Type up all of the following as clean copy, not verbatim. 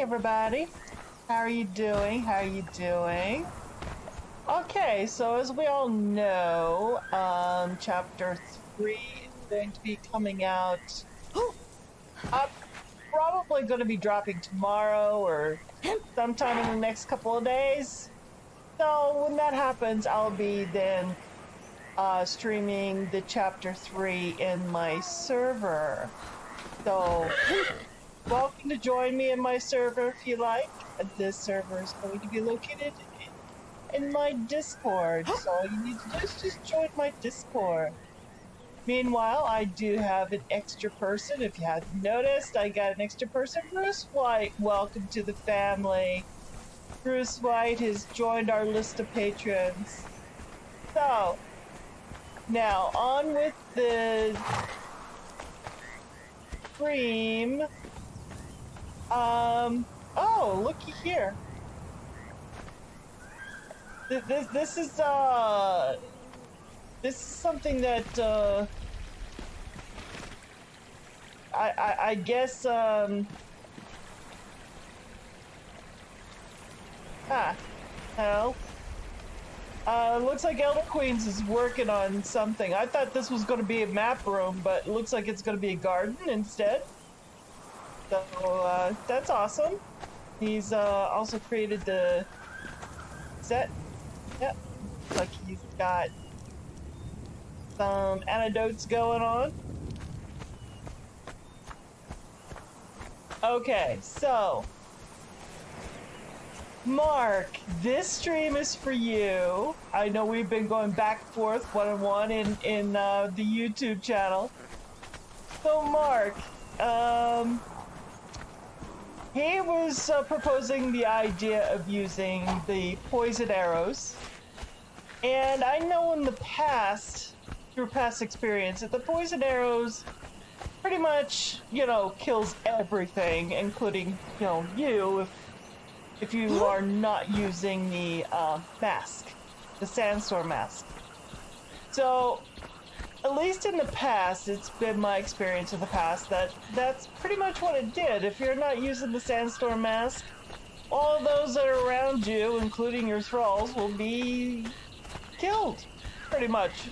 everybody. How are you doing? How are you doing? Okay, so as we all know, chapter 3 is going to be coming out. I'm probably going to be dropping tomorrow or sometime in the next couple of days. So when that happens, I'll be then streaming the chapter 3 in my server. So welcome to join me in my server if you like. This server is going to be located in my Discord, so all you need to do is just join my Discord. Meanwhile, I do have an extra person. If you hadn't noticed, I got an extra person. Bruce White, welcome to the family. Bruce White has joined our list of patrons. So, now on with the stream. Oh, looky here. This is something that I guess hell. Looks like Elder Queens is working on something. I thought this was going to be a map room, but it looks like it's going to be a garden instead. So that's awesome. He's also created the set. Yep. Like he's got some anecdotes going on. Okay, so Mark, this stream is for you. I know we've been going back and forth one-on-one in the YouTube channel. So Mark, he was proposing the idea of using the poison arrows. And I know in the past, through past experience, that the poison arrows pretty much, you know, kills everything, including, you know, you, if you are not using the mask, the sandstorm mask. So, at least in the past, it's been my experience in the past that that's pretty much what it did. If you're not using the sandstorm mask, all those that are around you, including your thralls, will be killed, pretty much.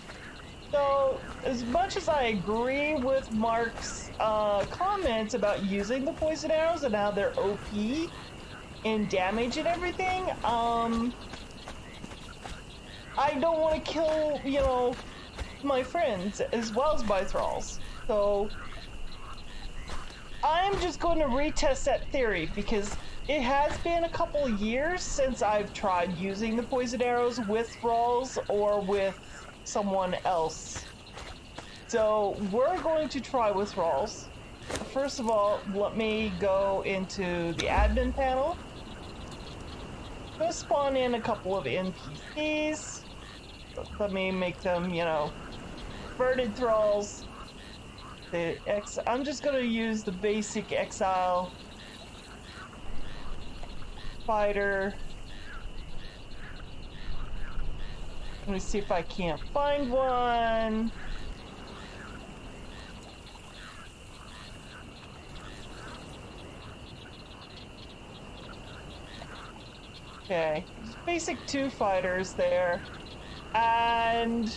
So, as much as I agree with Mark's comments about using the poison arrows and how they're OP in damage and everything, I don't want to kill, you know, my friends as well as my thralls. So I'm just going to retest that theory because it has been a couple of years since I've tried using the poison arrows with thralls or with someone else. So we're going to try with thralls. First of all, let me go into the admin panel. Go spawn in a couple of NPCs. Let me make them, you know, converted thralls. I'm just going to use the basic exile fighter. Let me see if I can't find one. Okay, basic 2 fighters there. And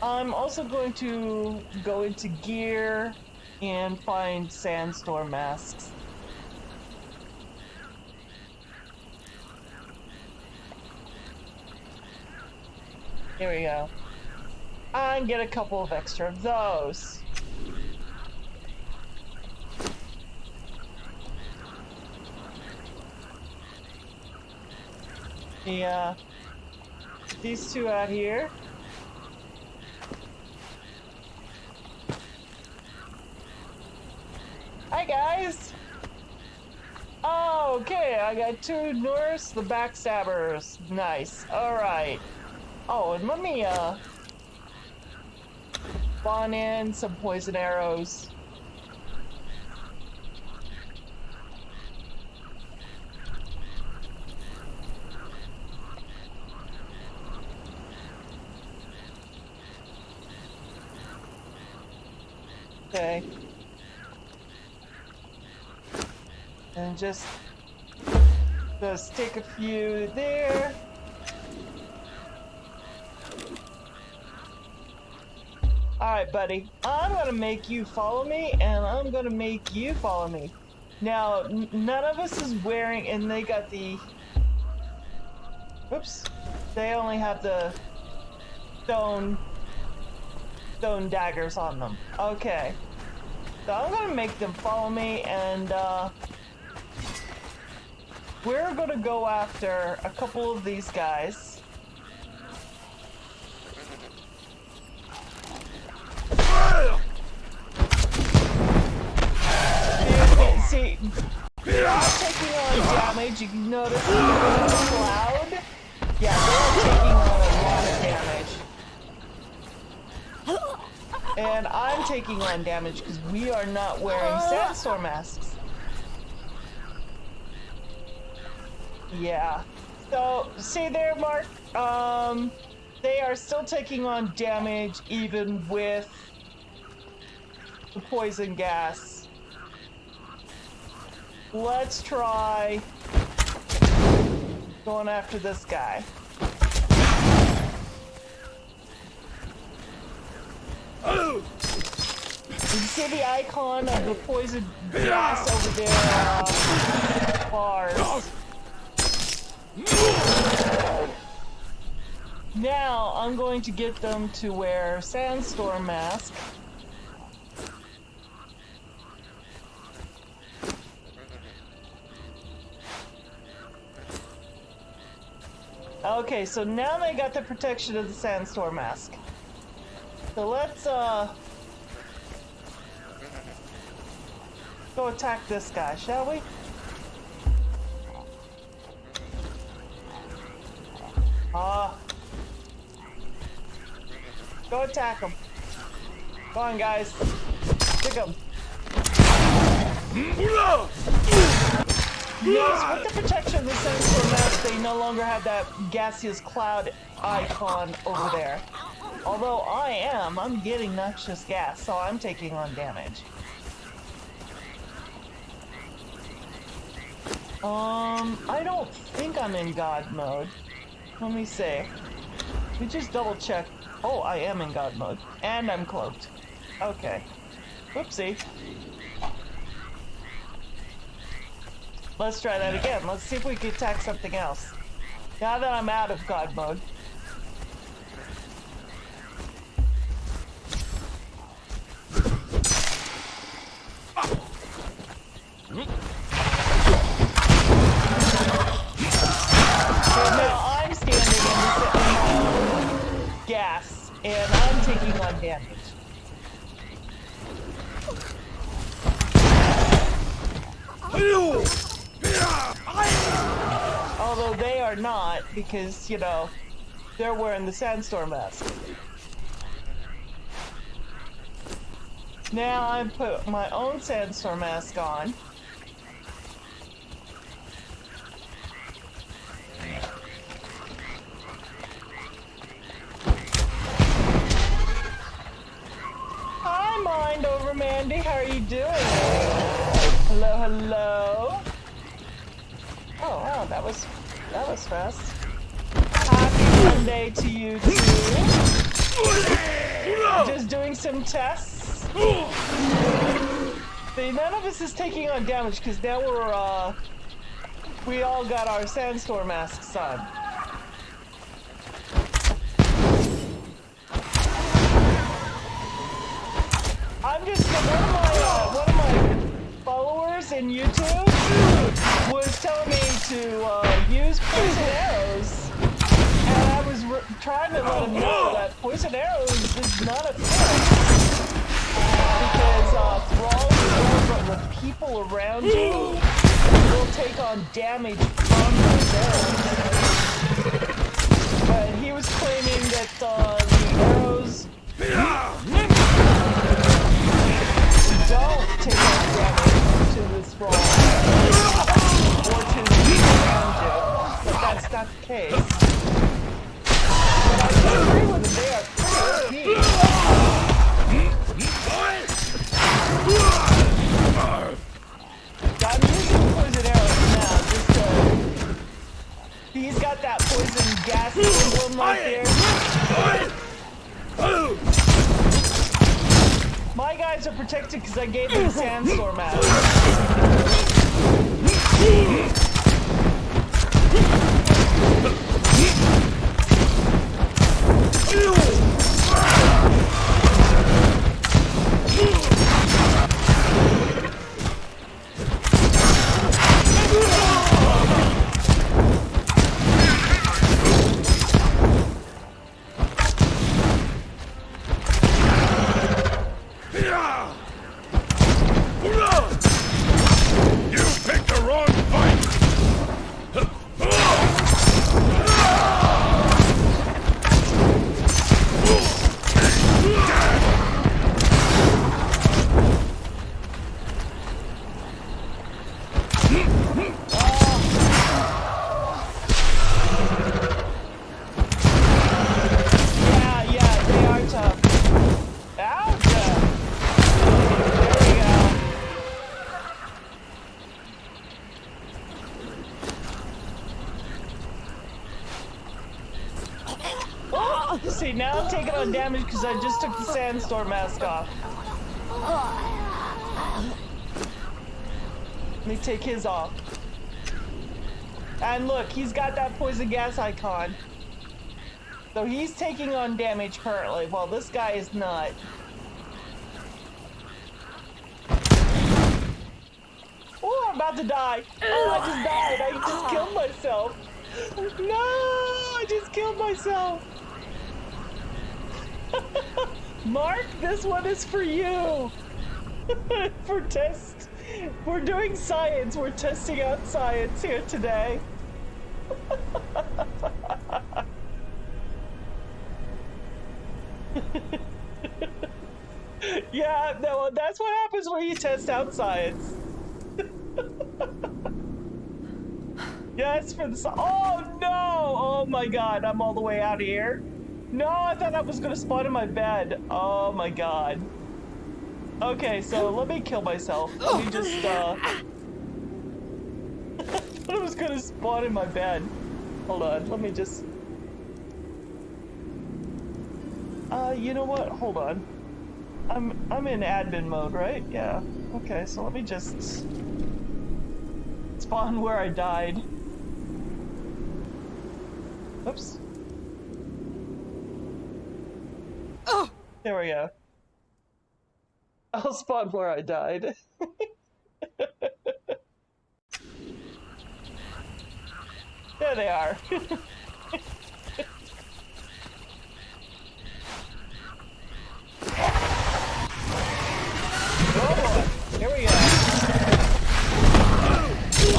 I'm also going to go into gear and find sandstorm masks. Here we go. And get a couple of extra of those. Yeah. These 2 out here. Hi guys! Oh, okay, I got 2 Norse, the backstabbers. Nice. Alright. Oh, and let me spawn in some poison arrows. Okay. And just stick a few there. Alright, buddy. I'm gonna make you follow me, and I'm gonna make you follow me. Now, none of us is wearing, and they got the... Whoops. They only have the stone daggers on them. Okay. So I'm gonna make them follow me, and we're gonna go after a couple of these guys. See, they are taking on damage. You can notice in the cloud. Yeah, they're taking on a lot of damage. And I'm taking on damage because we are not wearing sandstorm masks. Yeah. So, see there, Mark? They are still taking on damage even with the poison gas. Let's try going after this guy. You can see the icon of the poison gas over there, bars. Now, I'm going to get them to wear sandstorm mask. Okay, so now they got the protection of the sandstorm mask. So let's go attack this guy, shall we? Go attack him. Go on, guys. Kick him. Yes, with the protection of the sandstorm mask, they no longer have that gaseous cloud icon over there. Although I'm getting noxious gas, so I'm taking on damage. I don't think I'm in God mode. Let me see. We just double check. Oh, I am in God mode. And I'm cloaked. Okay. Whoopsie. Let's try that again. Let's see if we can attack something else. Now that I'm out of God mode. Now I'm standing in gas, and I'm taking on damage. Although they are not, because, you know, they're wearing the sandstorm mask. Now I put my own sandstorm mask on. Hi, Mind Over Mandy, how are you doing? Hello, hello. Oh wow, that was fast. Happy Monday to you too. Just doing some tests. See, none of us is taking on damage because now we all got our sandstorm masks on. I'm just one of my followers in YouTube was telling me to use poison arrows, and I was trying to let him know that poison arrows is not a thing because thralls, the people around you will take on damage from those arrows. But he was claiming that the arrows don't take on damage to the thrall or to the people around you, but that's not the case. But I agree with them, they are pretty OP. I'm using poison got that poison gas emblem right there. My guys are protected because I gave them sandstorm mask. See, now I'm taking on damage because I just took the sandstorm mask off. Let me take his off. And look, he's got that poison gas icon. So he's taking on damage currently, while this guy is not. Oh, I'm about to die. Oh, I just died. I just killed myself. No, I just killed myself. Mark, this one is for you. For test. We're doing science. We're testing out science here today. Yeah, no, that's what happens when you test out science. Yes, for the oh no! Oh my god, I'm all the way out of here. No, I thought I was gonna spawn in my bed. Oh my god. Okay, so let me kill myself. Let me just I was gonna spawn in my bed. Hold on, let me just you know what? Hold on. I'm in admin mode, right? Yeah. Okay, so let me just spawn where I died. Oops. Oh! There we go. I'll spawn where I died. There they are. Oh boy. Here we go.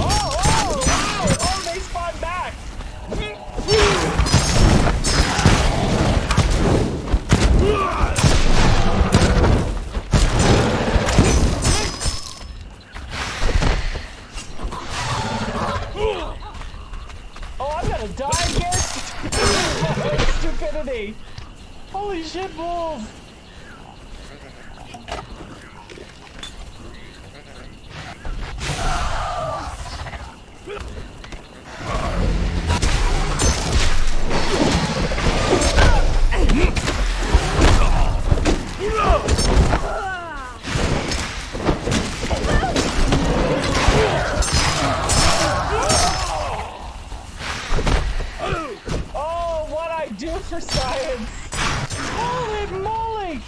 Oh, they spawned back. Oh, I'm gonna die again. Stupidity. Holy shit balls. Oh, what I do for science! Holy moly!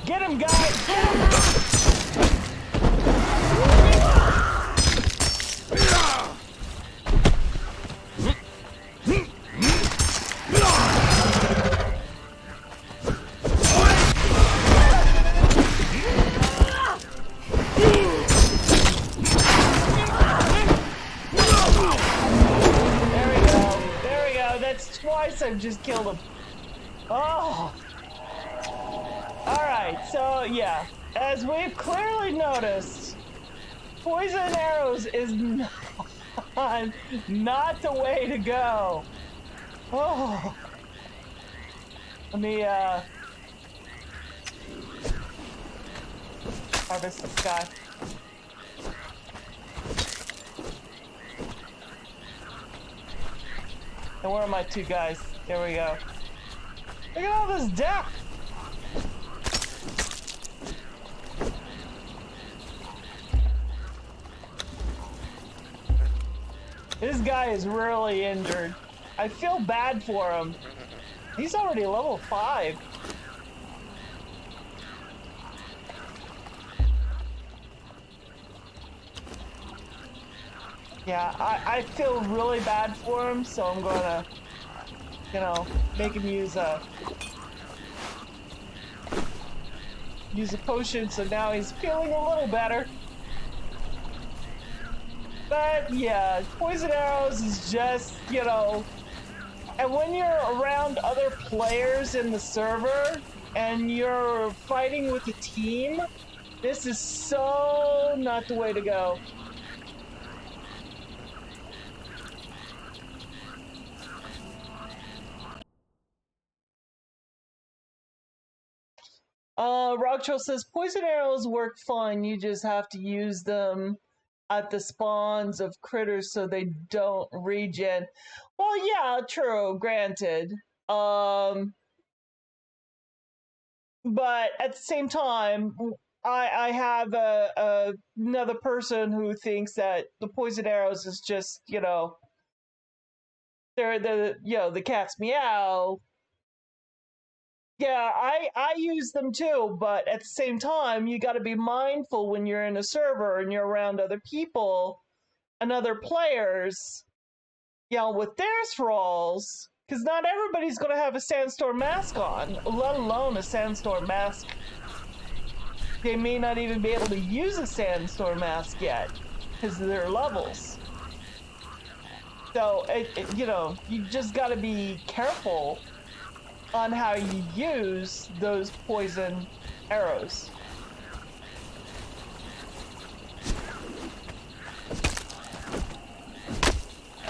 Get him, guys! Get him! Twice I've just killed him. Oh! Alright, so yeah. As we've clearly noticed, poison arrows is not on. Not the way to go. Oh. Let me, harvest this guy. And where are my two guys? There we go. Look at all this death! This guy is really injured. I feel bad for him. He's already level 5. Yeah, I feel really bad for him, so I'm gonna, you know, make him use a potion, so now he's feeling a little better. But yeah, poison arrows is just, you know, and when you're around other players in the server and you're fighting with a team, this is so not the way to go. Rocktroll says, poison arrows work fine, you just have to use them at the spawns of critters so they don't regen. Well, yeah, true, granted. But at the same time, I have another person who thinks that the poison arrows is just, you know, they're the cat's meow. Yeah, I use them too, but at the same time, you got to be mindful when you're in a server and you're around other people and other players, you know, with their thralls, because not everybody's going to have a sandstorm mask on, let alone a sandstorm mask. They may not even be able to use a sandstorm mask yet because of their levels. So, you know, you just got to be careful on how you use those poison arrows.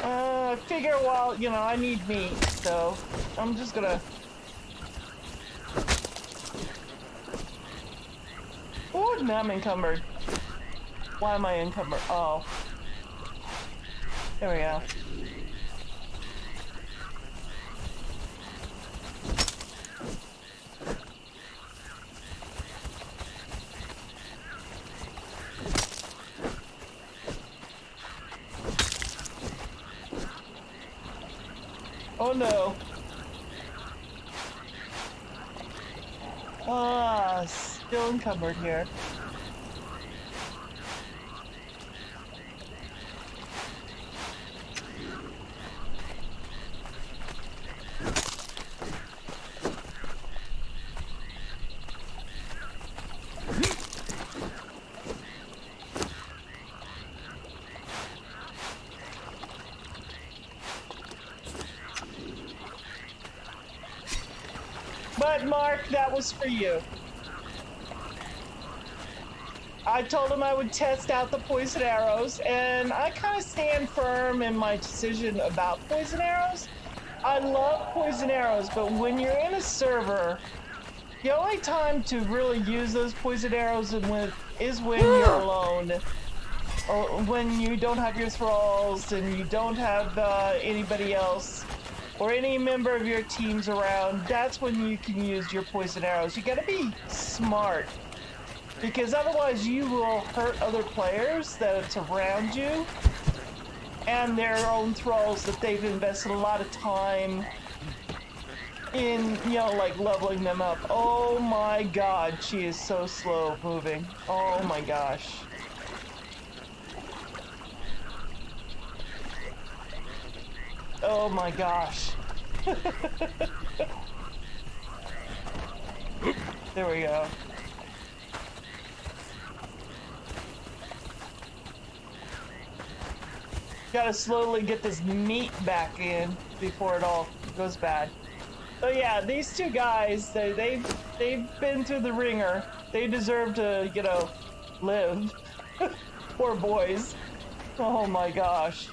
I figure, well, you know, I need meat, so I'm just gonna... Oh, now I'm encumbered. Why am I encumbered? Oh. There we go. Oh no. Ah, still encumbered here. But Mark, that was for you. I told him I would test out the poison arrows, and I kind of stand firm in my decision about poison arrows. I love poison arrows, but when you're in a server, the only time to really use those poison arrows is when you're alone, or when you don't have your thralls and you don't have anybody else, or any member of your teams around. That's when you can use your poison arrows. You gotta be smart, because otherwise you will hurt other players that's around you and their own thralls that they've invested a lot of time in, you know, like leveling them up. Oh my god, she is so slow moving. Oh my gosh. Oh my gosh. There we go. Gotta slowly get this meat back in before it all goes bad. So yeah, these two guys, they've been through the ringer. They deserve to, you know, live. Poor boys. Oh my gosh.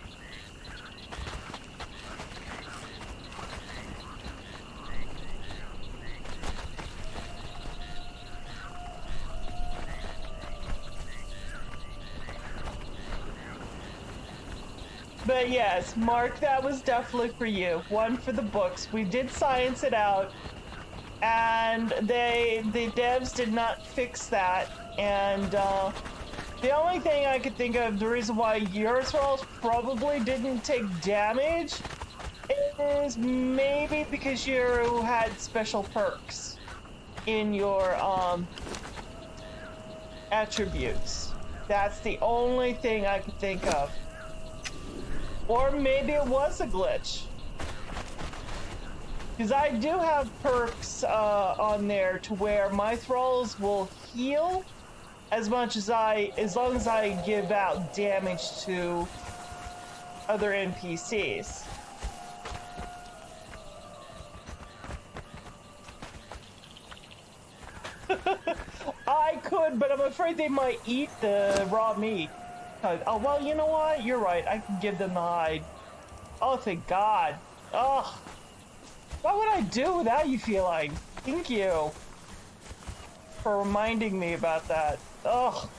But yes, Mark, that was definitely for you. One for the books. We did science it out, and the devs did not fix that. And the only thing I could think of, the reason why your thralls probably didn't take damage is maybe because you had special perks in your attributes. That's the only thing I could think of. Or maybe it was a glitch. Because I do have perks on there to where my thralls will heal as long as I give out damage to other NPCs. I could, but I'm afraid they might eat the raw meat. Oh, well, you know what? You're right. I can give them the hide. Oh, thank God. Oh, what would I do without you, feline? Thank you for reminding me about that. Oh.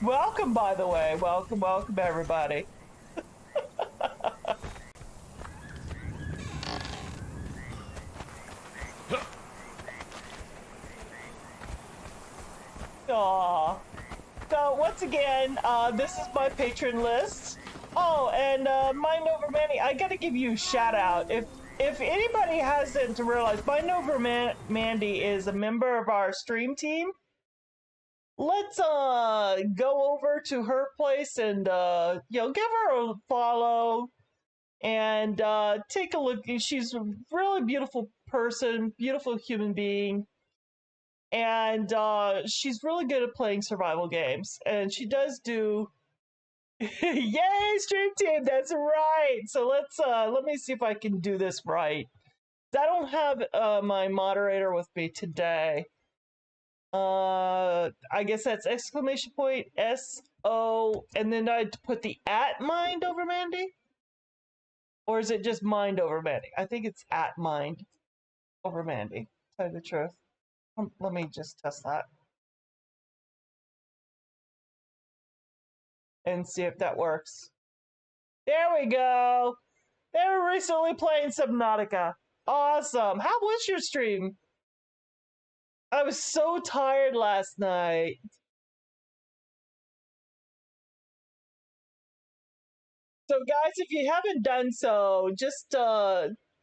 Welcome, by the way. Welcome, welcome, everybody. Aww. So once again, this is my patron list. Oh, and Mind Over Mandy, I gotta give you a shout out. If anybody hasn't realized, Mind Over Mandy is a member of our stream team. Let's go over to her place and you know, give her a follow and take a look. She's a really beautiful person, beautiful human being. And she's really good at playing survival games, and she does do yay stream team, that's right. So let me see if I can do this right. I don't have my moderator with me today. I guess that's exclamation point SO, and then I'd put the at Mind Over Mandy, or is it just Mind Over Mandy? I think it's at Mind Over Mandy, to tell you the truth. Let me just test that and see if that works. There we go. They were recently playing Subnautica. Awesome. How was your stream? I was so tired last night. So guys, if you haven't done so, just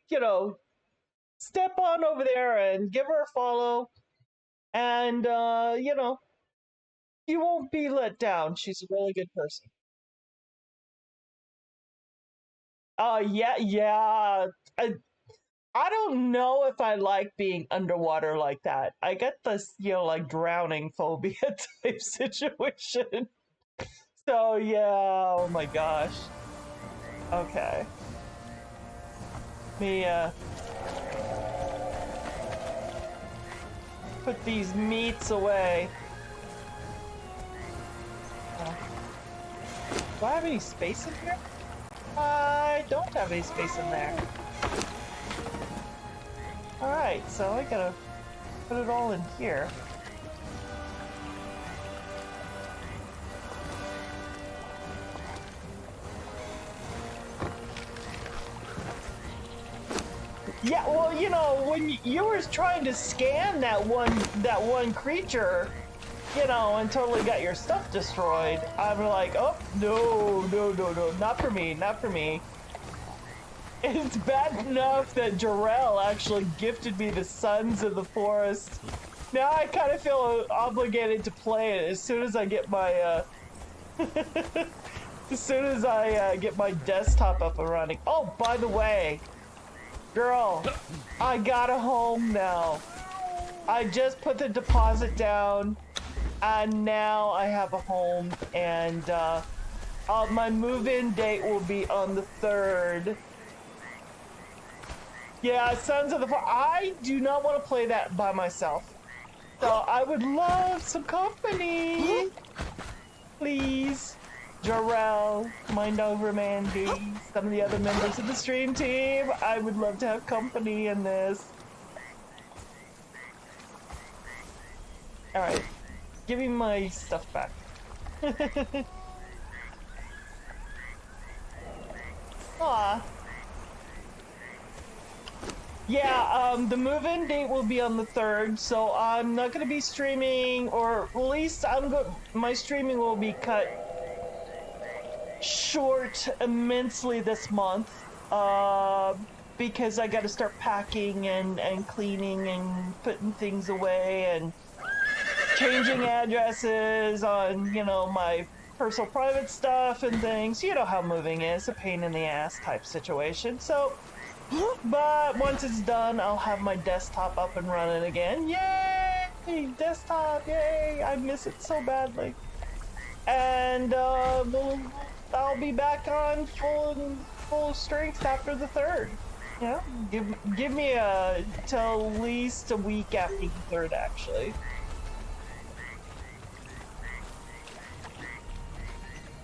you know, step on over there and give her a follow, and you know, you won't be let down. She's a really good person. Oh yeah. I don't know if I like being underwater like that. I get this, you know, like drowning phobia type situation. So yeah, oh my gosh. Okay. Let me put these meats away. Do I have any space in here? I don't have any space in there. Alright, so I gotta put it all in here. Yeah, well, you know, when you were trying to scan that one creature, you know, and totally got your stuff destroyed, I'm like, oh, no, not for me, not for me. It's bad enough that Jarrell actually gifted me the Sons of the Forest. Now I kind of feel obligated to play it as soon as I get my, as soon as I get my desktop up and running. Oh, by the way, girl, I got a home now. I just put the deposit down, and now I have a home, and my move-in date will be on the 3rd. Yeah, Sons of the Forest. I do not want to play that by myself. So I would love some company. Please. Jarrell, Mind Over Mandy, some of the other members of the stream team. I would love to have company in this. Alright. Give me my stuff back. Aw. Yeah, the move-in date will be on the 3rd, so I'm not gonna be streaming, or at least my streaming will be cut short immensely this month, because I gotta start packing and cleaning and putting things away and changing addresses on, you know, my personal private stuff and things. You know how moving is, a pain in the ass type situation. So, but once it's done, I'll have my desktop up and running again. Yay! Desktop, yay! I miss it so badly. And I'll be back on full strength after the 3rd. You know, give me till at least a week after the 3rd, actually.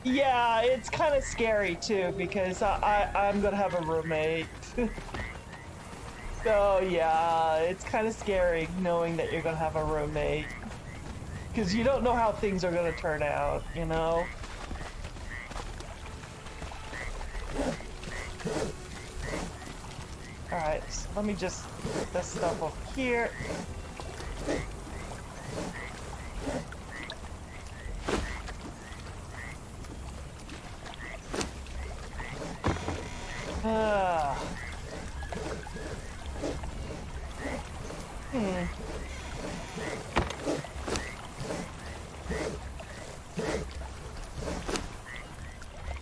Yeah, it's kind of scary too, because I'm gonna have a roommate. So yeah, it's kind of scary knowing that you're gonna have a roommate, because you don't know how things are gonna turn out, you know? Alright, so let me just put this stuff up here.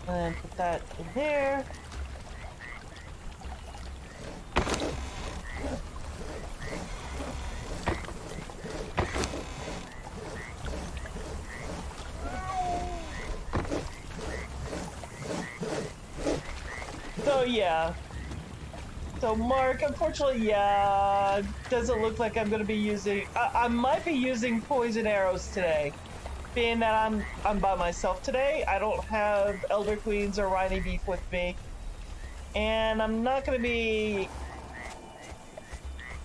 And put that in there. So yeah. So Mark, unfortunately, yeah, doesn't look like I'm gonna be using. I might be using poison arrows today, being that I'm by myself today. I don't have Elder Queens or Rhiny Beef with me, and I'm not gonna be.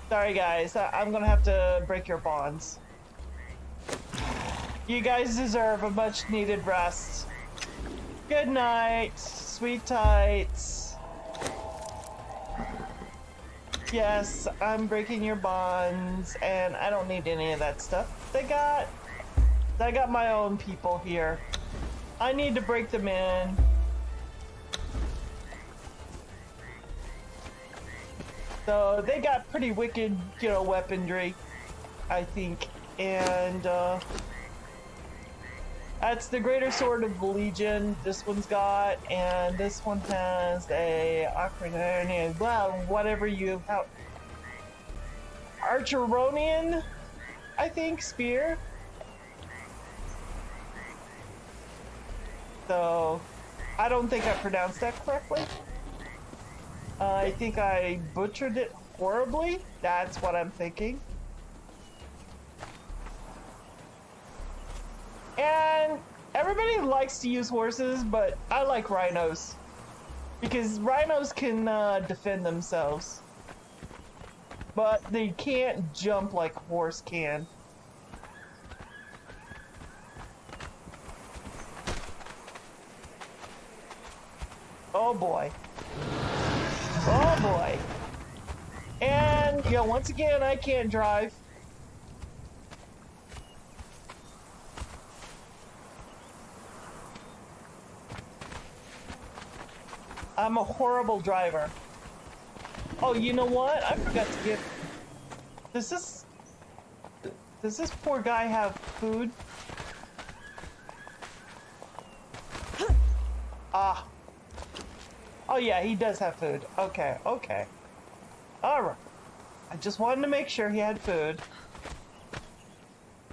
Sorry guys, I'm gonna have to break your bonds. You guys deserve a much needed rest. Good night, sweet tights. Yes, I'm breaking your bonds, and I don't need any of that stuff. I got my own people here. I need to break them in. So they got pretty wicked, you know, weaponry, I think, and that's the Greater Sword of the Legion. This one's got, and this one has a Acronian, well, whatever you have. Archeronian, I think, spear. So, I don't think I pronounced that correctly. I think I butchered it horribly. That's what I'm thinking. And everybody likes to use horses, but I like rhinos, because rhinos can defend themselves, but they can't jump like a horse can. Oh boy. Oh boy. And, you know, once again, I can't drive. I'm a horrible driver. Oh, you know what? I forgot to get... Does this poor guy have food? Ah. Oh yeah, he does have food. Okay, okay. Alright. I just wanted to make sure he had food.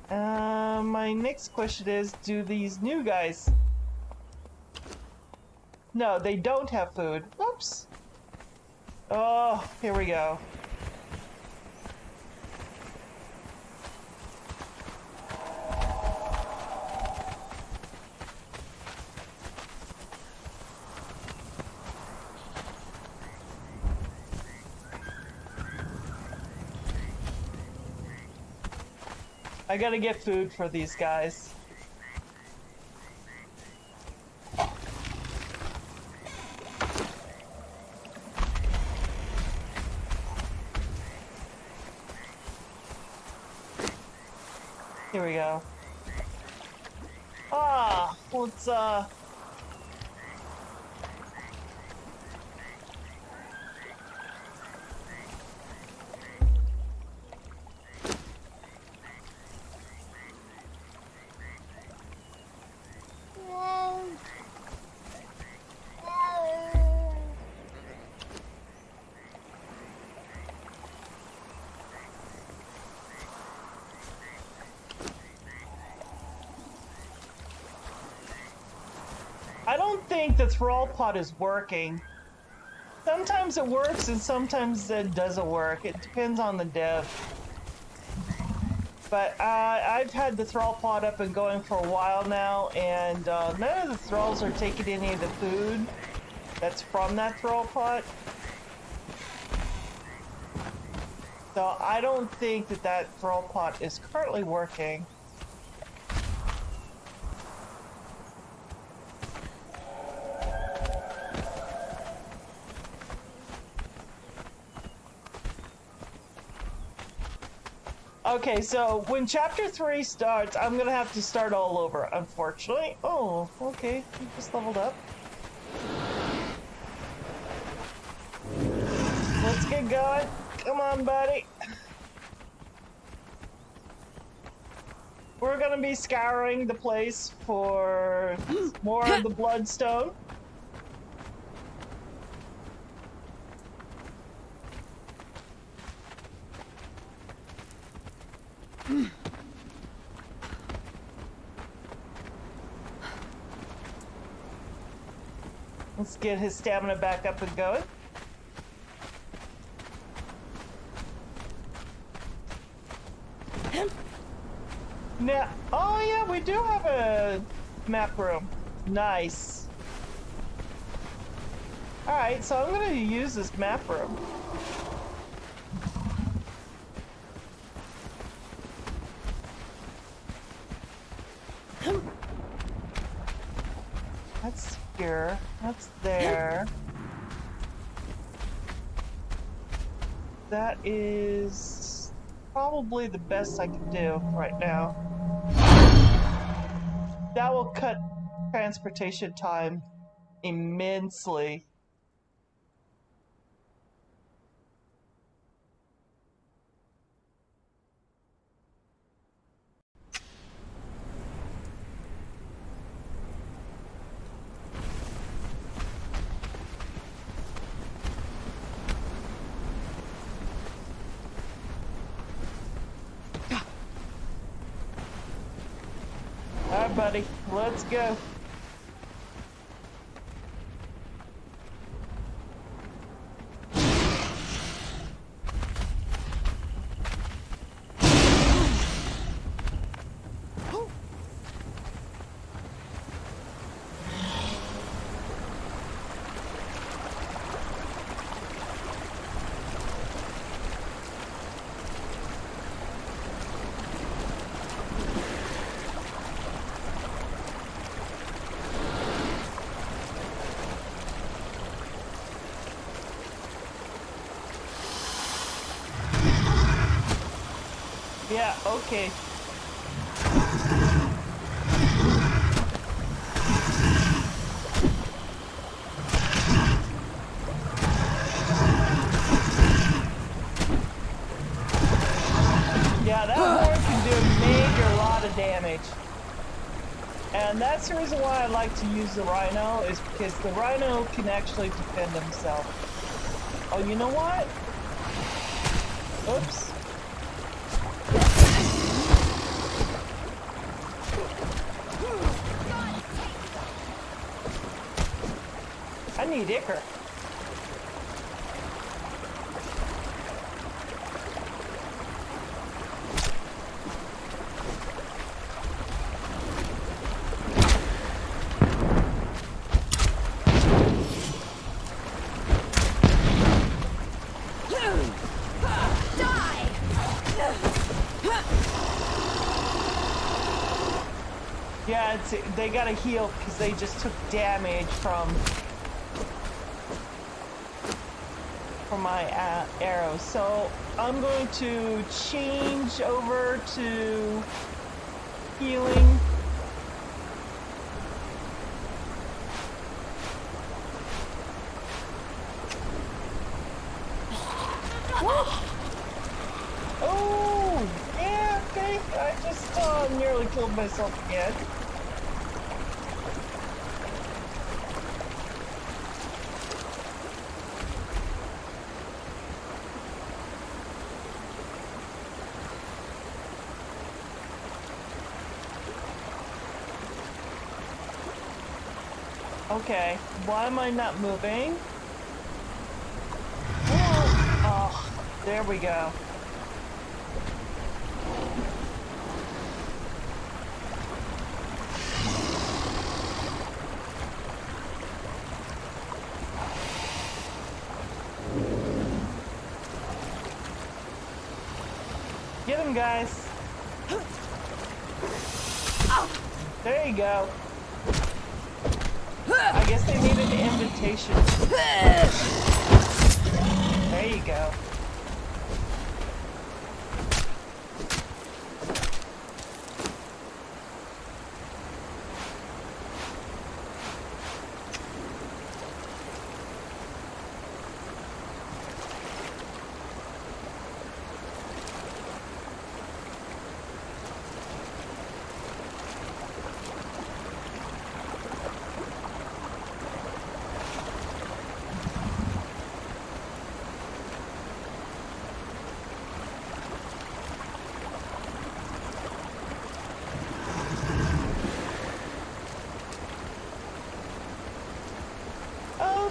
My next question is, do these new guys... No, they don't have food. Whoops. Oh, here we go. I gotta get food for these guys. Here we go. Ah, let's I don't think the thrall pot is working. Sometimes it works and sometimes it doesn't work. It depends on the dev. But I've had the thrall pot up and going for a while now, and none of the thralls are taking any of the food that's from that thrall pot. So I don't think that that thrall pot is currently working. Okay, so when chapter 3 starts, I'm gonna have to start all over, unfortunately. Oh, okay, you just leveled up. Let's get going. Come on, buddy. We're gonna be scouring the place for more of the bloodstone. Let's get his stamina back up and going. Now, oh yeah, we do have a map room. Nice. Alright, so I'm gonna use this map room. That's here. That's there. That is probably the best I can do right now. That will cut transportation time immensely. Alright, buddy, let's go. Yeah, okay. Yeah, that horn can do a major lot of damage. And that's the reason why I like to use the rhino, is because the rhino can actually defend himself. Oh, you know what? Oops. I need Icar. Yeah, they gotta heal because they just took damage from my arrows. So I'm going to change over to healing. Oh, yeah, okay. I just nearly killed myself again. Okay, why am I not moving? Oh, there we go. Get him, guys. There you go. I guess they needed an invitation. There you go.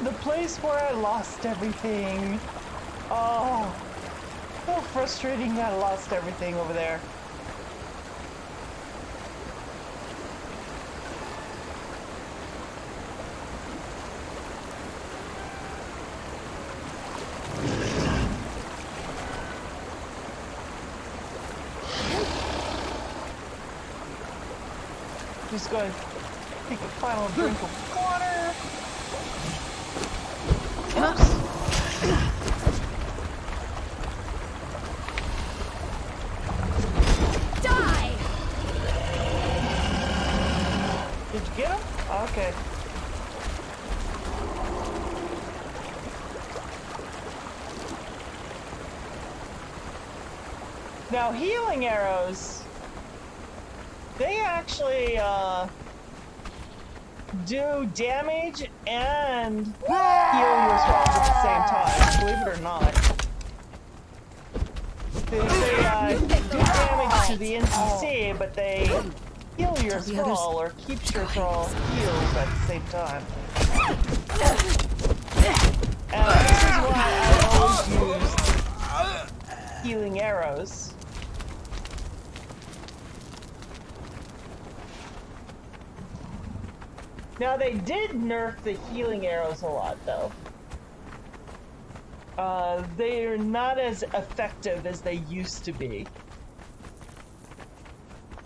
The place where I lost everything. Oh, so frustrating that I lost everything over there. Just going to take a final drink of water. Oops. Die! Did you get him? Okay. Now, healing arrows, they actually do damage and heal yourself at the same time, believe it or not. They do damage to the NPC, but they heal your thrall or keep your thrall healed at the same time. And this is why I always use healing arrows. Now, they did nerf the healing arrows a lot, though. They're not as effective as they used to be.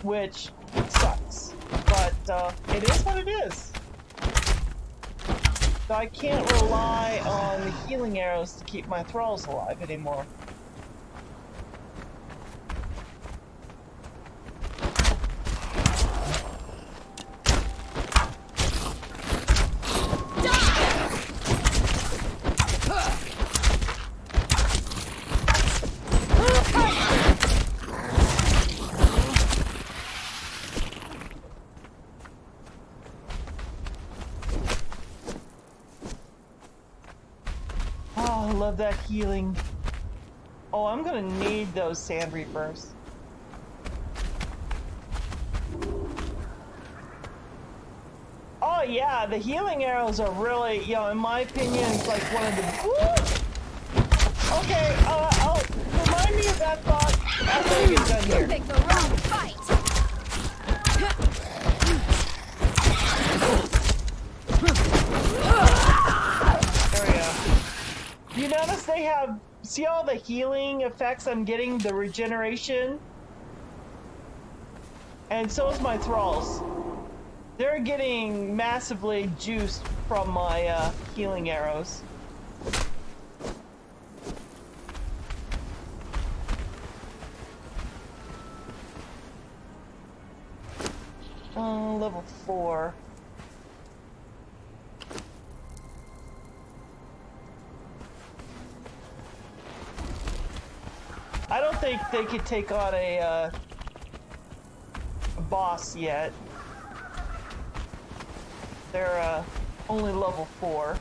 Which sucks. But, it is what it is. So I can't rely on the healing arrows to keep my thralls alive anymore. Oh, I love that healing. Oh, I'm gonna need those Sand Reapers. Oh yeah, the healing arrows are really, you know, in my opinion, it's like one of the... Woo! Okay, I'll remind me of that thought after we get done here. You picked the wrong fight! There we go. You notice they have... See all the healing effects I'm getting? The regeneration? And so is my thralls. They're getting massively juiced from my healing arrows. Level 4. I don't think they could take on a boss yet. They're only level 4.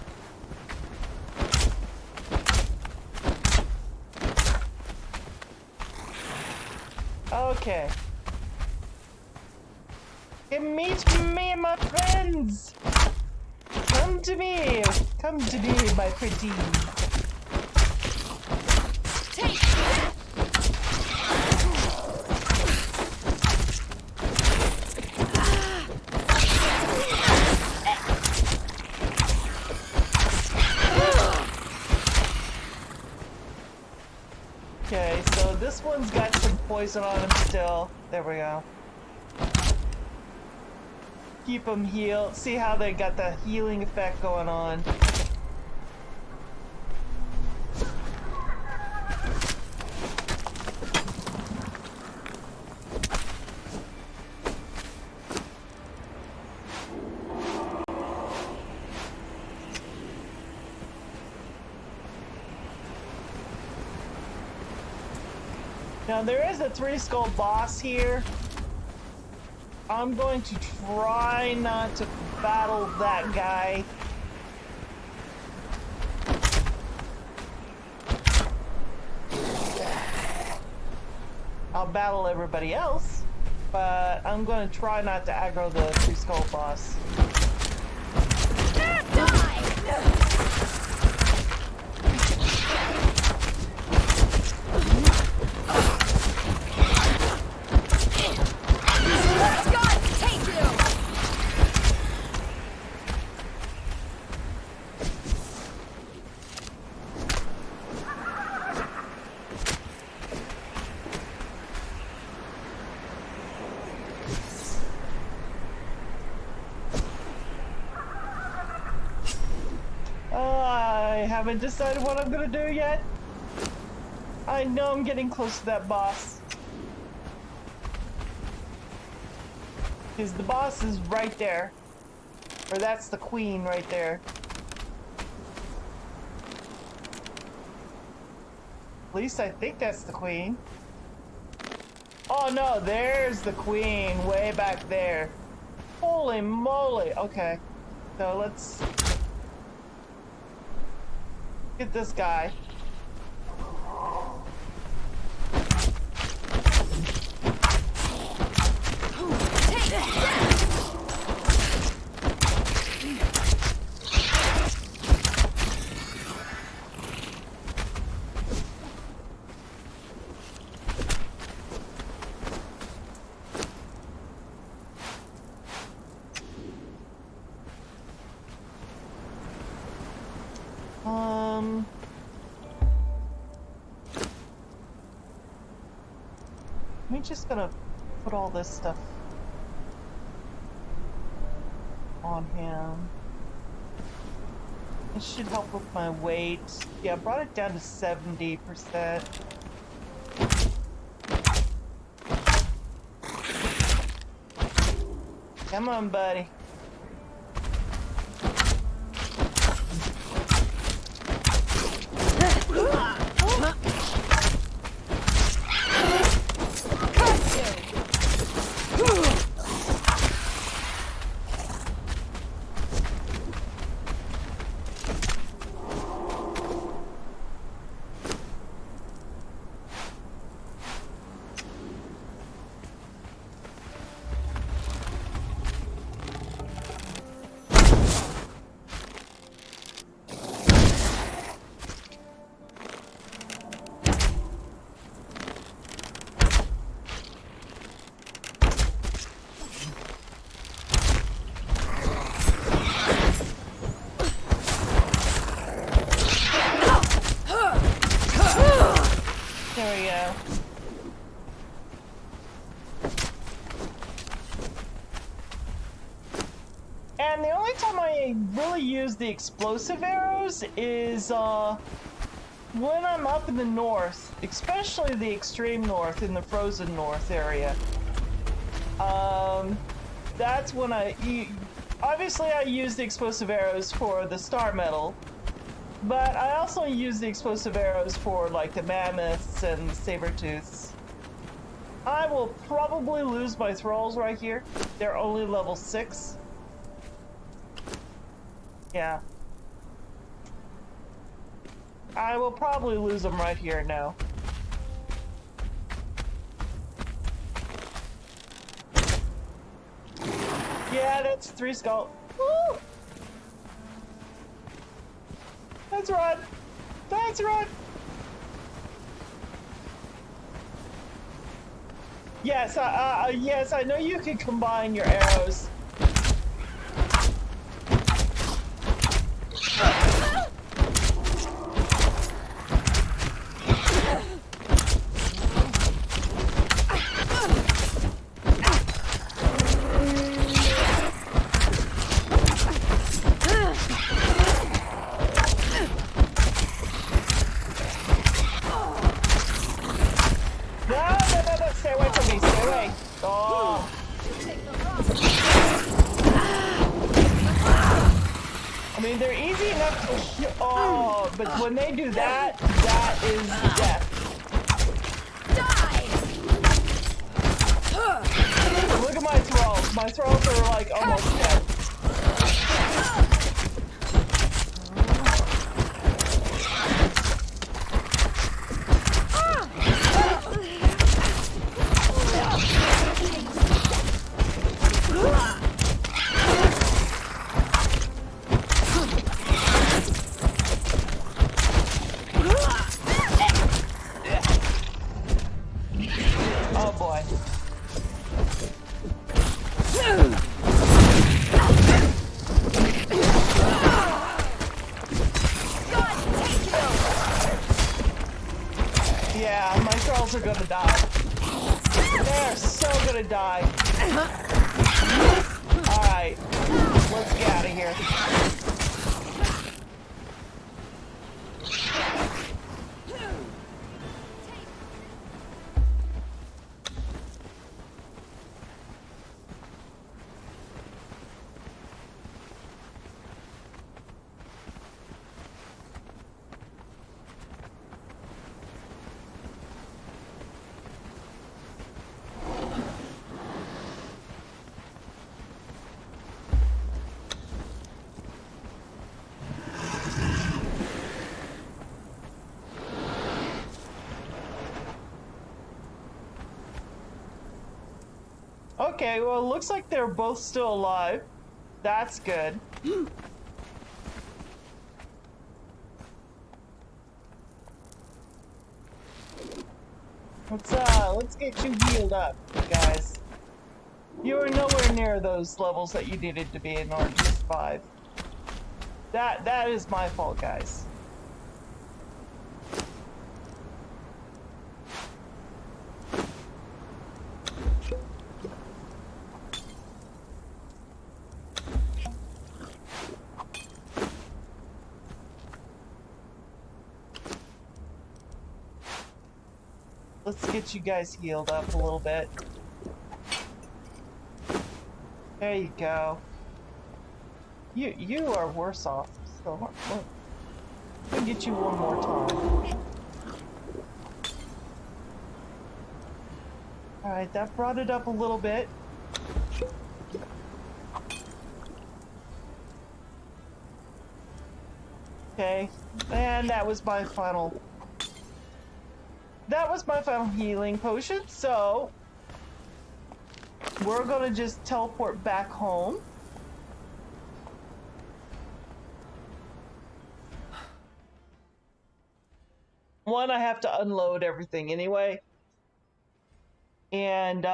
Okay. Meet me and my friends! Come to me! Come to me, my pretty. Take that! Okay, so this one's got some poison on him still. There we go. Keep them healed. See how they got the healing effect going on. Now there is a 3-skull boss here. I'm going to try not to battle that guy. I'll battle everybody else, but I'm going to try not to aggro the 3-skull boss. I haven't decided what I'm gonna do yet. I know I'm getting close to that boss. Because the boss is right there. Or that's the queen right there. At least I think that's the queen. Oh no, there's the queen way back there. Holy moly. Okay. So let's get this guy. I'm just gonna put all this stuff on him. It should help with my weight. Yeah, I brought it down to 70%. Come on, buddy. There we go. And the only time I really use the explosive arrows is when I'm up in the north, especially the extreme north in the frozen north area. That's when obviously I use the explosive arrows for the star metal, but I also use the explosive arrows for like the mammoths and the saber-tooths. I will probably lose my thralls right here. They're only level 6. Yeah. I will probably lose them right here now. Yeah, that's 3 skull. Woo! Let's run! Let's run! Yes, yes, I know you can combine your arrows. Stay away from me, stay away. Oh. I mean, they're easy enough to shoot. Oh, but when they do that, that is death. Die! Look at my thralls. My thralls are like almost dead. Oh boy. Yeah, my girls are gonna die. They're so gonna die. Alright, let's get out of here. Okay, well, it looks like they're both still alive. That's good. Let's get you healed up, guys. You were nowhere near those levels that you needed to be in order to survive. That is my fault, guys. Let's get you guys healed up a little bit. There you go. You are worse off. So let me get you one more time. Alright, that brought it up a little bit. Okay, and that was my final healing potion, so we're gonna just teleport back home. One, I have to unload everything anyway, and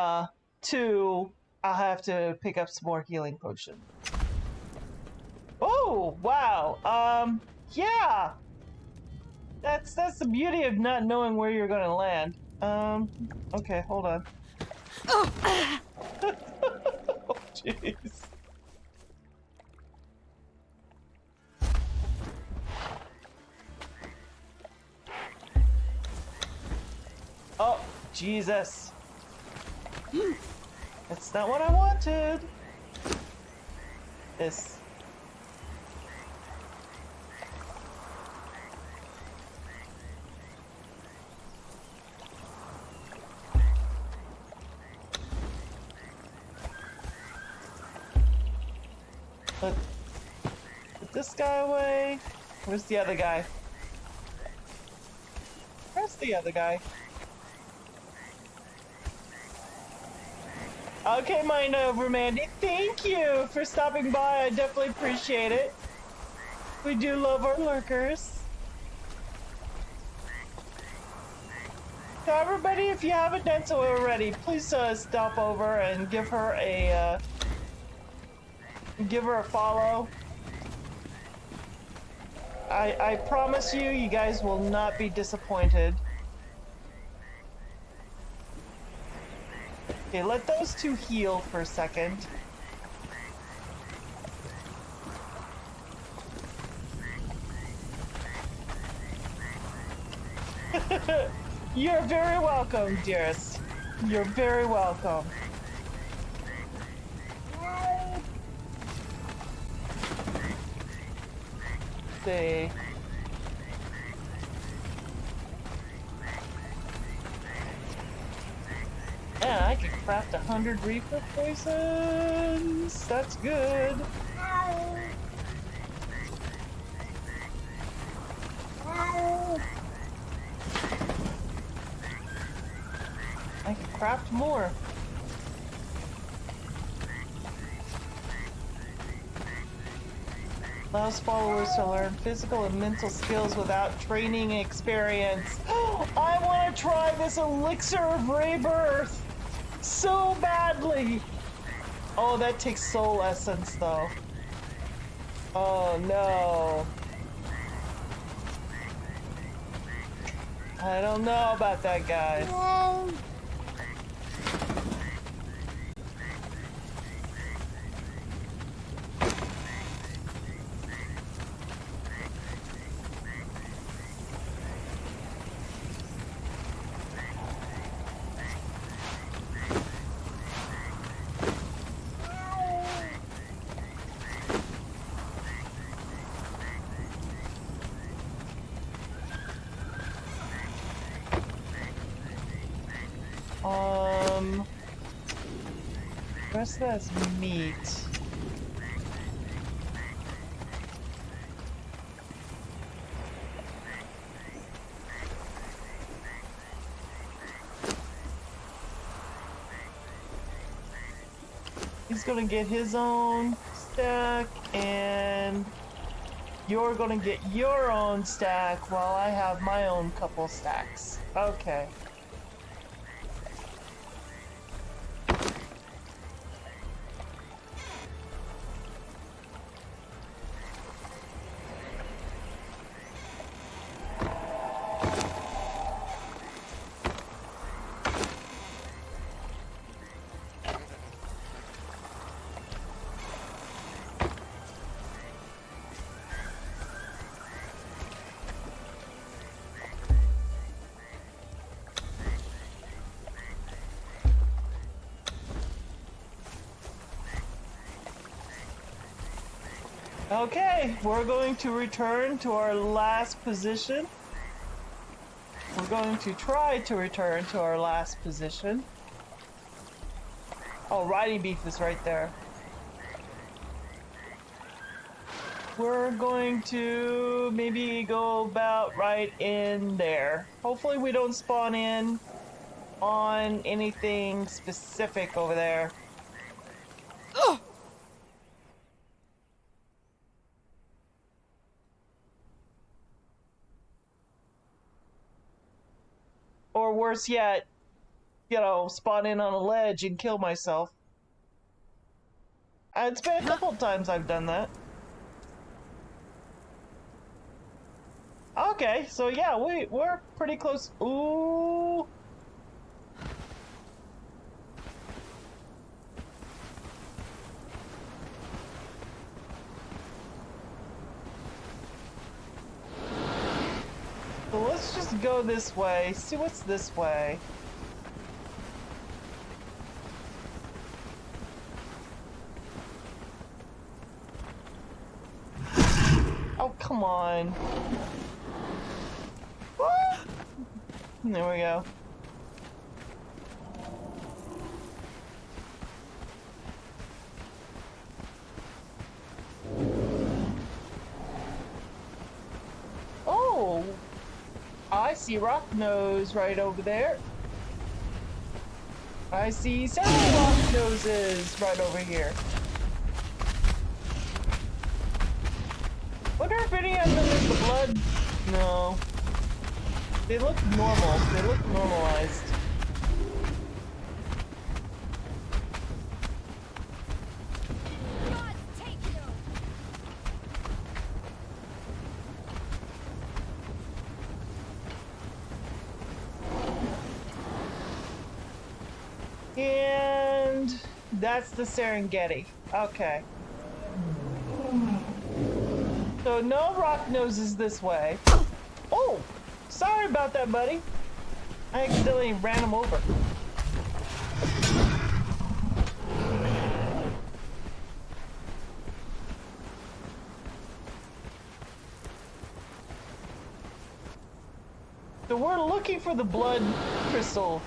2, I'll have to pick up some more healing potion. Oh, wow. Yeah. That's the beauty of not knowing where you're gonna land. Okay, hold on. Oh, jeez. Jesus. That's not what I wanted. This. Put this guy away. Where's the other guy? Where's the other guy? Okay, Mind Over Mandy, thank you for stopping by. I definitely appreciate it. We do love our lurkers. So everybody, if you haven't done so already, please stop over and give her a follow. I promise you, you guys will not be disappointed. Okay, let those two heal for a second. You're very welcome, dearest. You're very welcome. See. Yeah, I can craft 100 Reaper poisons. That's good. I can craft more. Allows followers to learn physical and mental skills without training experience. I want to try this elixir of rebirth so badly. Oh, that takes soul essence though. Oh no. I don't know about that, guys. The rest of that's meat. He's gonna get his own stack, and you're gonna get your own stack while I have my own couple stacks. Okay. Okay, we're going to return to our last position. We're going to try to return to our last position. Oh, riding beef is right there. We're going to maybe go about right in there. Hopefully we don't spawn in on anything specific over there. Ugh. Or worse yet, you know, spawn in on a ledge and kill myself. It's been a couple of times I've done that. Okay, so yeah, we're pretty close. Ooh. So let's just go this way, see what's this way. come on. Woo! There we go. Oh! I see rock nose right over there. I see several rock noses right over here. Wonder if any of them is the blood? No. They look normal. They look normalized. God, take you. And that's the Serengeti. Okay. So no rock noses this way. Oh! Sorry about that, buddy. I accidentally ran him over. So we're looking for the blood crystal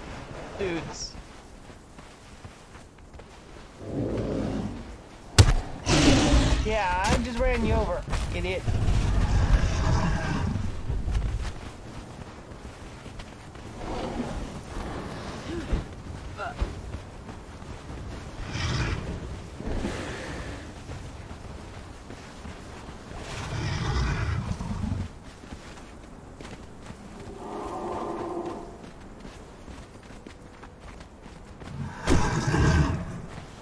dudes. Yeah, I just ran you over, idiot.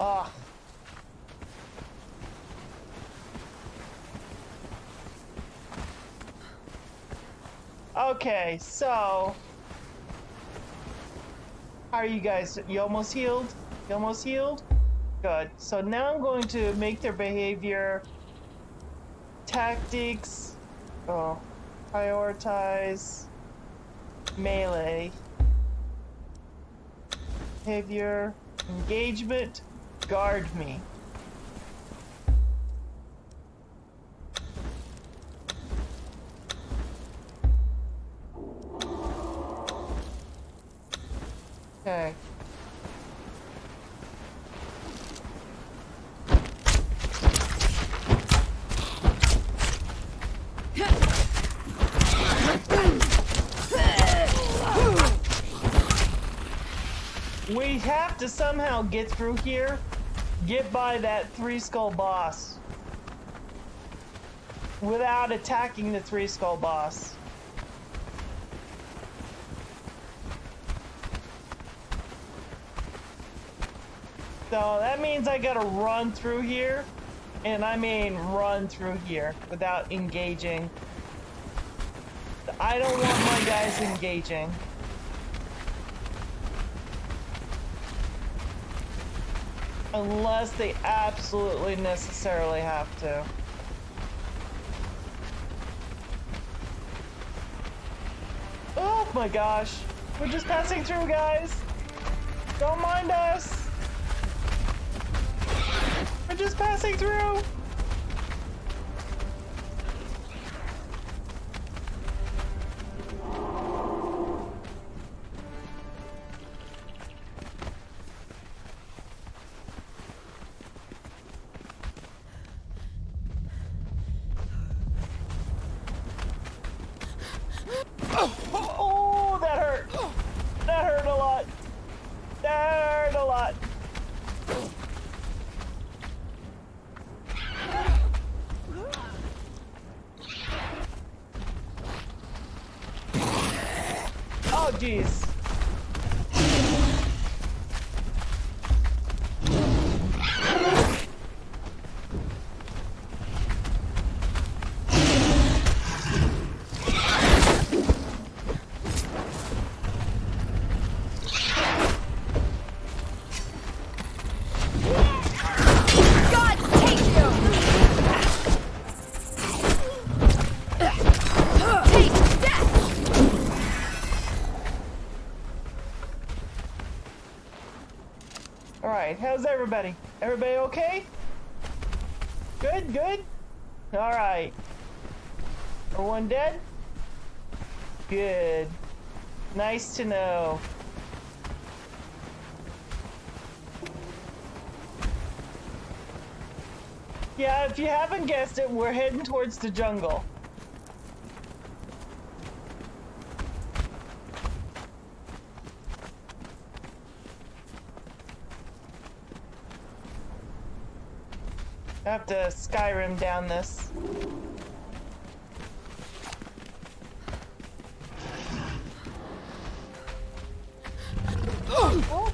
Ah. Okay, so how are you guys? You almost healed? You almost healed? Good. So now I'm going to make their behavior tactics. Oh, prioritize melee. Behavior, engagement, guard me. Okay. We have to somehow get through here, get by that three skull boss without attacking the three skull boss. So that means I gotta run through here, and I mean run through here without engaging. I don't want my guys engaging. Unless they absolutely necessarily have to. Oh my gosh. We're just passing through, guys. Don't mind us. We're just passing through. Oh, that hurt. That hurt a lot. That hurt a lot. Oh, jeez. Alright, how's everybody? Everybody okay? Good, good? Alright. Everyone dead? Good. Nice to know. Yeah, if you haven't guessed it, we're heading towards the jungle. I have to Skyrim down this. Oh.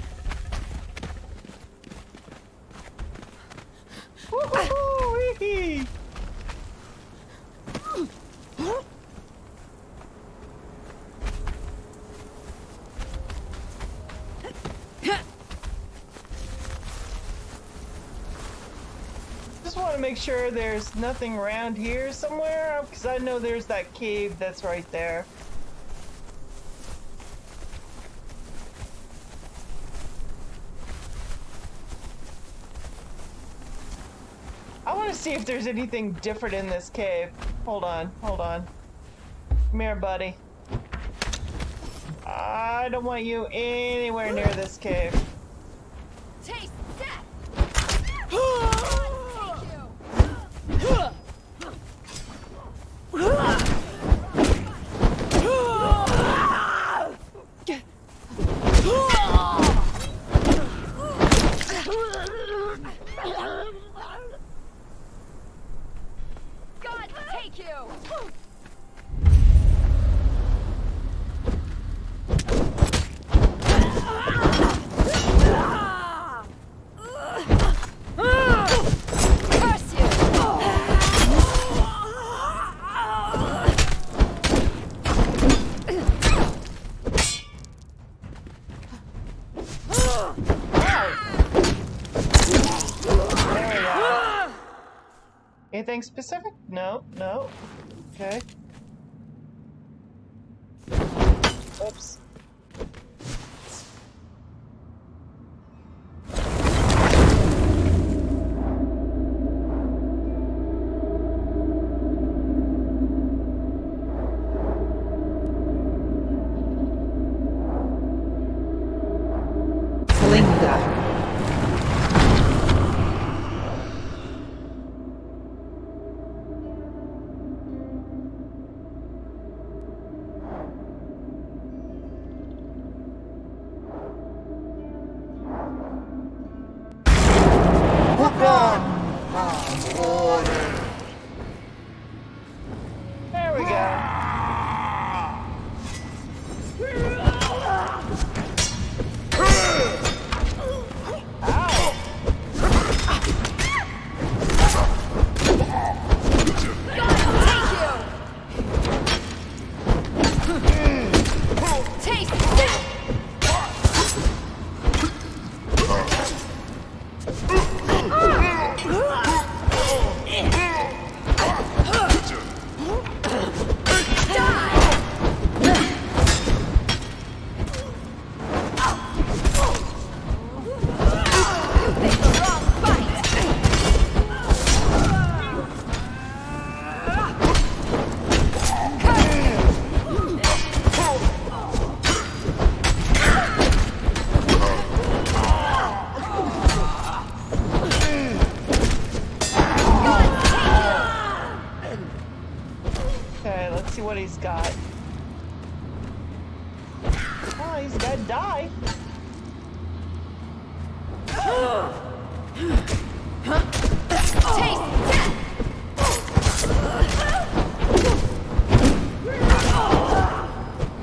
Woohoo! Just want to make sure there's nothing around here somewhere, because I know there's that cave that's right there. I want to see if there's anything different in this cave. Hold on, hold on. Come here, buddy. I don't want you anywhere near this cave. Taste death. God take you. Curse you! There we go. Anything specific? No, no. Okay. Oops. There we go. Ow. Taste death! Okay, let's see what he's got. Oh, he's gotta die. Taste death!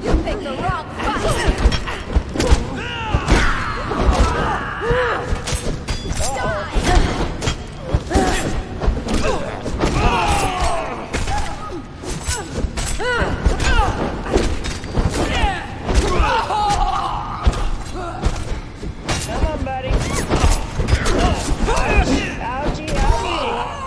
You picked the wrong fight! Come on, buddy. Ouchie, ouchie.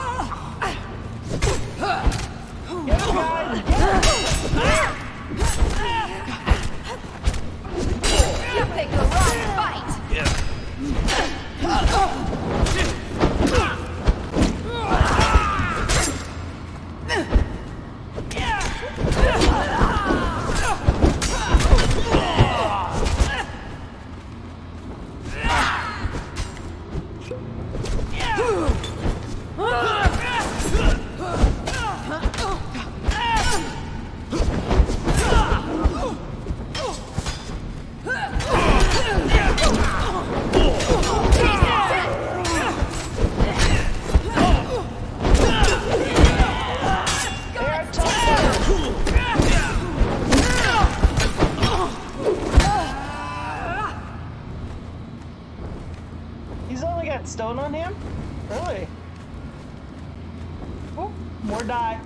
Or die.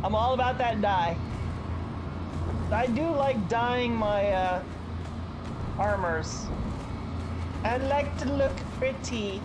I'm all about that die. I do like dyeing my armors. I like to look pretty.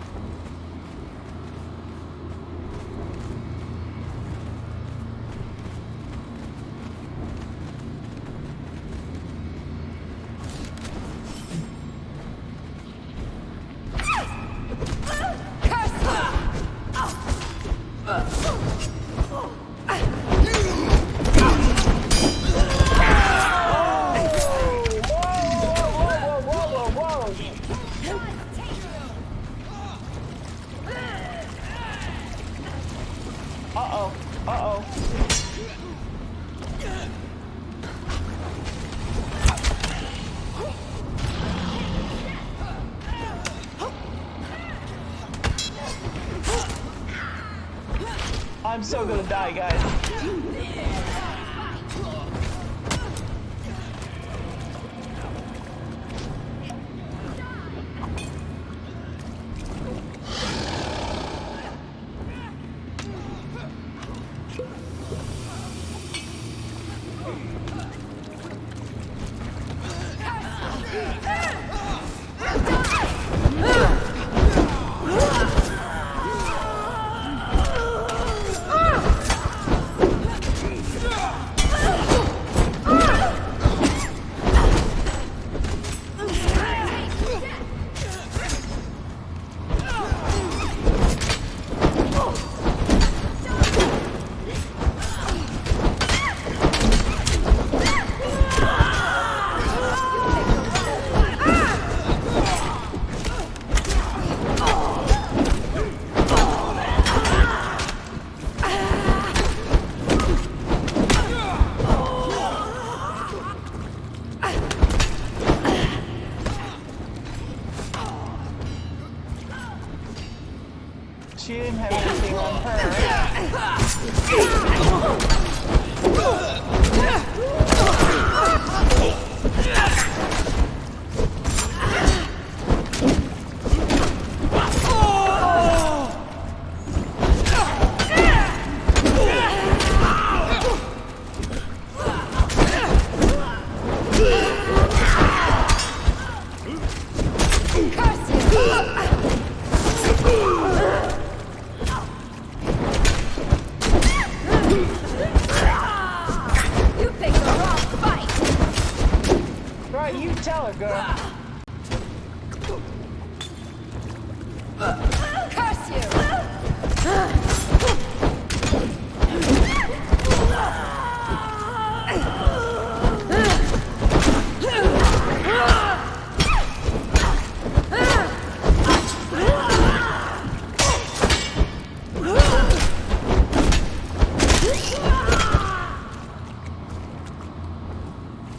Uh-oh. Uh-oh. I'm so gonna die, guys. She didn't have anything on her. You tell her, girl. Curse you!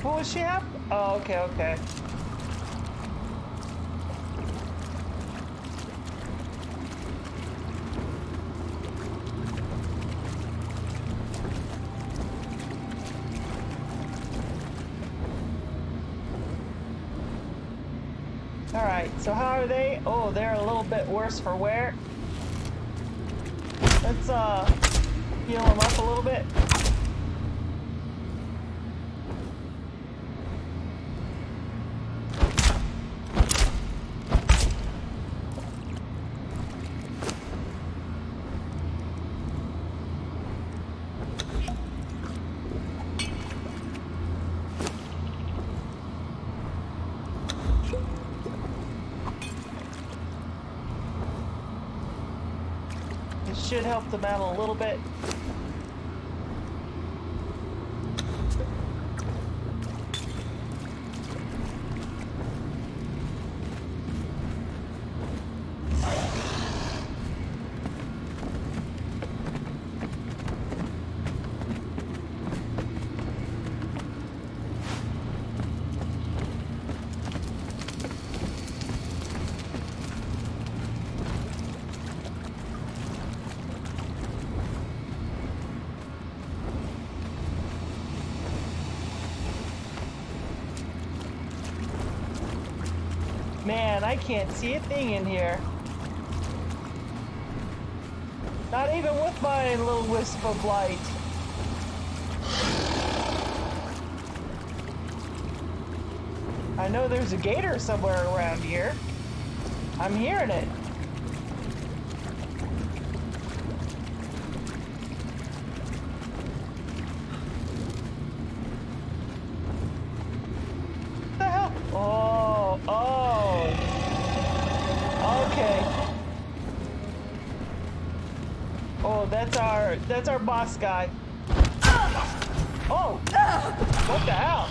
What was she have? Oh, okay, okay. Alright, so how are they? Oh, they're a little bit worse for wear. Let's heal them up a little bit. It should help them out a little bit. Man, I can't see a thing in here. Not even with my little wisp of light. I know there's a gator somewhere around here. I'm hearing it. What the hell? Oh. Okay. Oh, that's our boss guy. Oh! What the hell?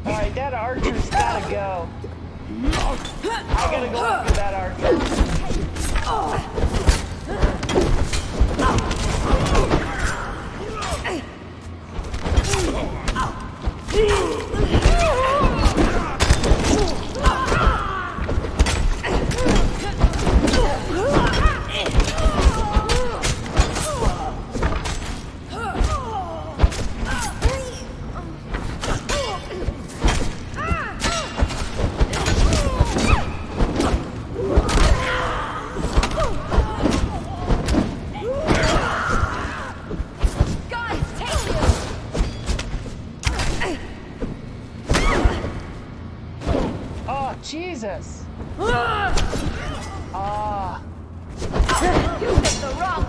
Alright, that archer's gotta go. I gotta go after that archer. Jesus. Ah. You picked the wrong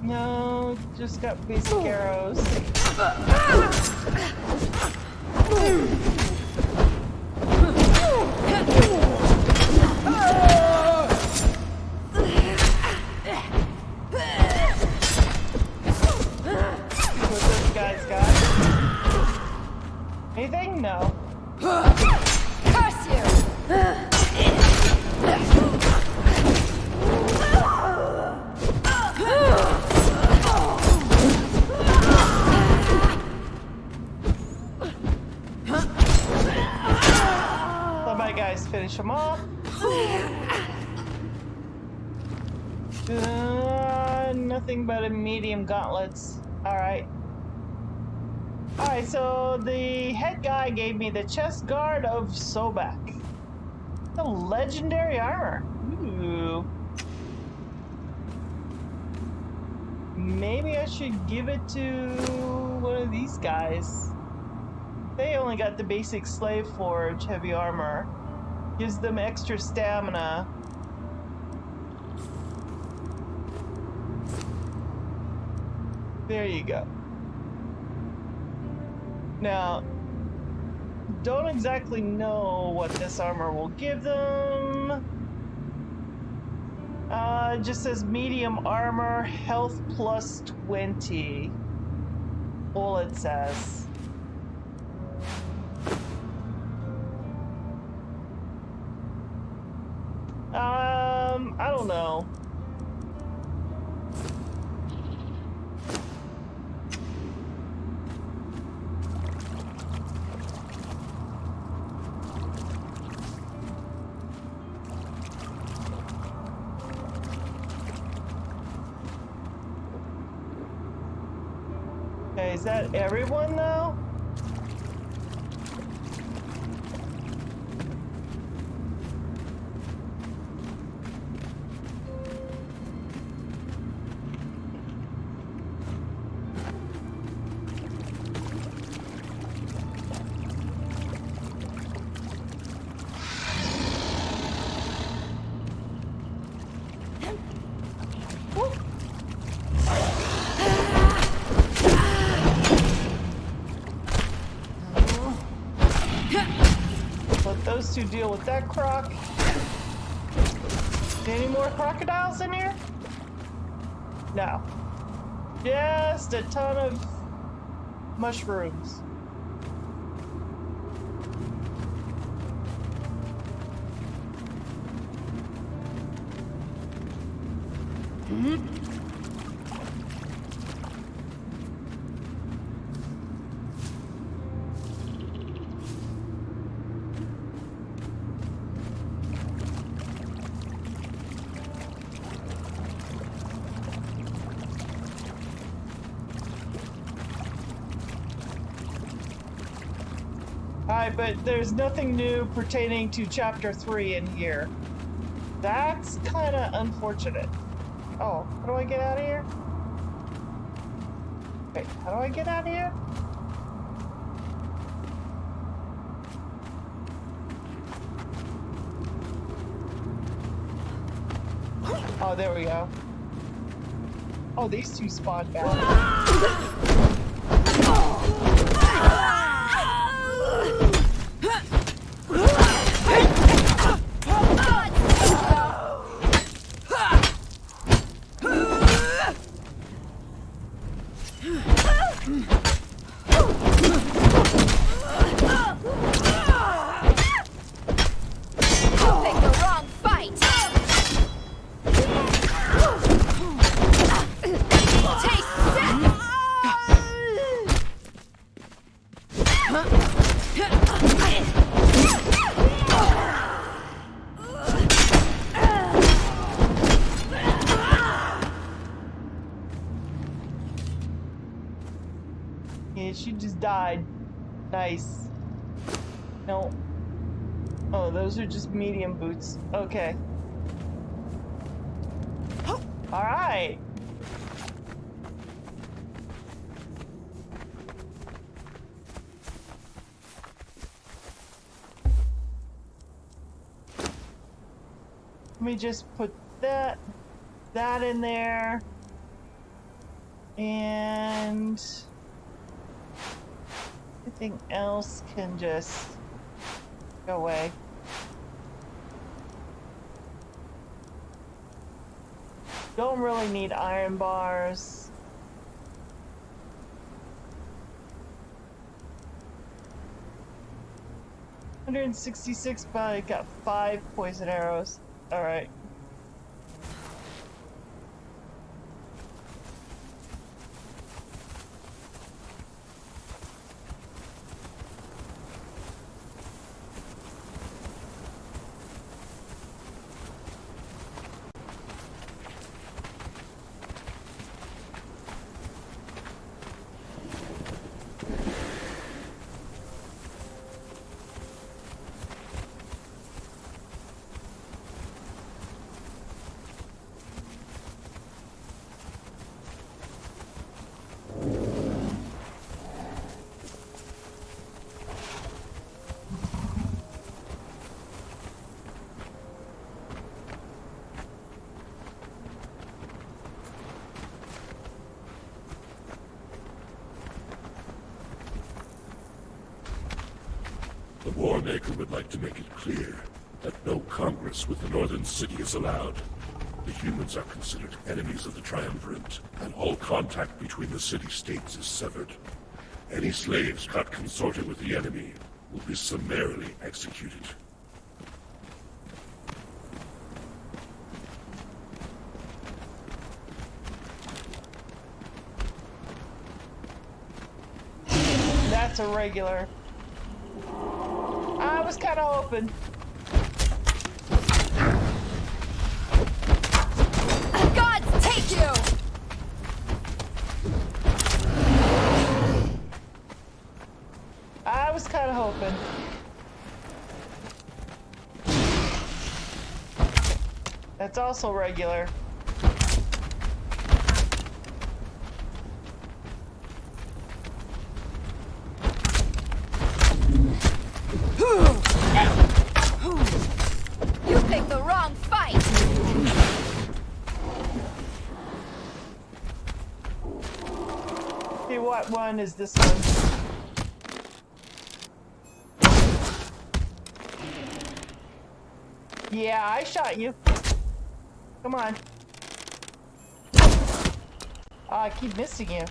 No, just got basic arrows. What this guy's got? Anything? No. curse you! Let my guys finish them off. Nothing but a medium gauntlets. Alright. Alright, so the head guy gave me the chest guard of Sobek. The legendary armor. Ooh. Maybe I should give it to one of these guys. They only got the basic slave forge heavy armor. Gives them extra stamina. There you go. Now, don't exactly know what this armor will give them. It just says medium armor, health plus 20. All it says. I don't know. Is that everyone though? Those two deal with that croc. Any more crocodiles in here? No. Just a ton of mushrooms. Alright, but there's nothing new pertaining to Chapter 3 in here. That's kind of unfortunate. Oh, how do I get out of here? Wait, how do I get out of here? Oh, there we go. Oh, these two spawned back. She just died. Nice. No. Oh, those are just medium boots. Okay. Alright. Let me just put that in there. And everything else can just go away. Don't really need iron bars. $166, but I got 5 poison arrows. Alright. The Warmaker would like to make it clear that no congress with the Northern City is allowed. The humans are considered enemies of the Triumvirate, and all contact between the city-states is severed. Any slaves caught consorting with the enemy will be summarily executed. That's a regular. I was kind of hoping. Gods take you! open. That's also regular. You picked the wrong fight! See, what one is this one? Yeah, I shot you. Come on. Oh, I keep missing you.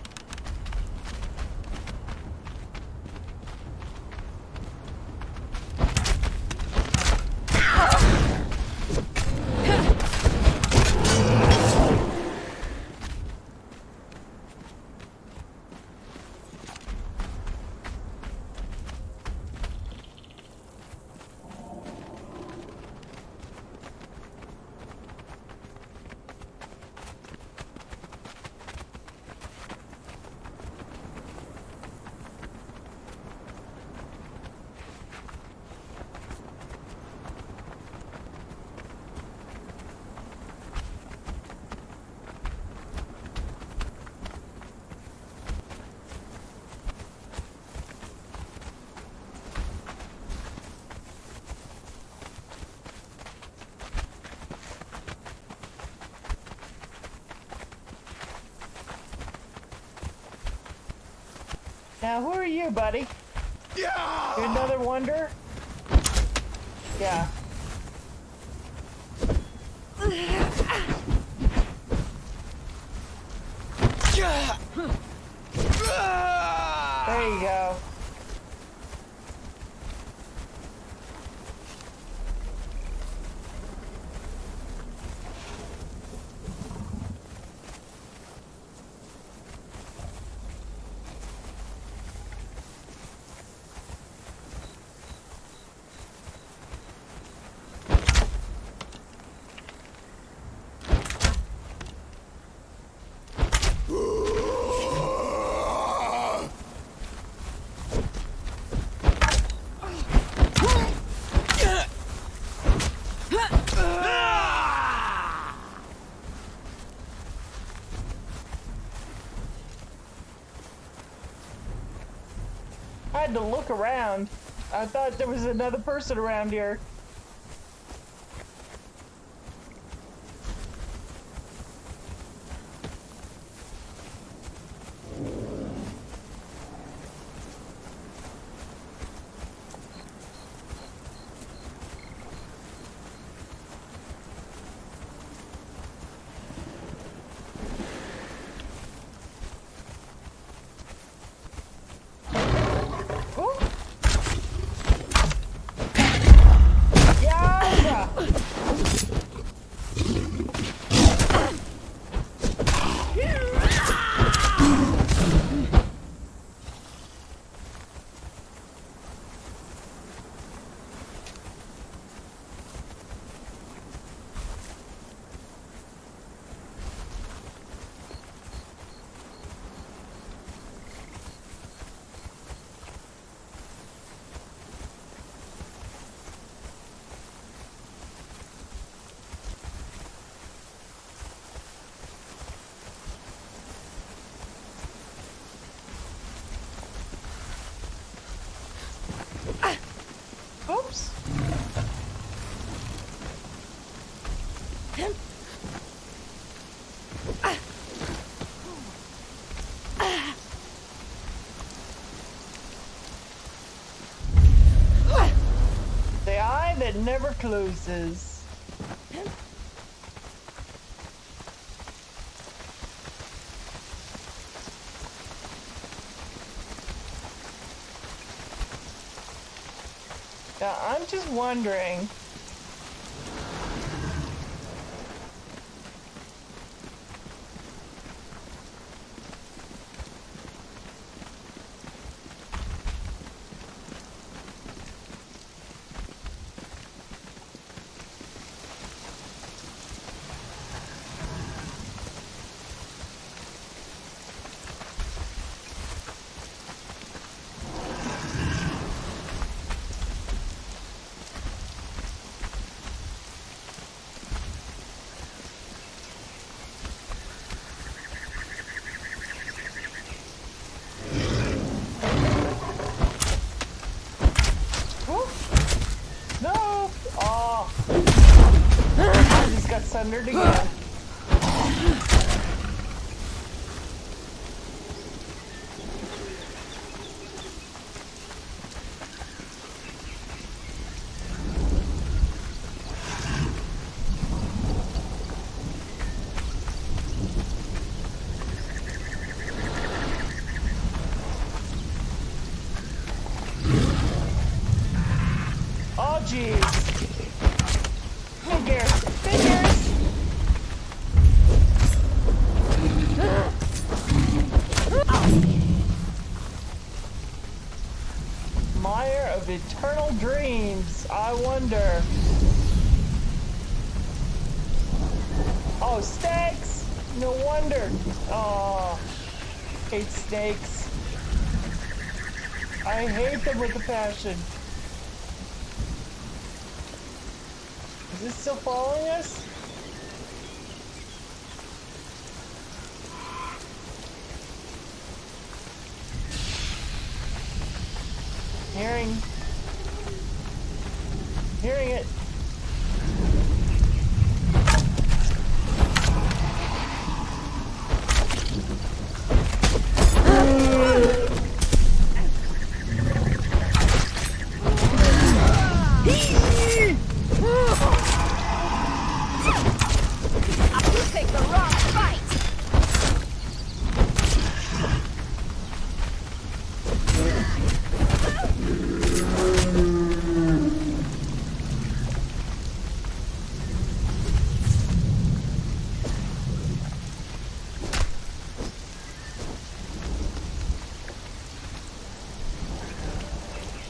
Now, who are you, buddy? Yeah! You're another wonder? Yeah. There you go. I had to look around. I thought there was another person around here. Oops. The eye that never closes. Now, I'm just wondering. thundered again. Oh, jeez. Figures. Figures. Mire of eternal dreams. I wonder. Oh, snakes. No wonder. Oh, hate snakes. I hate them with a passion. Is this still following us? Hearing it. Pick the wrong fight.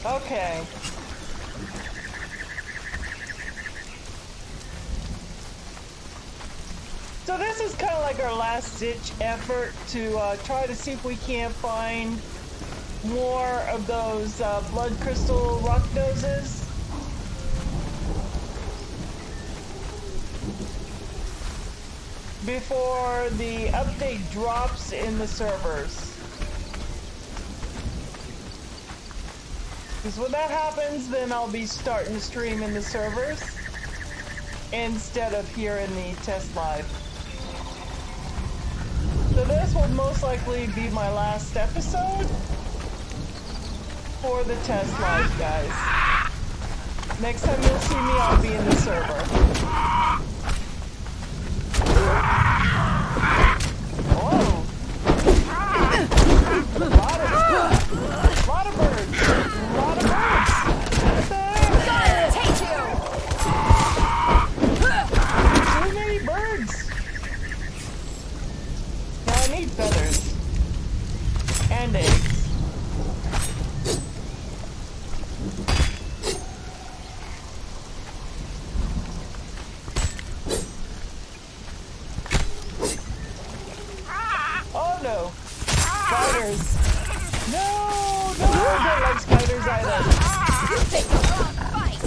Okay. So this is kind of like our last-ditch effort to try to see if we can't find more of those blood crystal rock noses. Before the update drops in the servers. Because when that happens, then I'll be starting to stream in the servers instead of here in the test live. So this will most likely be my last episode for the test live, guys. Next time you'll see me, I'll be in the server. Whoa! A lot of birds. A lot of birds. What the heck? Take you. Too many birds. Now I need feathers. And eggs. Oh no! Spiders! No! No! I don't like spiders either. You pick the wrong fight.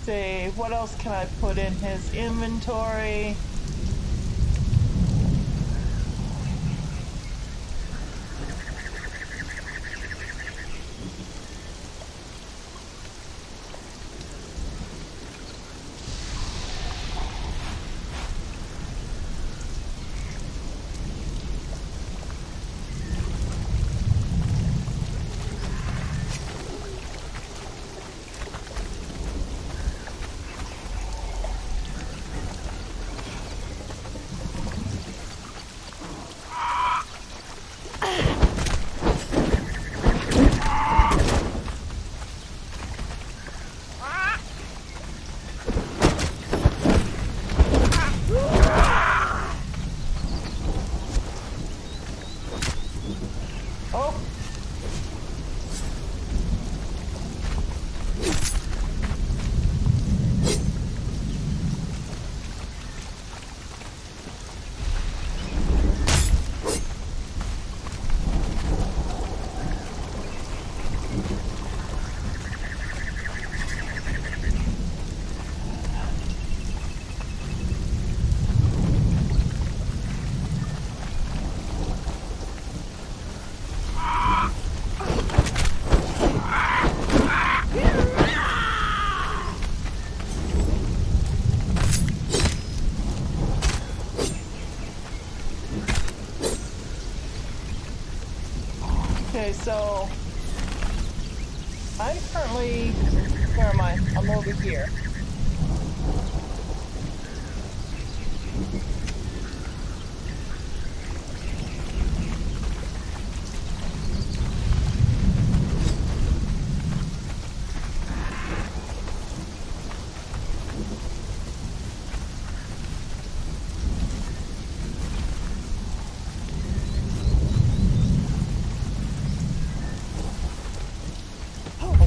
See, what else can I put in his inventory? so I'm currently, where am I? I'm over here.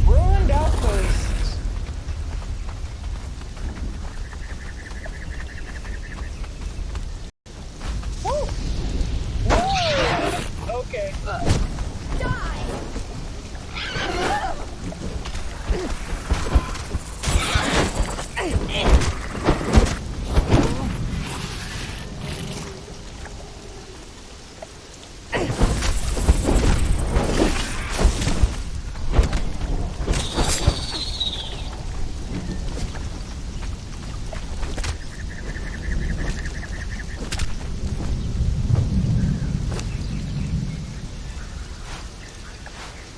Ruined outpost. Woo! Whoa! Okay.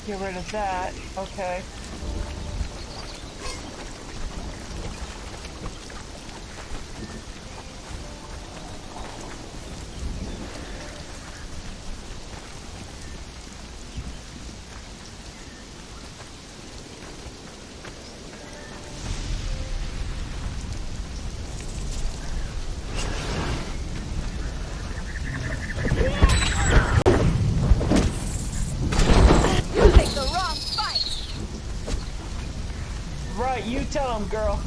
Get rid of that. Okay. Right, you tell him, girl.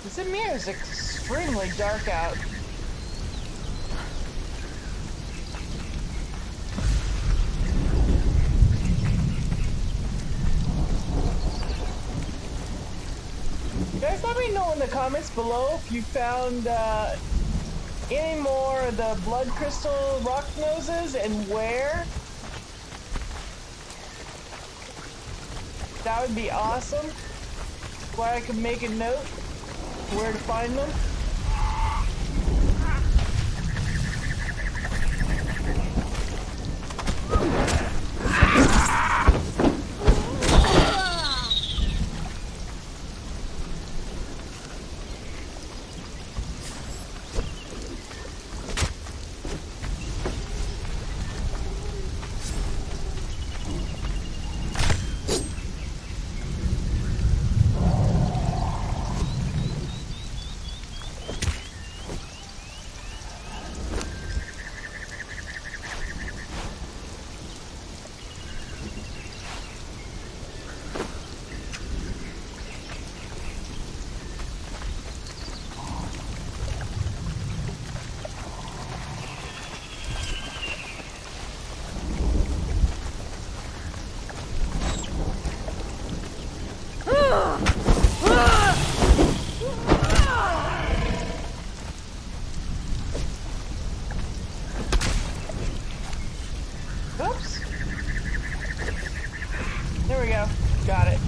This mirror is extremely dark out. Guys, let me know in the comments below if you found any more of the blood crystal rock noses and where. That would be awesome. Where I can make a note where to find them. Oops. There we go. Got it.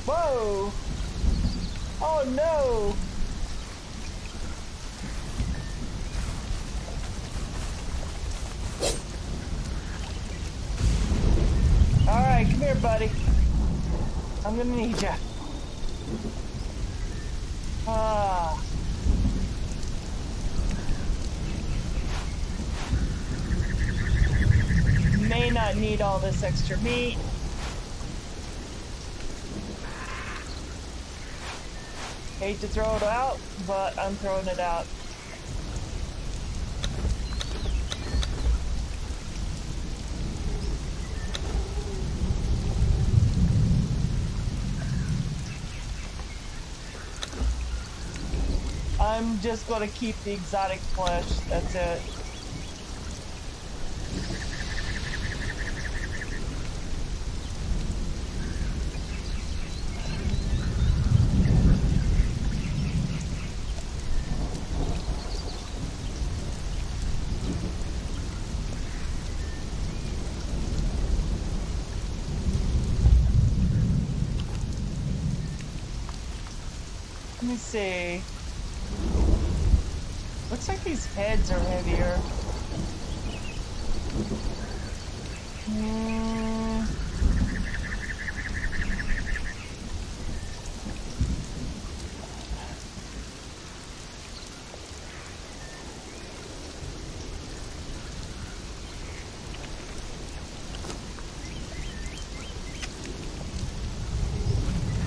Whoa! Oh no! Alright, come here, buddy. I'm gonna need ya. Ah. May not need all this extra meat. Hate to throw it out, but I'm throwing it out. I'm just gonna keep the exotic flesh, that's it. Let me see. Looks like these heads are heavier.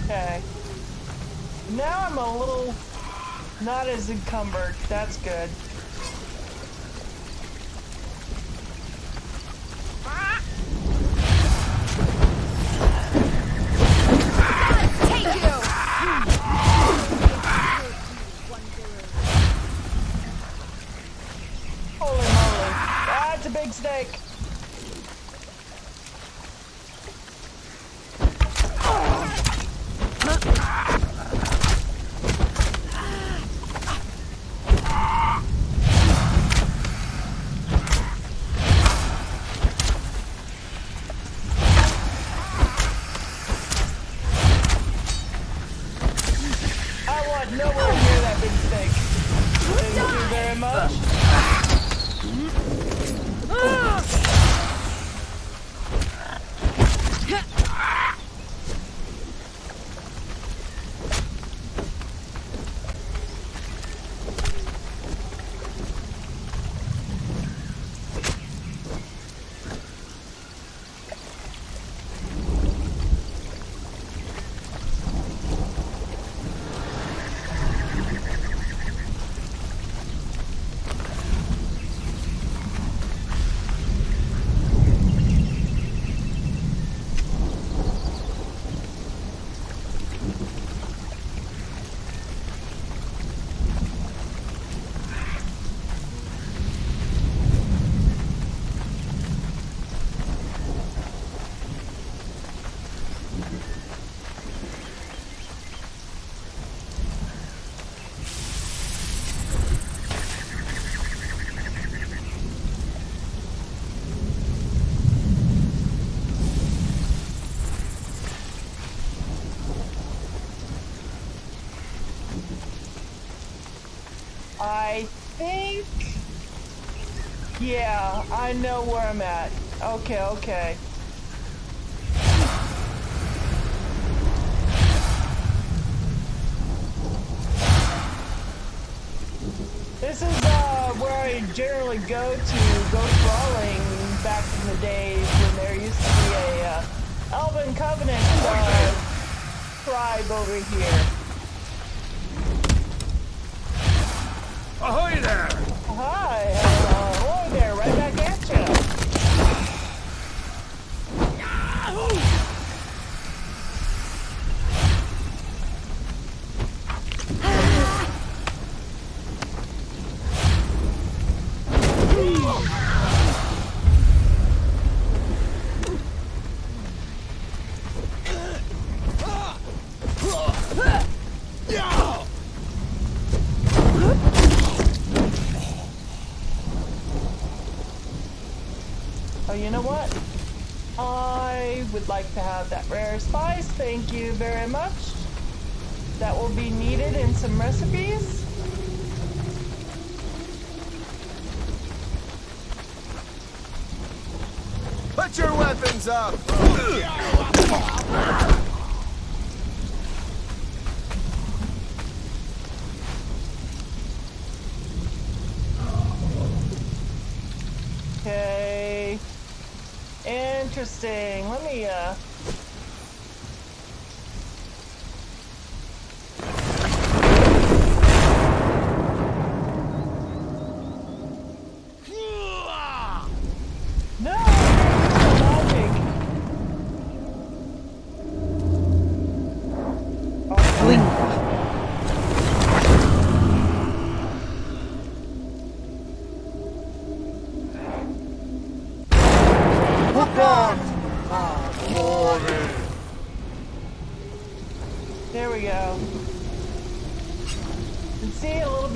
Okay. Now I'm a little not as encumbered. That's good. Take you! Holy moly. That's a big snake. Nowhere near that big snake. Thank you very much. I think... Yeah, I know where I'm at. Okay, okay. This is where I generally go crawling back in the days when there used to be a Elven Covenant tribe over here. Ahoy there! Hi, ahoy there, right back at you. Oh, you know what? I would like to have that rare spice. Thank you very much. That will be needed in some recipes. Put your weapons up! Okay. Interesting. Let me,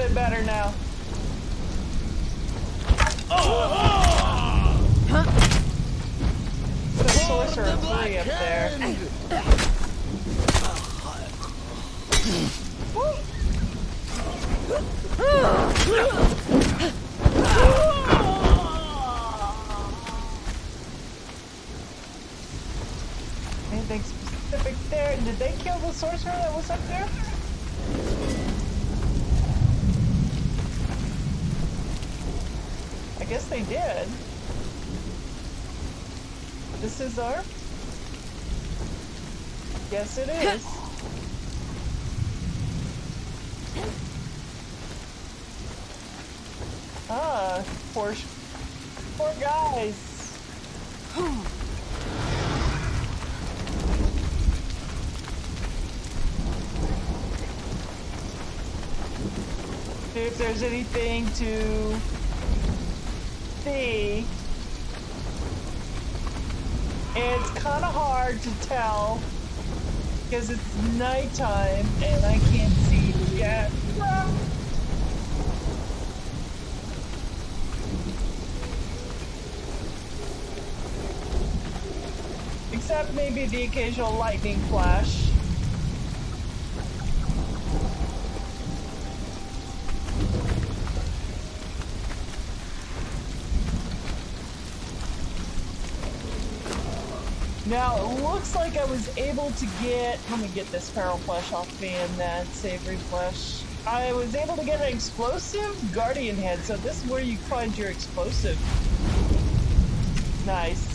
bit better now. The sorcerer 3 up there. Anything specific there? Did they kill the sorcerer that was up there? I guess they did. This is our... Yes, it is. Ah, poor guys. See if there's anything to see. It's kind of hard to tell because it's nighttime and I can't see yet. Except maybe the occasional lightning flash. Now, it looks like I was able to get... Let me get this feral flesh off me and that savory flesh. I was able to get an explosive guardian head, so this is where you find your explosive. Nice.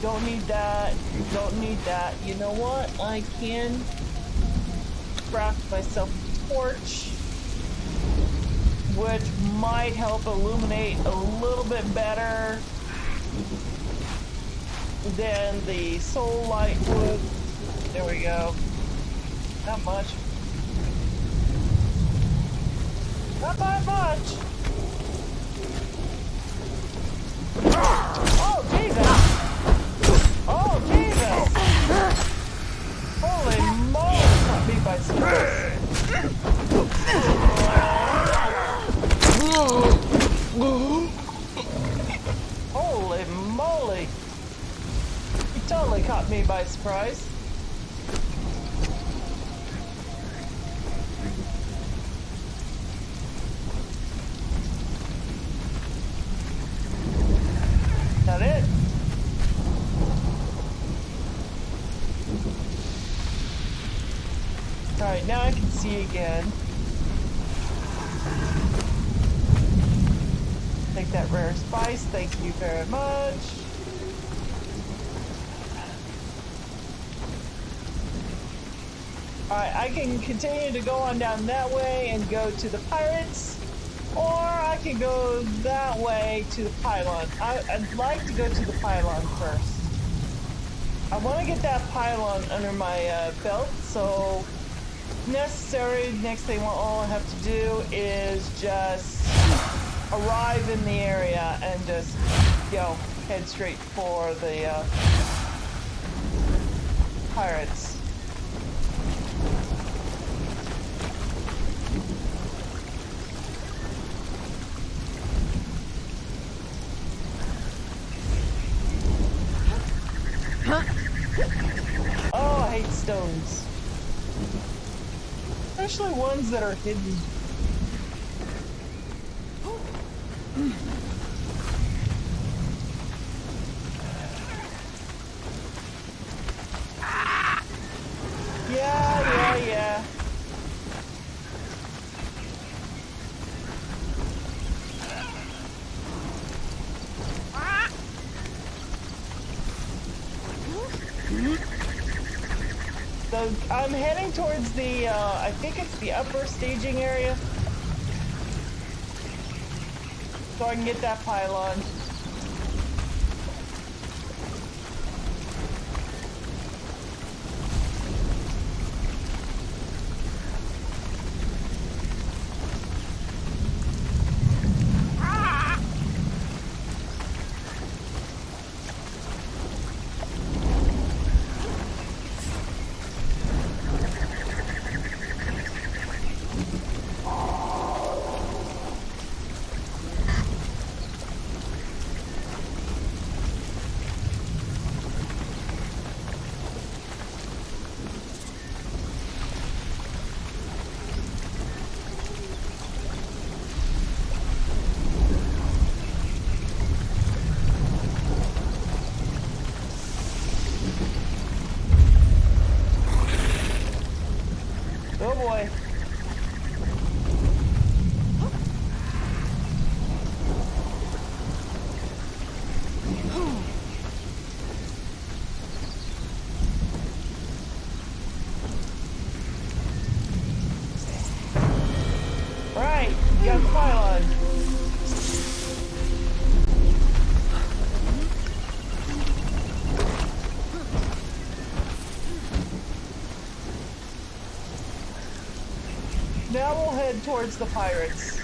Don't need that. Don't need that. You know what? I can craft myself a torch, which might help illuminate a little bit better than the soul light would. There we go. Not much. Not by much. Oh, Jesus! Oh, Jesus! Holy moly! Caught me by surprise. Holy moly! He totally caught me by surprise. That it? Alright, now I can see again. Take that rare spice, thank you very much. Alright, I can continue to go on down that way and go to the pirates, or I can go that way to the pylon. I'd like to go to the pylon first. I want to get that pylon under my belt, so necessary, next thing all I have to do is just arrive in the area and just, head straight for the pirates. Oh, I hate stones. Especially ones that are hidden. Yeah. So I'm heading towards the, I think it's the upper staging area. So I can get that pylon. we'll head towards the pirates.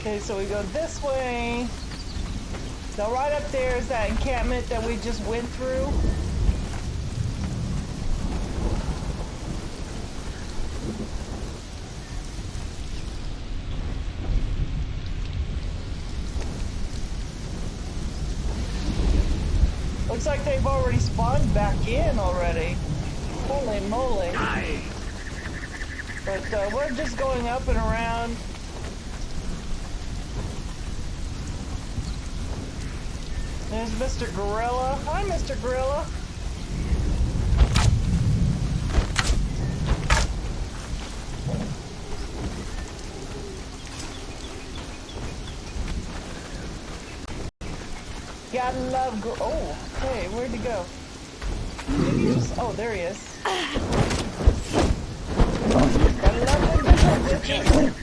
Okay, so we go this way. So right up there is that encampment that we just went through. Looks like they've already spawned back in already. Holy moly. But we're just going up and around. There's Mr. Gorilla. Hi, Mr. Gorilla. Gotta love oh, hey, where'd he go? Did he just, oh, there he is. Gotta love the bitches.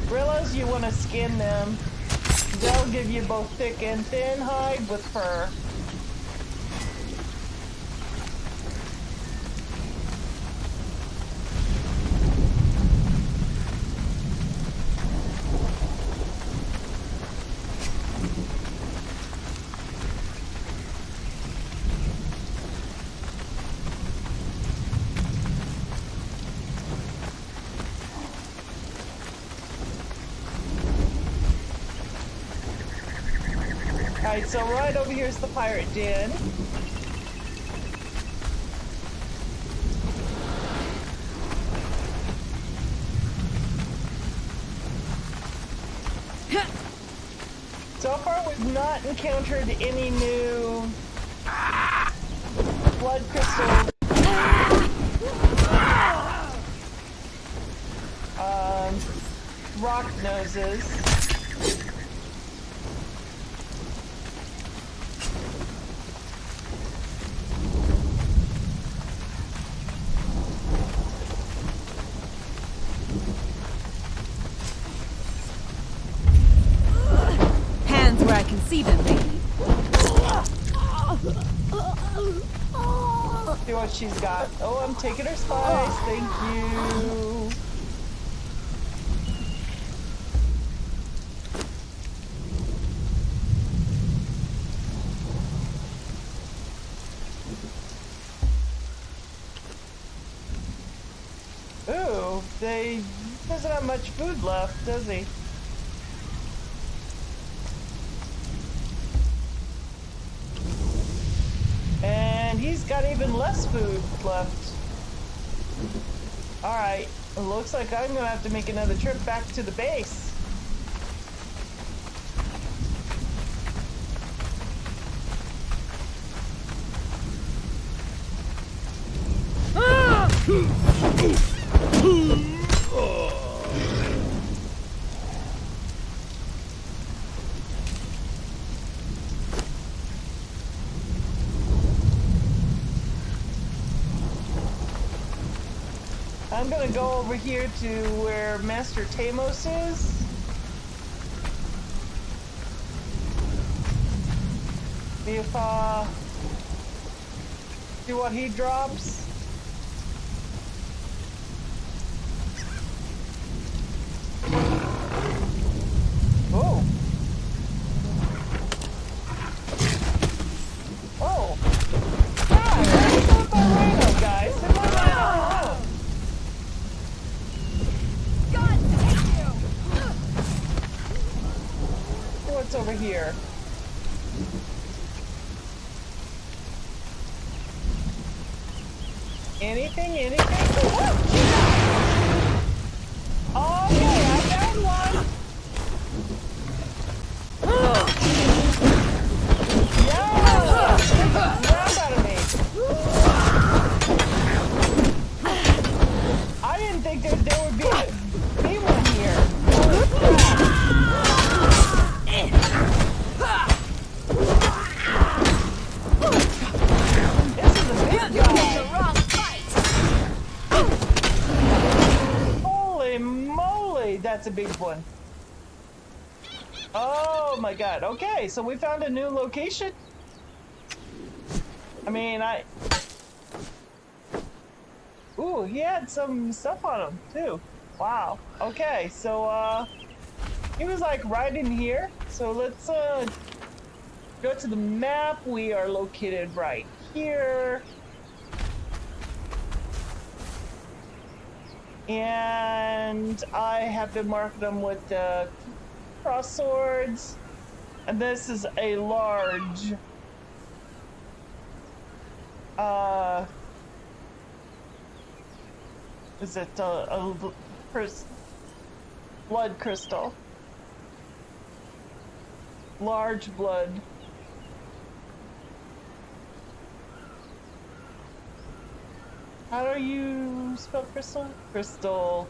Gorillas, you want to skin them. They'll give you both thick and thin hide with fur. Alright, so right over here is the pirate den. So far we've not encountered any new blood crystal rock noses. See them, baby. See what she's got. Oh, I'm taking her spice. Thank you. Ooh, he doesn't have much food left, does he? And he's got even less food left. Alright, it looks like I'm gonna have to make another trip back to the base. I'm gonna go over here to where Master Tamos is. See if, see what he drops. Oh. Oh. God, what's up with my rhino, guys? Hit my rhino. God take you! What's over here? Anything? Woo! Okay, I found one. Yeah! Get the crap out of me. I didn't think that there would be one here. Holy crap. This is a big guy. Holy moly, that's a big one. Oh my god. Okay, so we found a new location. I mean, ooh, he had some stuff on him too. Wow. Okay, so he was like right in here. So let's go to the map. We are located right here. And I have been marking them with the cross swords. And this is a large is it a blood crystal? Large blood. How do you spell crystal? Crystal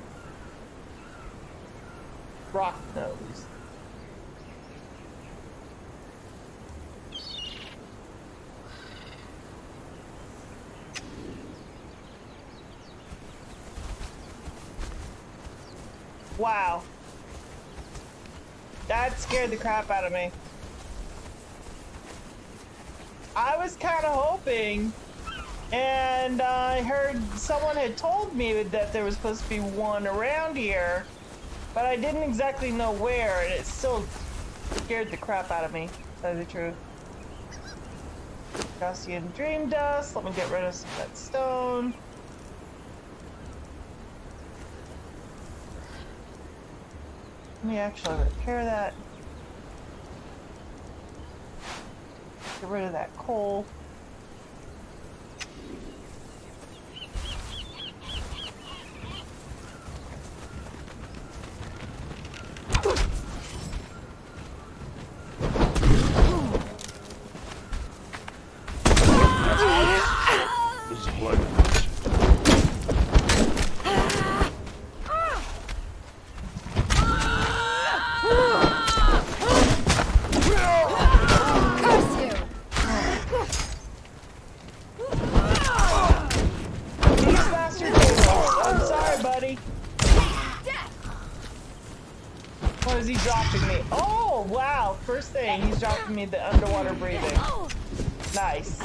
rock nose. Wow. That scared the crap out of me. I was kind of hoping, and I heard someone had told me that there was supposed to be one around here, but I didn't exactly know where, and it still scared the crap out of me, to tell you the truth. Gaussian dream dust. Let me get rid of some of that stone. Let me actually repair that. Get rid of that coal. This blood. What is he dropping me? Oh, wow. First thing, he's dropping me the underwater breathing. Nice.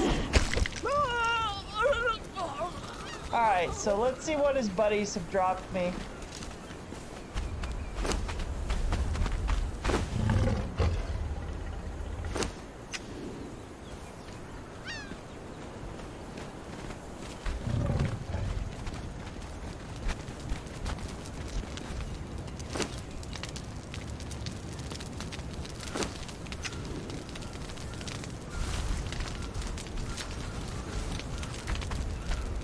Alright, so let's see what his buddies have dropped me.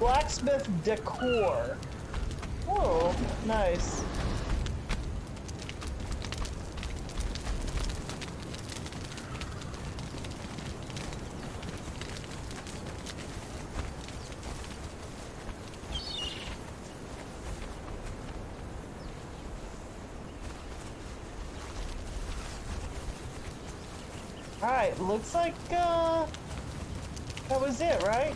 Blacksmith decor. Oh, nice. Alright, looks like that was it, right?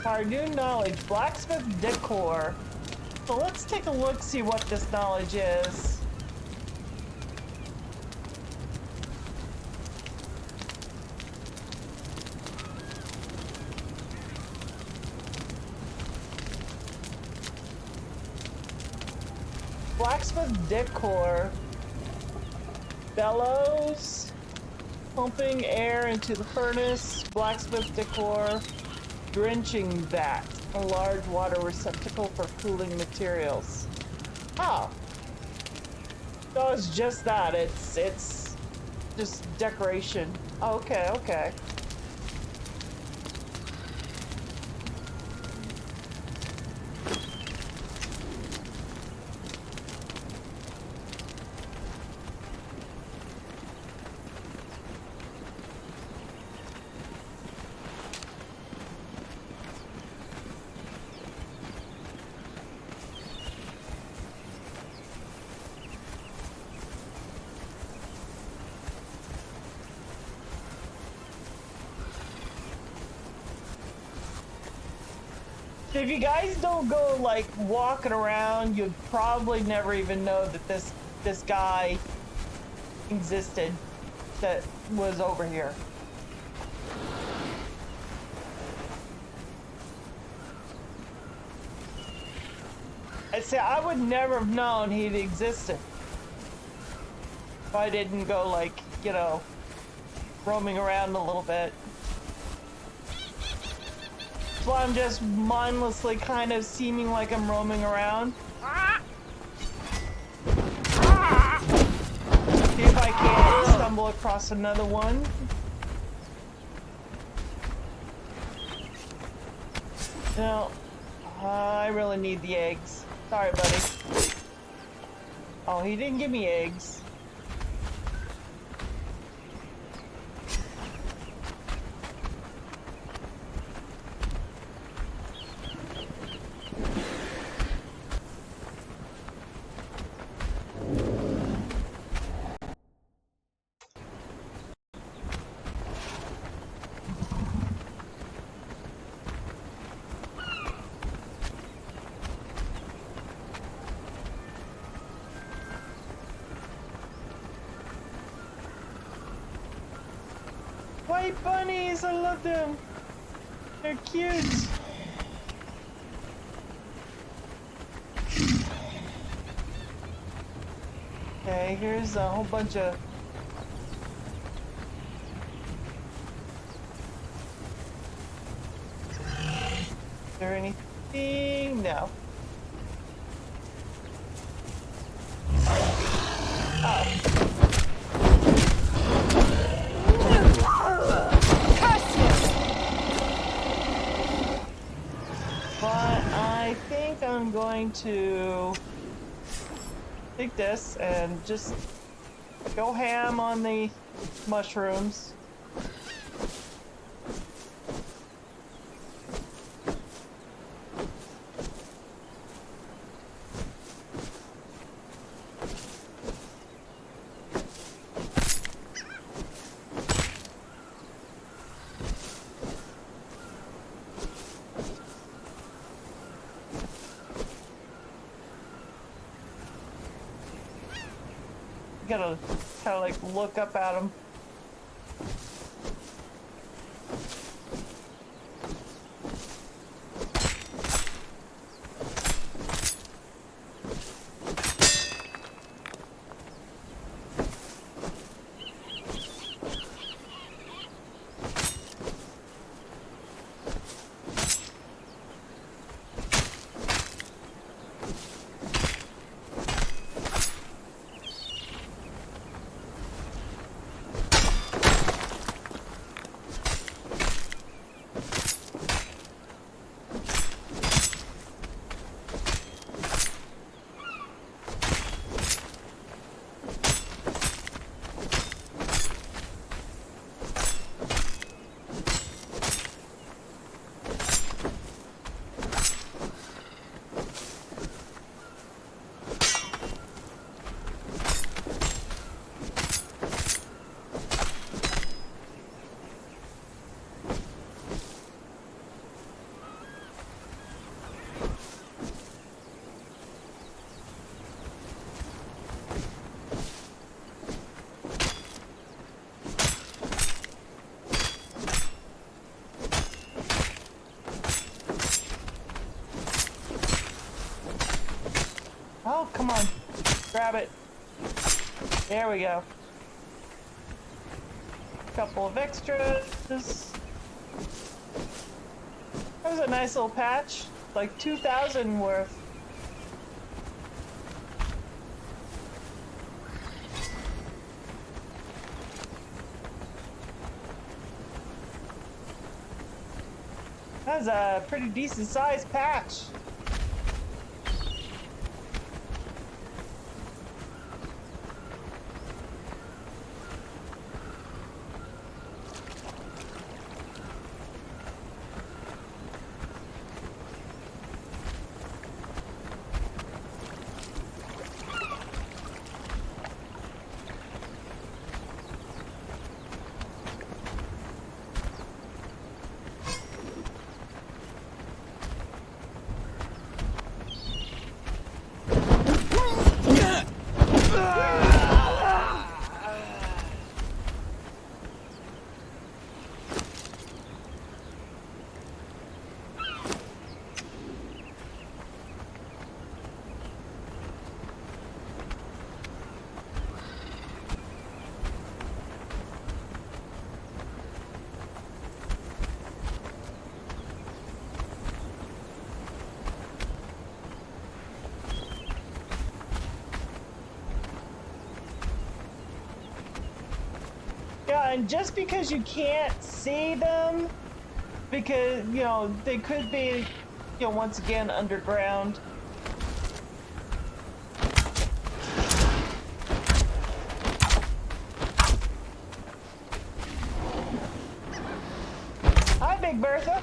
Our new knowledge, blacksmith decor. So let's take a look, see what this knowledge is. Blacksmith decor. Bellows. Pumping air into the furnace. Blacksmith decor. Drenching vat. A large water receptacle for cooling materials. Oh. So it's just that. It's just decoration. Okay, okay. If you guys don't go like walking around, you'd probably never even know that this guy existed that was over here. I say I would never have known he'd existed if I didn't go like, you know, roaming around a little bit. So I'm just mindlessly kind of seeming like I'm roaming around. See if I can stumble across another one. No, I really need the eggs. Sorry, buddy. Oh, he didn't give me eggs. White bunnies, I love them. They're cute. Okay, here's a whole bunch of... Is there anything? No. Oh. I think I'm going to take this and just go ham on the mushrooms. Gotta kind of like look up at them. Oh, come on. Grab it. There we go. Couple of extras. That was a nice little patch. Like 2,000 worth. That's a pretty decent sized patch. Yeah, and just because you can't see them, because, you know, they could be, you know, once again, underground. Hi, Big Bertha.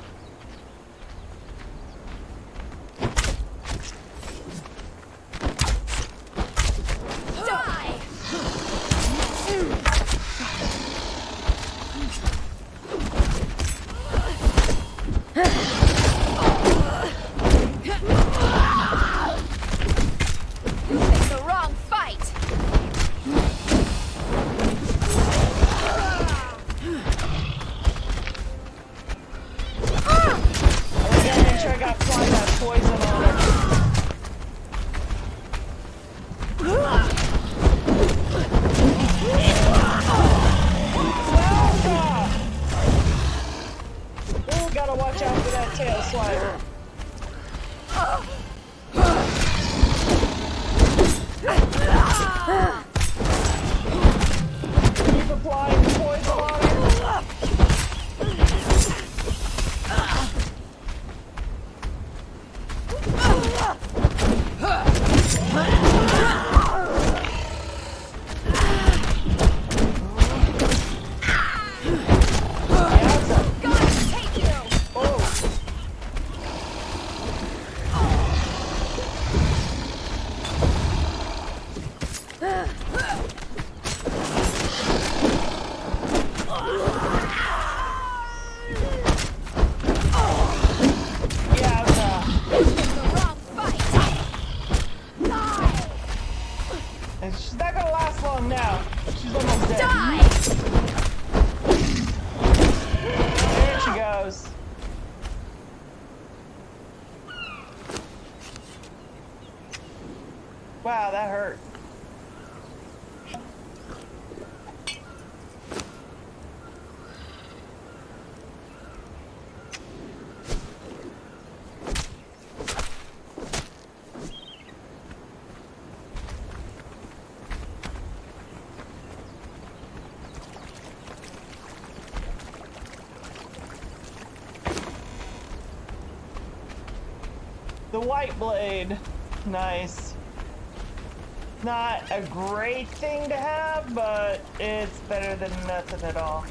Wow, that hurt. The white blade. Nice. Not a great thing to have, but it's better than nothing at all.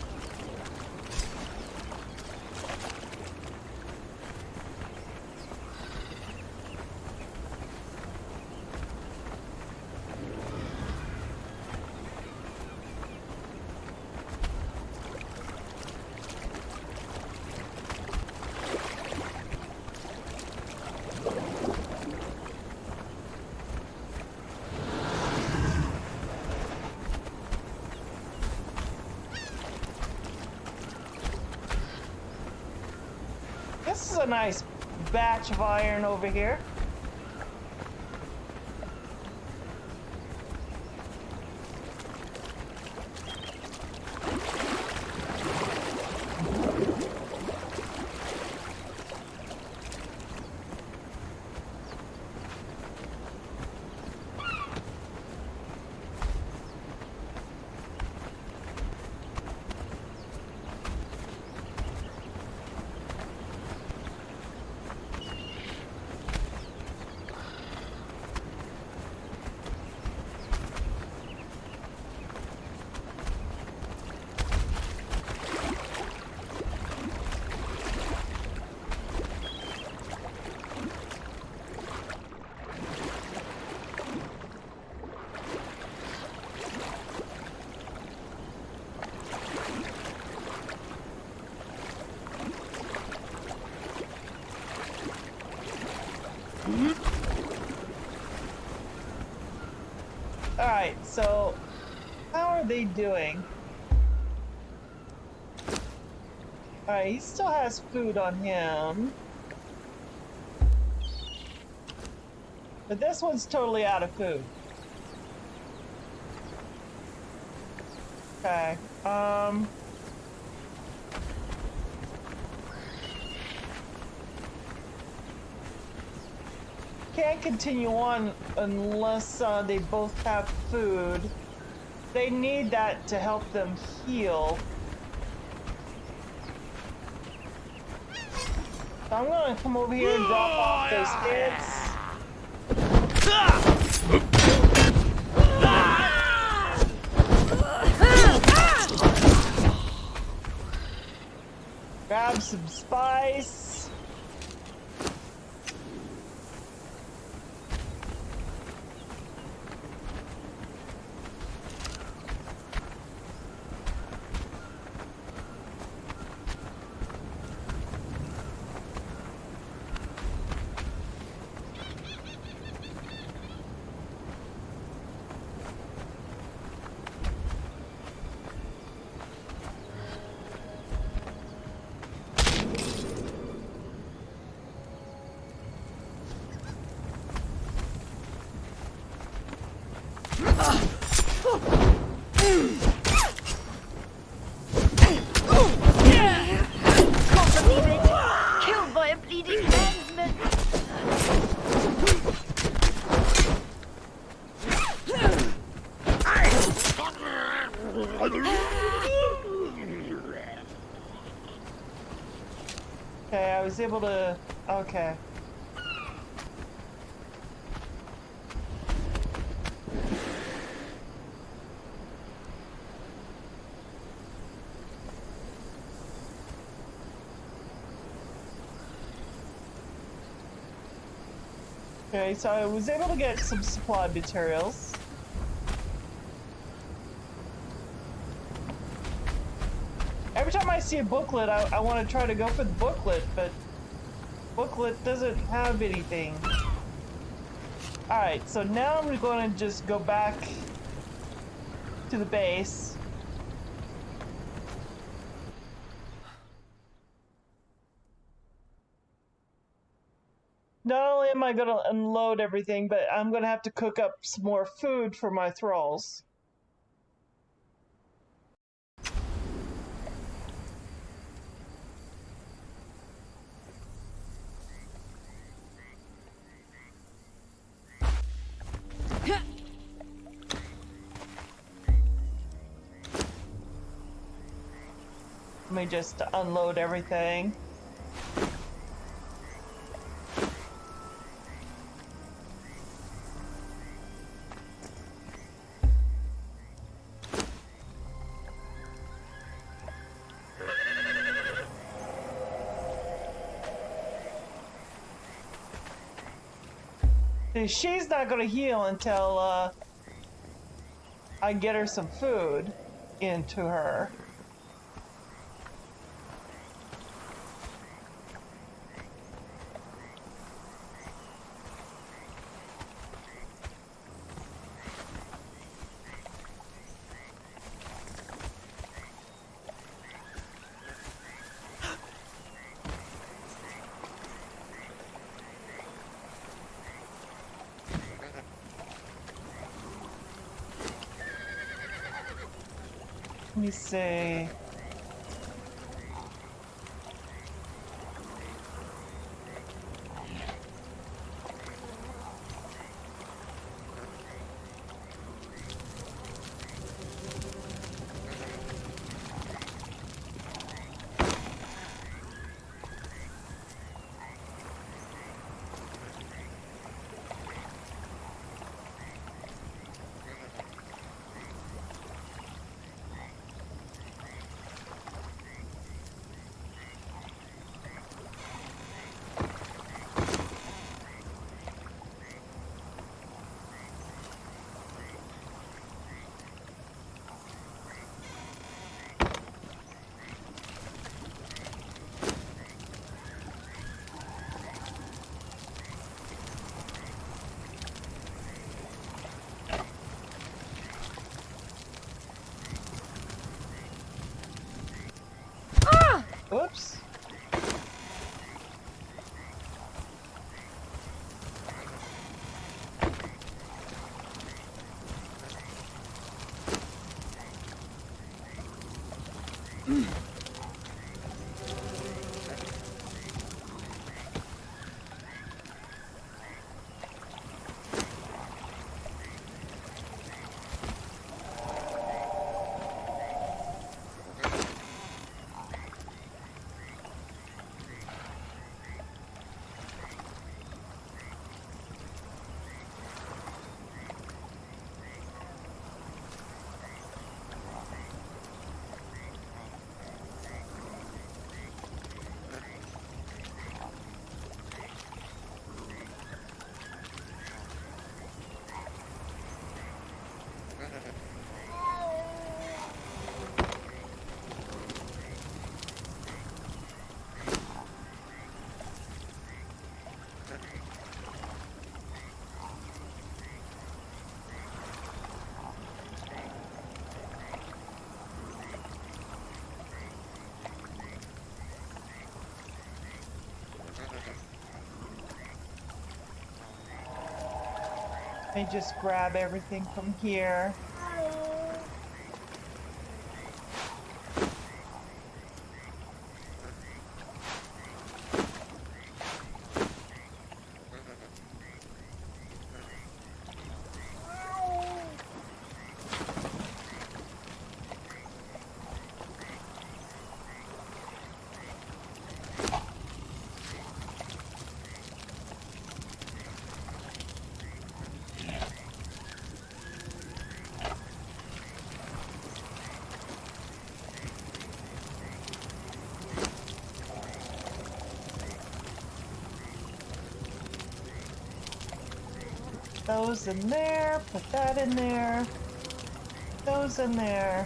This is a nice batch of iron over here. Alright, so how are they doing? Alright, he still has food on him. But this one's totally out of food. Okay, can't continue on unless they both have food. They need that to help them heal. So I'm gonna come over here and drop off those hits. Grab some spice. Killed by a bleeding man's. Okay, I was able to... Okay. Okay, so I was able to get some supply materials. Every time I see a booklet, I want to try to go for the booklet, but booklet doesn't have anything. Alright, so now we're going to just go back to the base. Not only am I going to unload everything, but I'm going to have to cook up some more food for my thralls. Let me just unload everything. She's not going to heal until I get her some food into her. Let me see. Let me just grab everything from here. Those in there, put that in there, those in there.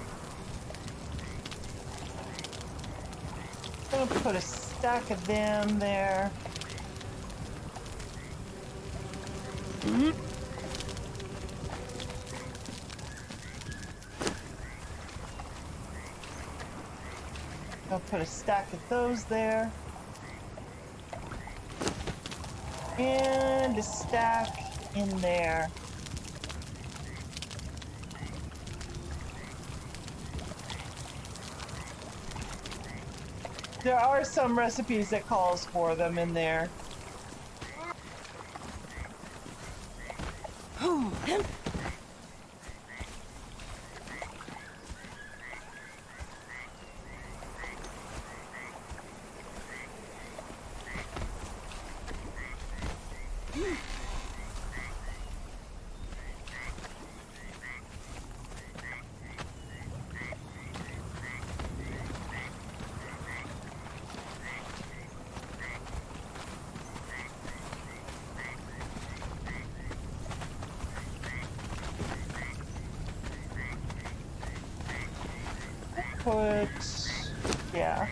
I'm gonna put a stack of them there. I'll put a stack of those there. And a stack in there. There are some recipes that calls for them in there. Yeah.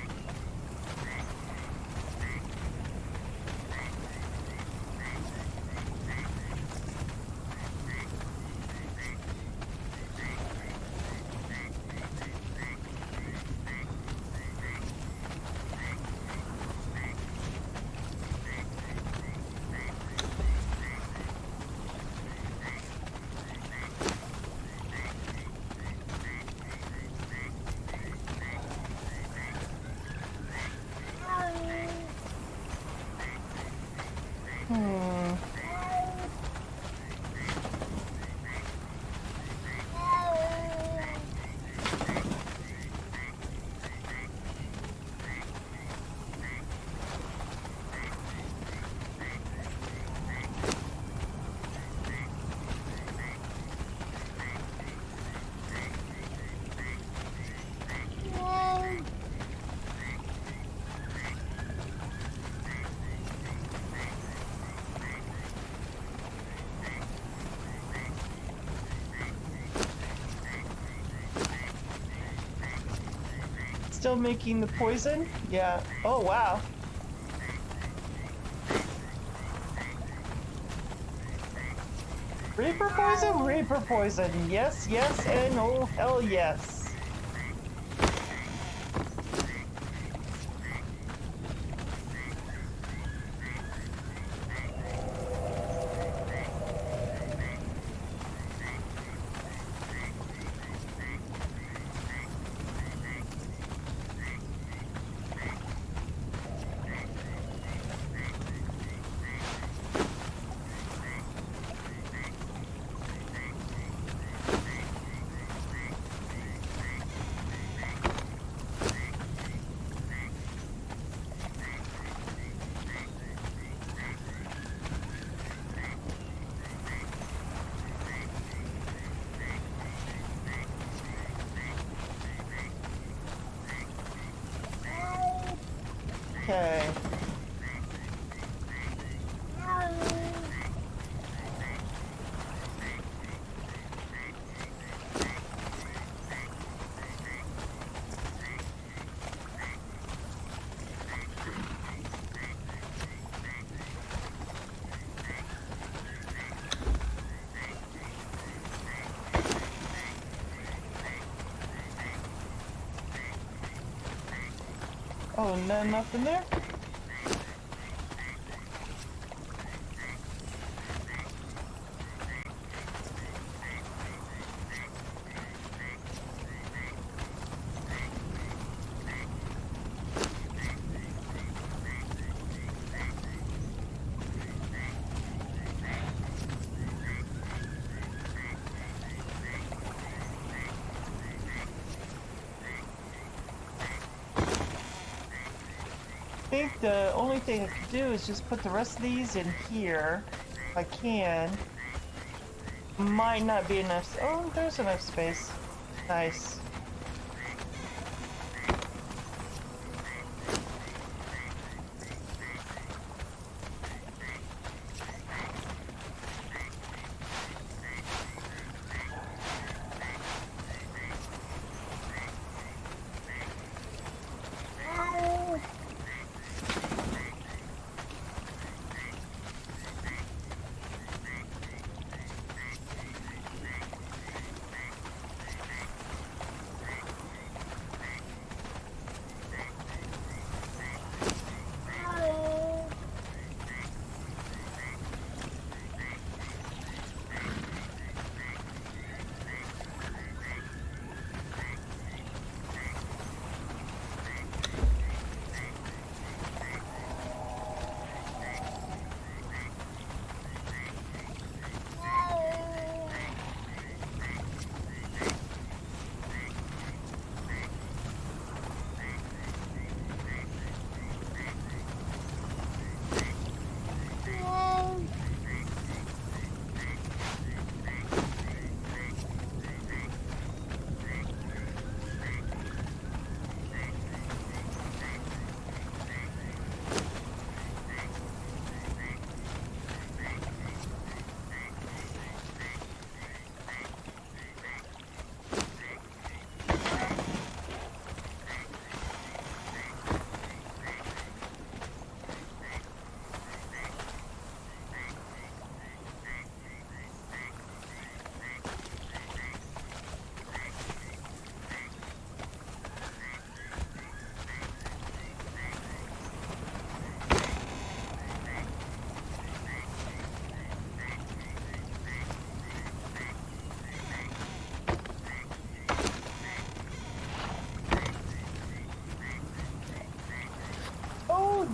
Still making the poison? Yeah. Oh, wow. Reaper poison? Reaper poison. Yes, yes, and oh, hell yes. Okay. Oh, nothing there? think the only thing I could do is just put the rest of these in here, if I can. Might not be enough. Oh, there's enough space. Nice.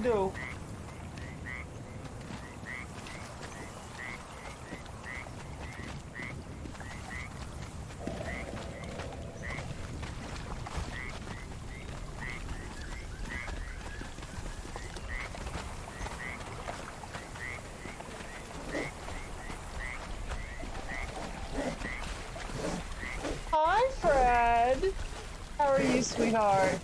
No. Hi, Fred. How are you, sweetheart?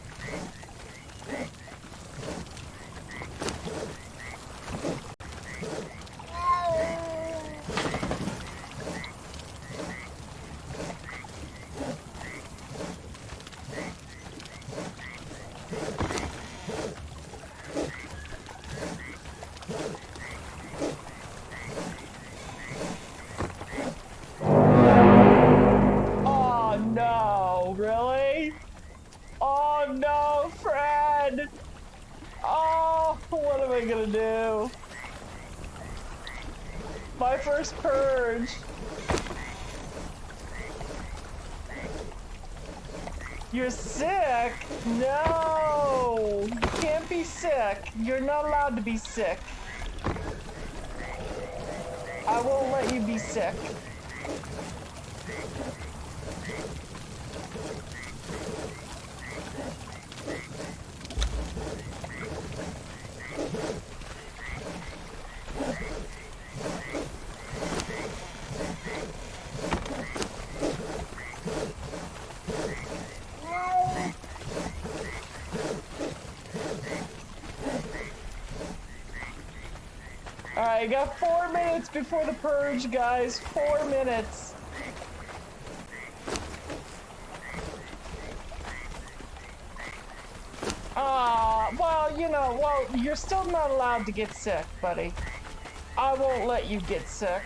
My first purge. You're sick? No! You can't be sick. You're not allowed to be sick. I won't let you be sick. Alright, you got 4 minutes before the purge, guys. 4 minutes. Well, you know, you're still not allowed to get sick, buddy. I won't let you get sick.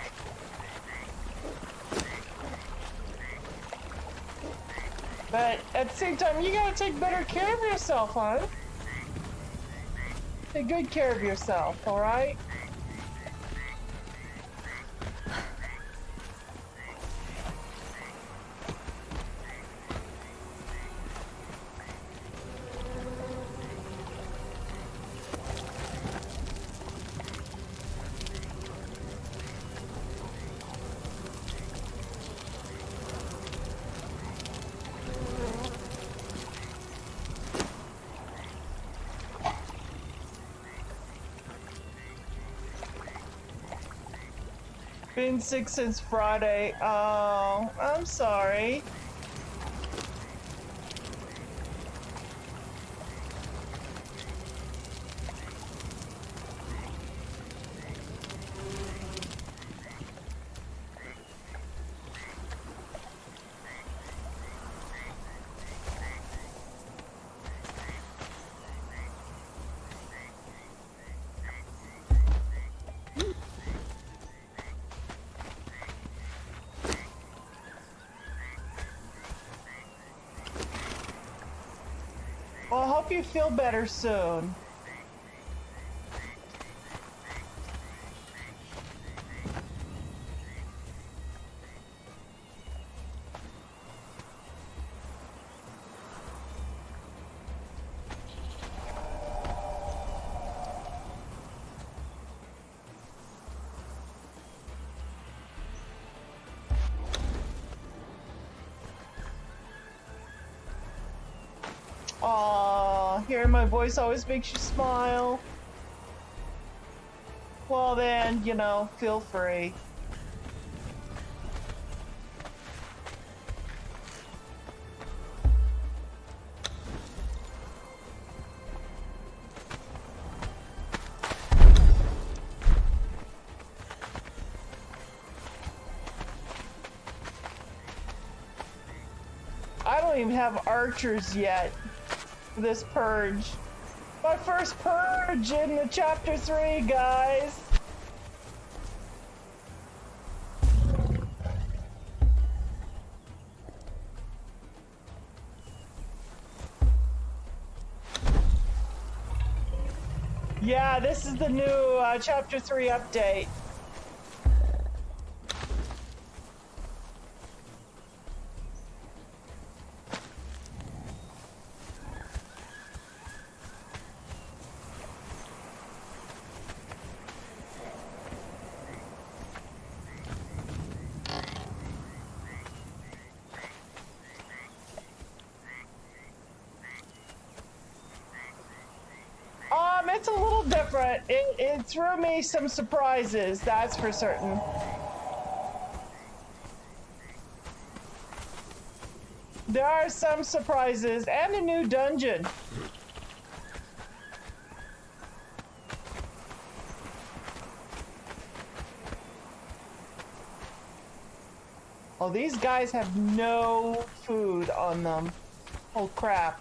But at the same time, you gotta take better care of yourself, huh? Take good care of yourself, alright? Been sick since Friday. Oh, I'm sorry. Well, I hope you feel better soon. Aw, hearing my voice always makes you smile. Well then, you know, feel free. I don't even have archers yet for this purge. My first purge in the chapter 3, guys. Yeah, this is the new chapter 3 update. It's a little different. It threw me some surprises, that's for certain. There are some surprises and a new dungeon. Oh, these guys have no food on them. Oh crap.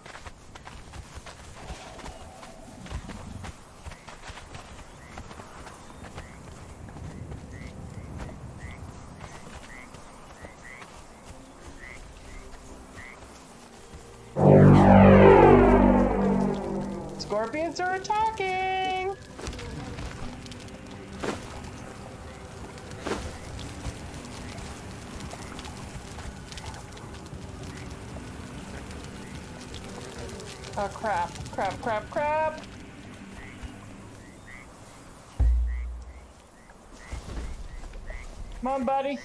Scorpions are attacking! Oh crap, crap, crap, crap! Come on, buddy.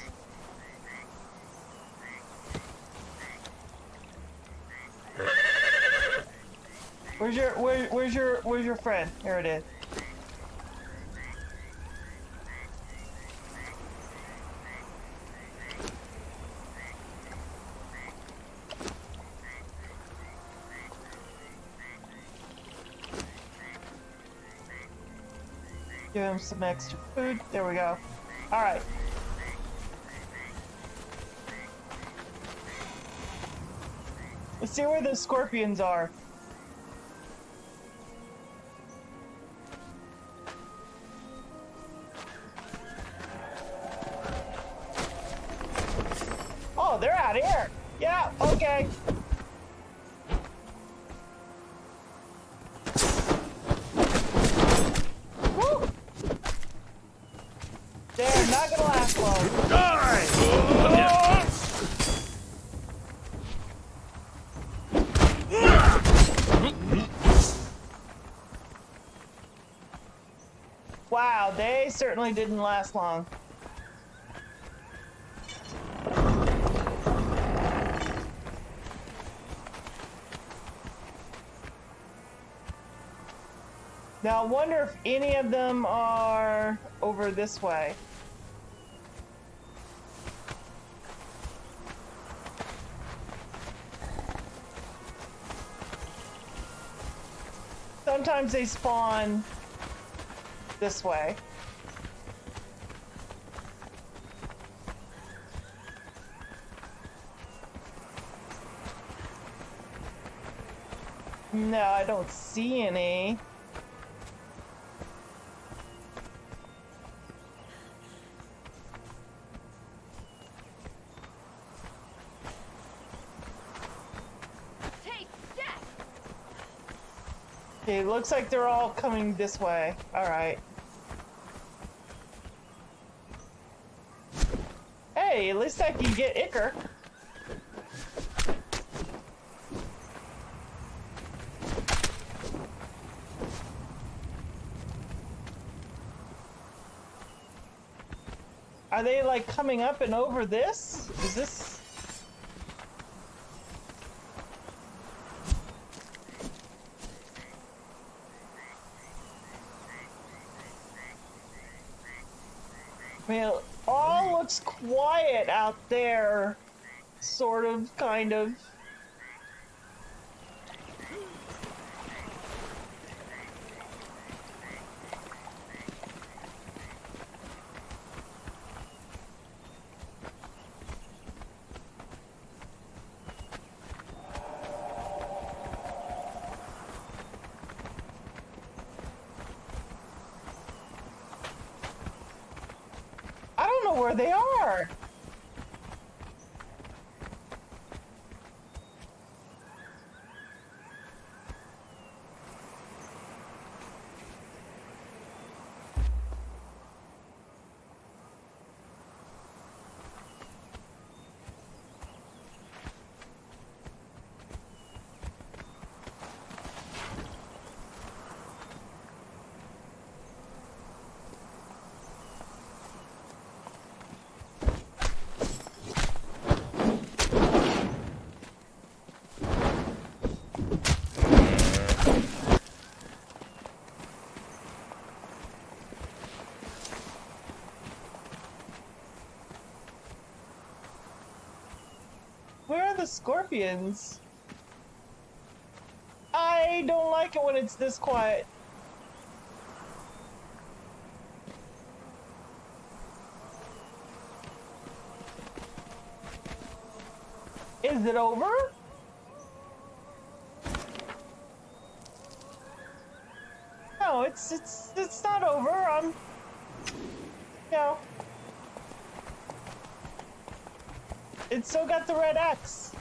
Where's your friend? Here it is. Give him some extra food. There we go. All right. Let's see where the scorpions are. Oh, they're out here. Yeah, okay. Woo! They're not gonna last long. Die! Wow, they certainly didn't last long. Now, I wonder if any of them are over this way. sometimes they spawn this way. No, I don't see any. Okay, looks like they're all coming this way. Alright. Hey, at least I can get Icker. Are they like coming up and over this? Is this... I mean, it all looks quiet out there. Sort of, kind of. I don't know where they are. Where are the scorpions? I don't like it when it's this quiet. Is it over? No, it's not over. You know. It's still got the red X.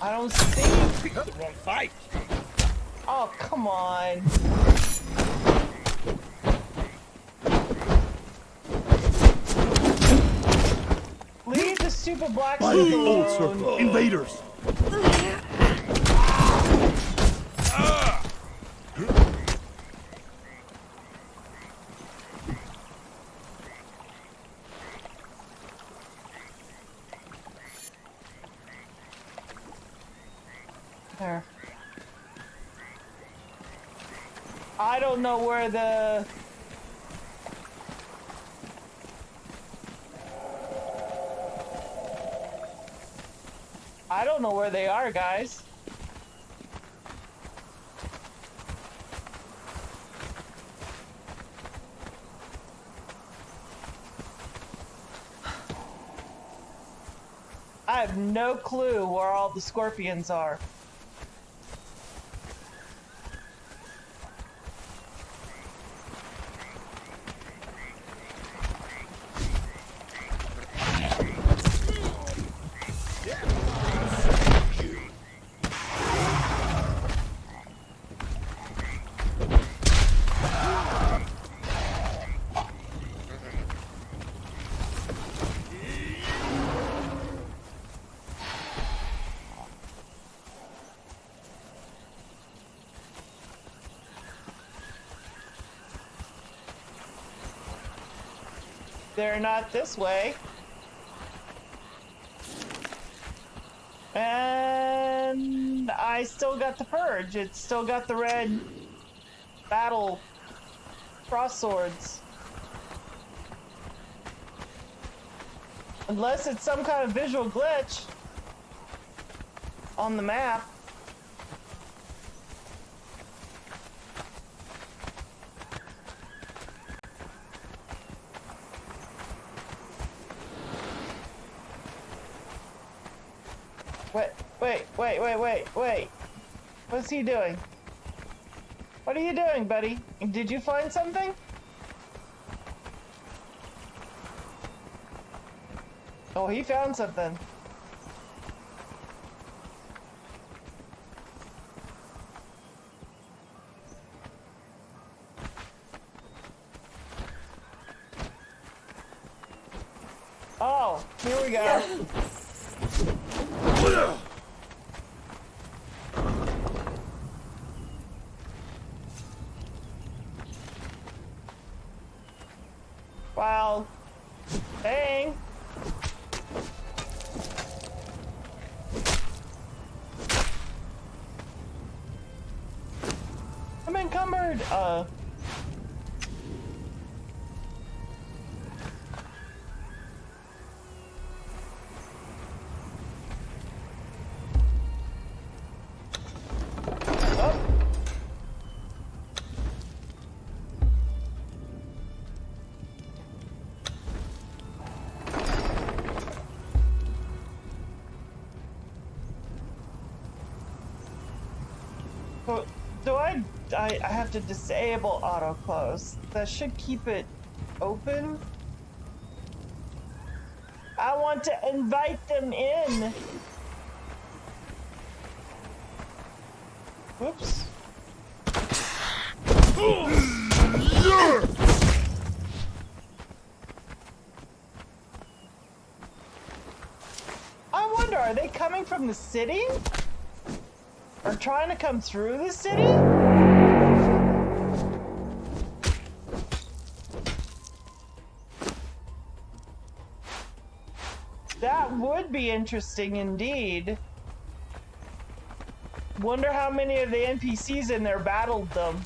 I don't see. The wrong fight. Oh, come on. Leave the stupid black By the alone. old circle. Invaders. There. I don't know where the... I don't know where they are, guys. I have no clue where all the scorpions are. They're not this way. And I still got the purge. It's still got the red battle cross swords. Unless it's some kind of visual glitch on the map. Wait. What's he doing? What are you doing, buddy? Did you find something? Oh, he found something. Oh, here we go. Wow. Dang. I'm encumbered. Do I have to disable auto close. That should keep it open. I want to invite them in. Whoops. I wonder, are they coming from the city? Or trying to come through the city? That would be interesting indeed. Wonder how many of the NPCs in there battled them.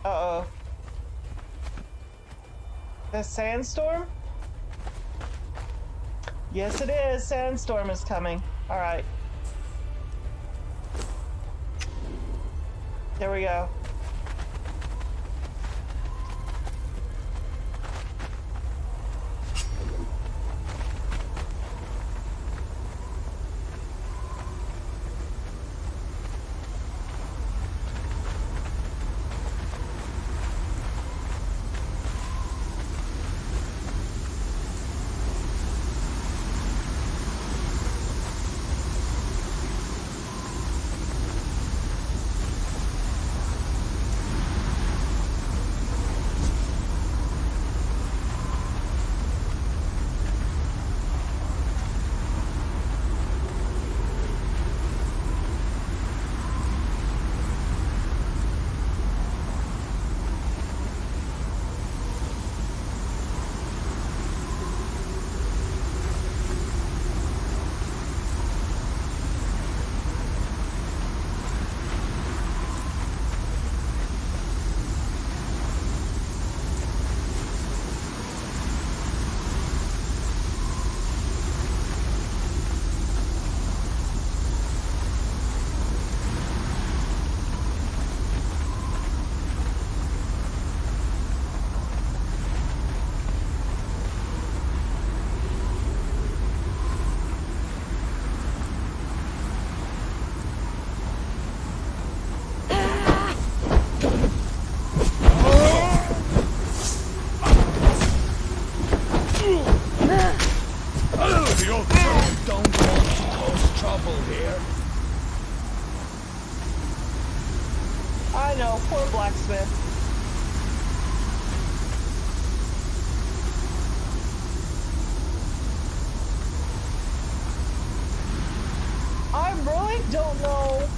Uh-oh. The sandstorm? Yes, it is. Sandstorm is coming. All right. There we go. I know, poor blacksmith. I really don't know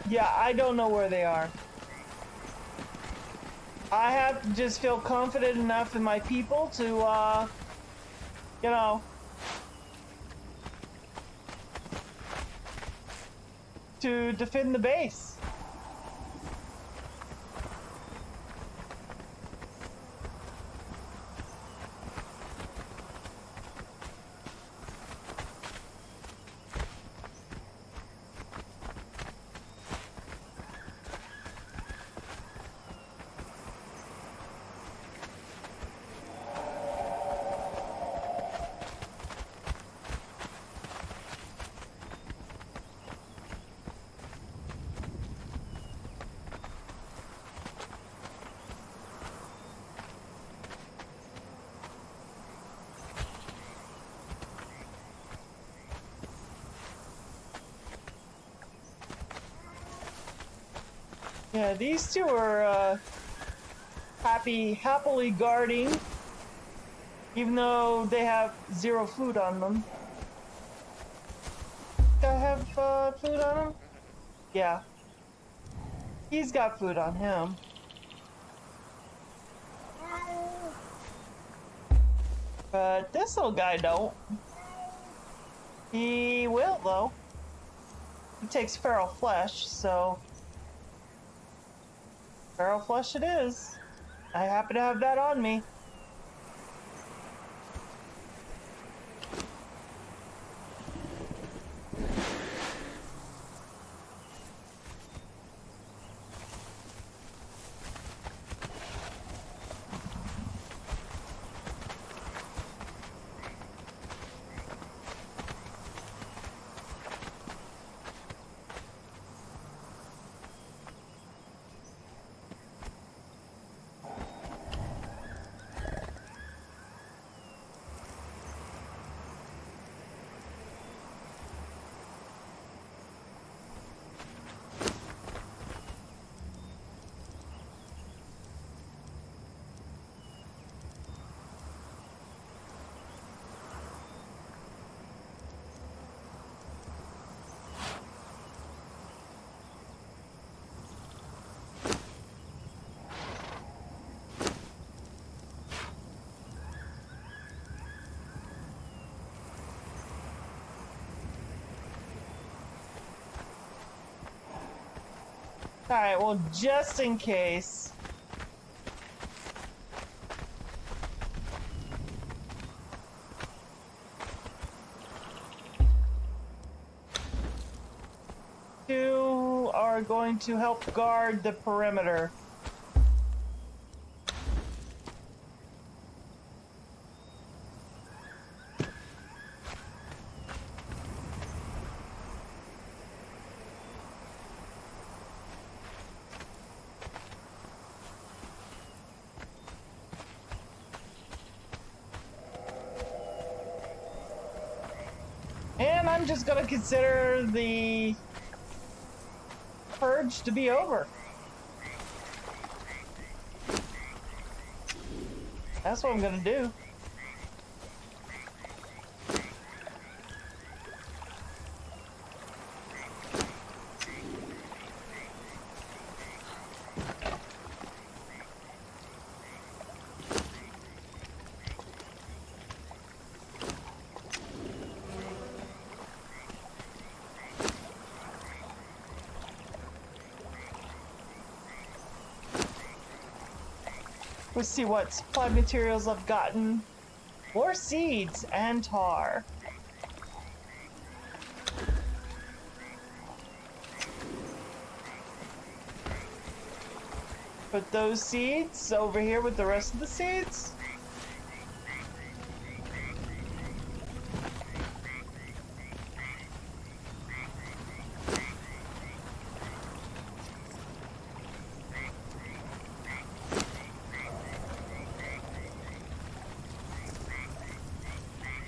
Yeah, I don't know where they are. I have to just feel confident enough in my people to, you know, to defend the base. Yeah, these two are happily guarding, even though they have 0 food on them. Do I have food on him? Yeah. He's got food on him. But this little guy don't. He will, though. He takes feral flesh, so... feral flesh it is. I happen to have that on me. Alright, well, just in case. Two are going to help guard the perimeter. And I'm just gonna consider the purge to be over. That's what I'm gonna do. Let's see what supply materials I've gotten. More seeds and tar. Put those seeds over here with the rest of the seeds.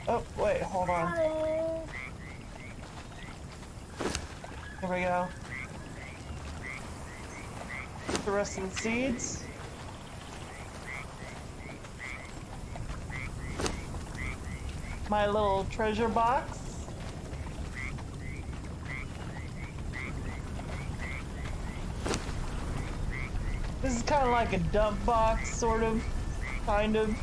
Oh, wait, hold on. Here we go. The rest of the seeds. My little treasure box. This is kind of like a dump box, sort of, kind of.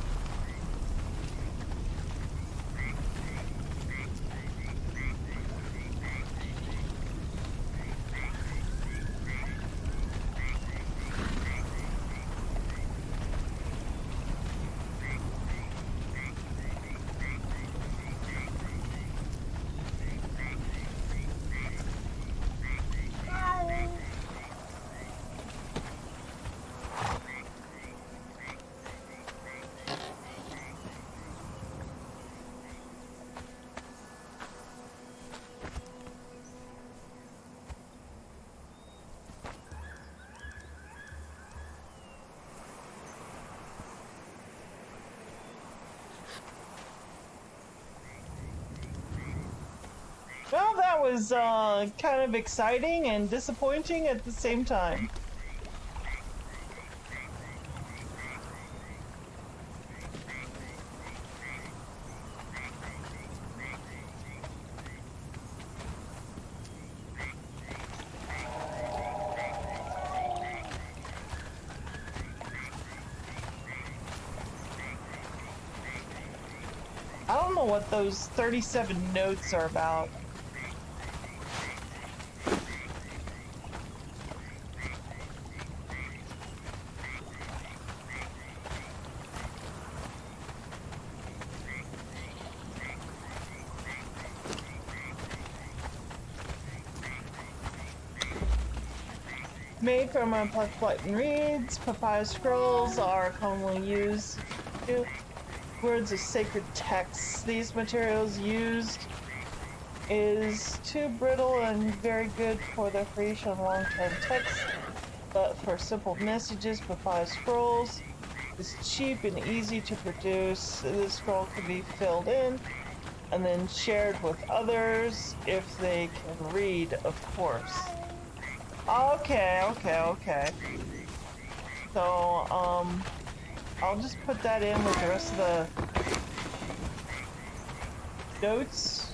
Well, that was kind of exciting and disappointing at the same time. I don't know what those 37 notes are about. Made from unplugged flight and reeds, papyrus scrolls are commonly used. Words of sacred texts. These materials used is too brittle and very good for the creation of long-term text, but for simple messages, papyrus scrolls is cheap and easy to produce. This scroll can be filled in and then shared with others if they can read, of course. Okay. So, I'll just put that in with the rest of the notes.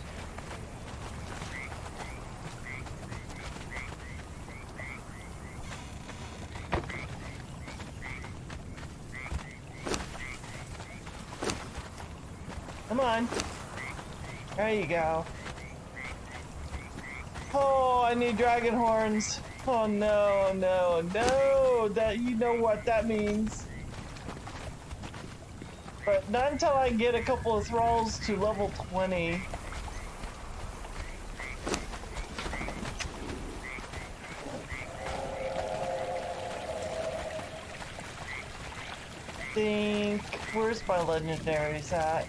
Come on. There you go. Oh, I need dragon horns. Oh no. That, you know what that means. But not until I get a couple of thralls to level 20. Think, where's my legendaries at?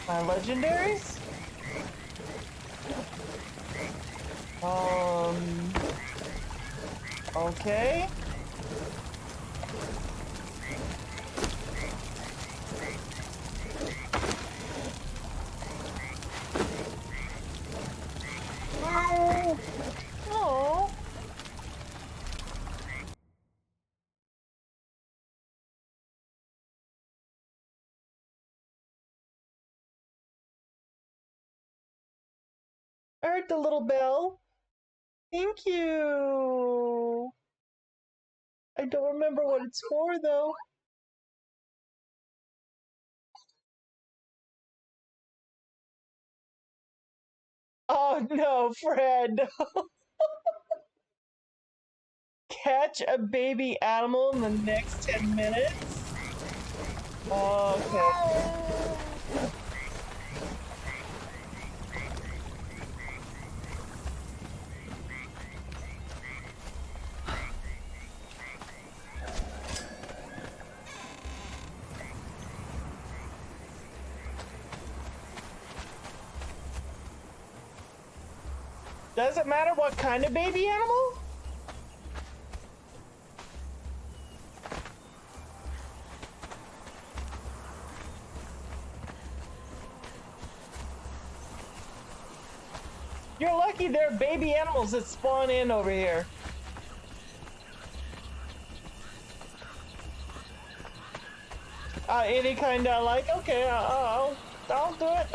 My legendaries? Okay. Oh. I heard the little bell. Thank you. I don't remember what it's for, though. Oh no, Fred. Catch a baby animal in the next 10 minutes? Okay. Does it matter what kind of baby animal? You're lucky there are baby animals that spawn in over here. Any kind I like? Okay, I'll I'll do it.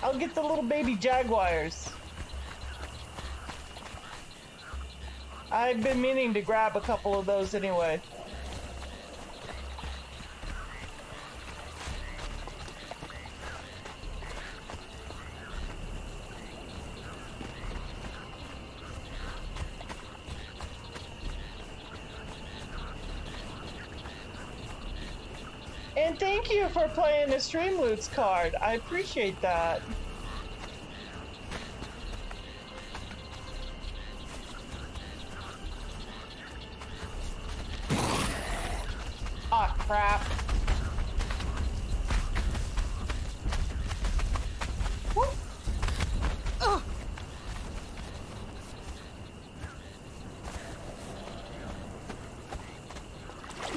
I'll get the little baby jaguars. I've been meaning to grab a couple of those anyway. And thank you for playing the Stream Loots card. I appreciate that. Ah, crap. Whoop.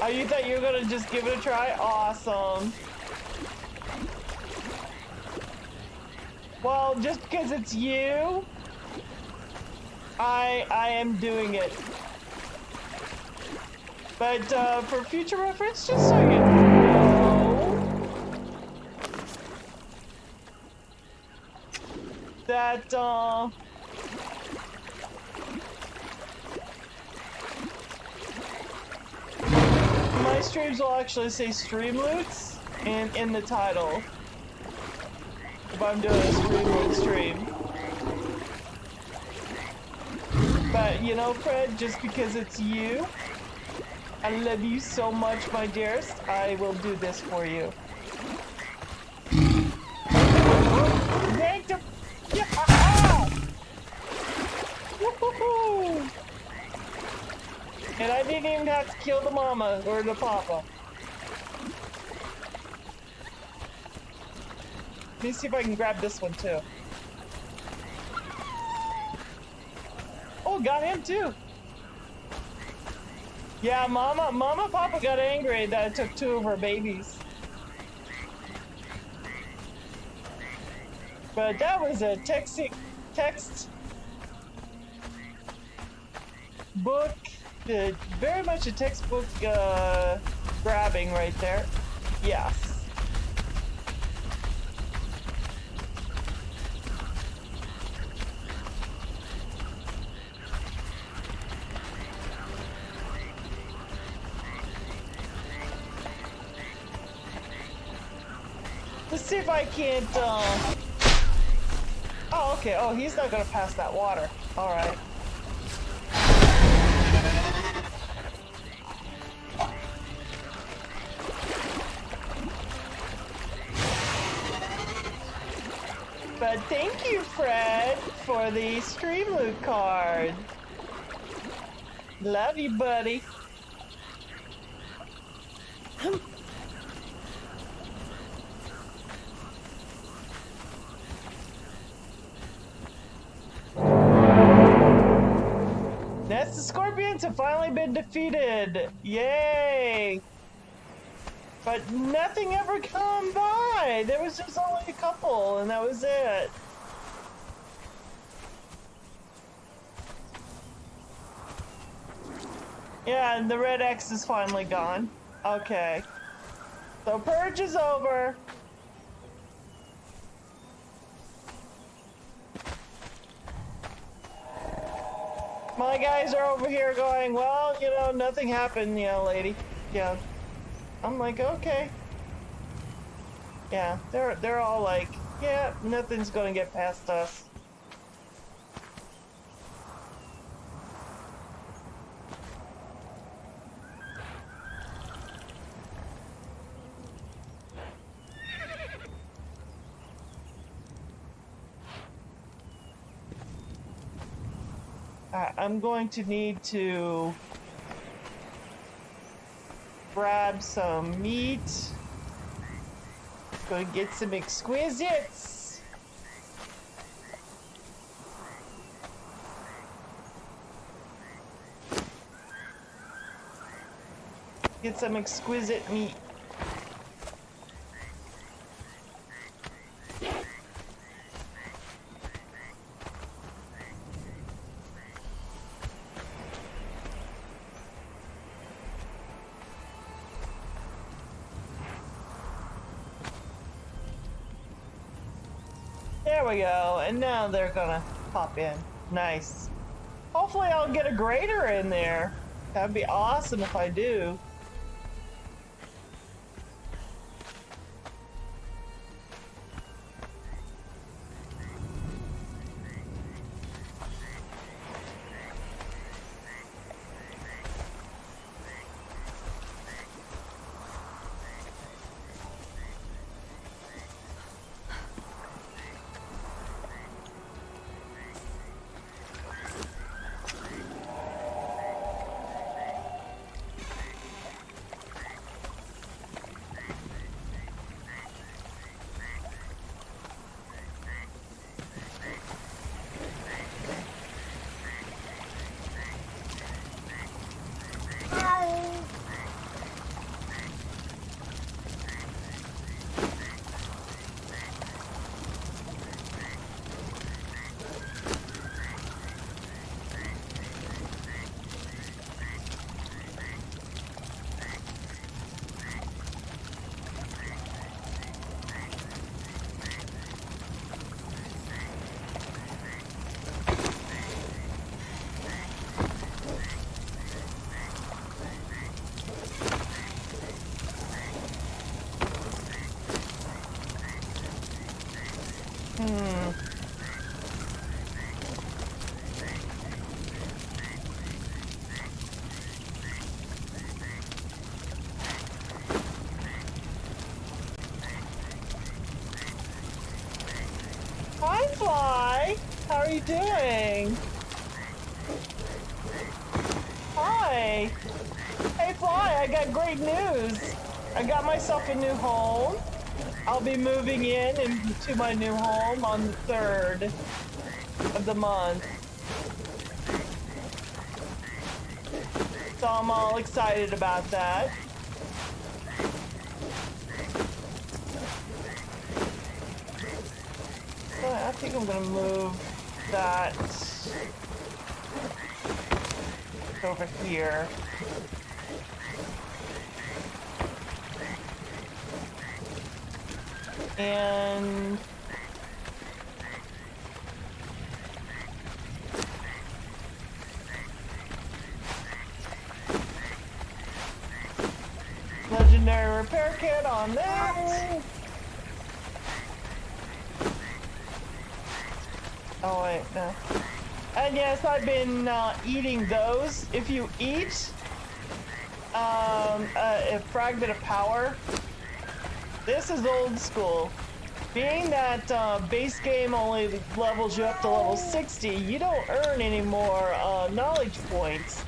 Oh, you thought you were gonna just give it a try? Awesome. Well, just because it's you, I am doing it. But for future reference, just so you know, that my streams will actually say Stream Loots in the title if I'm doing a Stream Loot stream. But you know, Fred, just because it's you, I love you so much, my dearest. I will do this for you. Woohoo! And I didn't even have to kill the mama or the papa. Let me see if I can grab this one too. Oh, got him too. Yeah, Mama Papa got angry that I took 2 of her babies. But that was a text book, very much a textbook grabbing right there. Yes. Let's see if I can't, Oh, okay. Oh, he's not gonna pass that water. Alright. But thank you, Fred, for the Stream Loot card. Love you, buddy. That's the Scorpions have finally been defeated. Yay! But nothing ever come by. There was just only a couple, and that was it. Yeah, and the red X is finally gone. Okay. So purge is over. My guys are over here going, well, you know, nothing happened, you know, lady. Yeah. I'm like, okay. Yeah, they're all like, yeah, nothing's gonna get past us. I'm going to need to grab some meat. Go get some exquisites. Get some exquisite meat. There we go. And now they're gonna pop in. Nice. Hopefully I'll get a grater in there. That'd be awesome if I do. Hi, Fly. How are you doing? Hi. Hey, Fly, I got great news. I got myself a new home. I'll be moving into my new home on the 3rd of the month. So I'm all excited about that. So I think I'm gonna move that over here. And legendary repair kit on that. Oh wait, no. And yes, I've been eating those. If you eat a fragment of power, this is old school. Being that base game only levels you up to level 60, you don't earn any more knowledge points.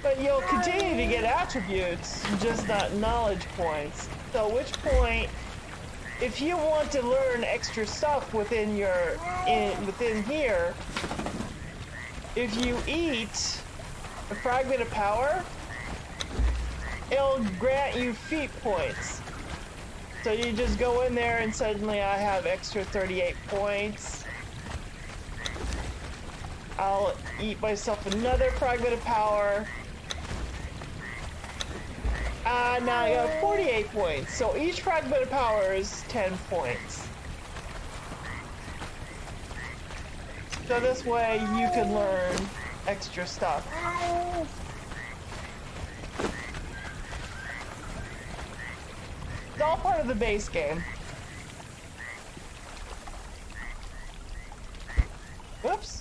But you'll continue to get attributes, just not knowledge points. So at which point, if you want to learn extra stuff within your within here, if you eat a fragment of power, it'll grant you feat points. So you just go in there and suddenly I have extra 38 points. I'll eat myself another fragment of power. Now I got 48 points. So each fragment of power is 10 points. So this way you can learn extra stuff. It's all part of the base game. Whoops.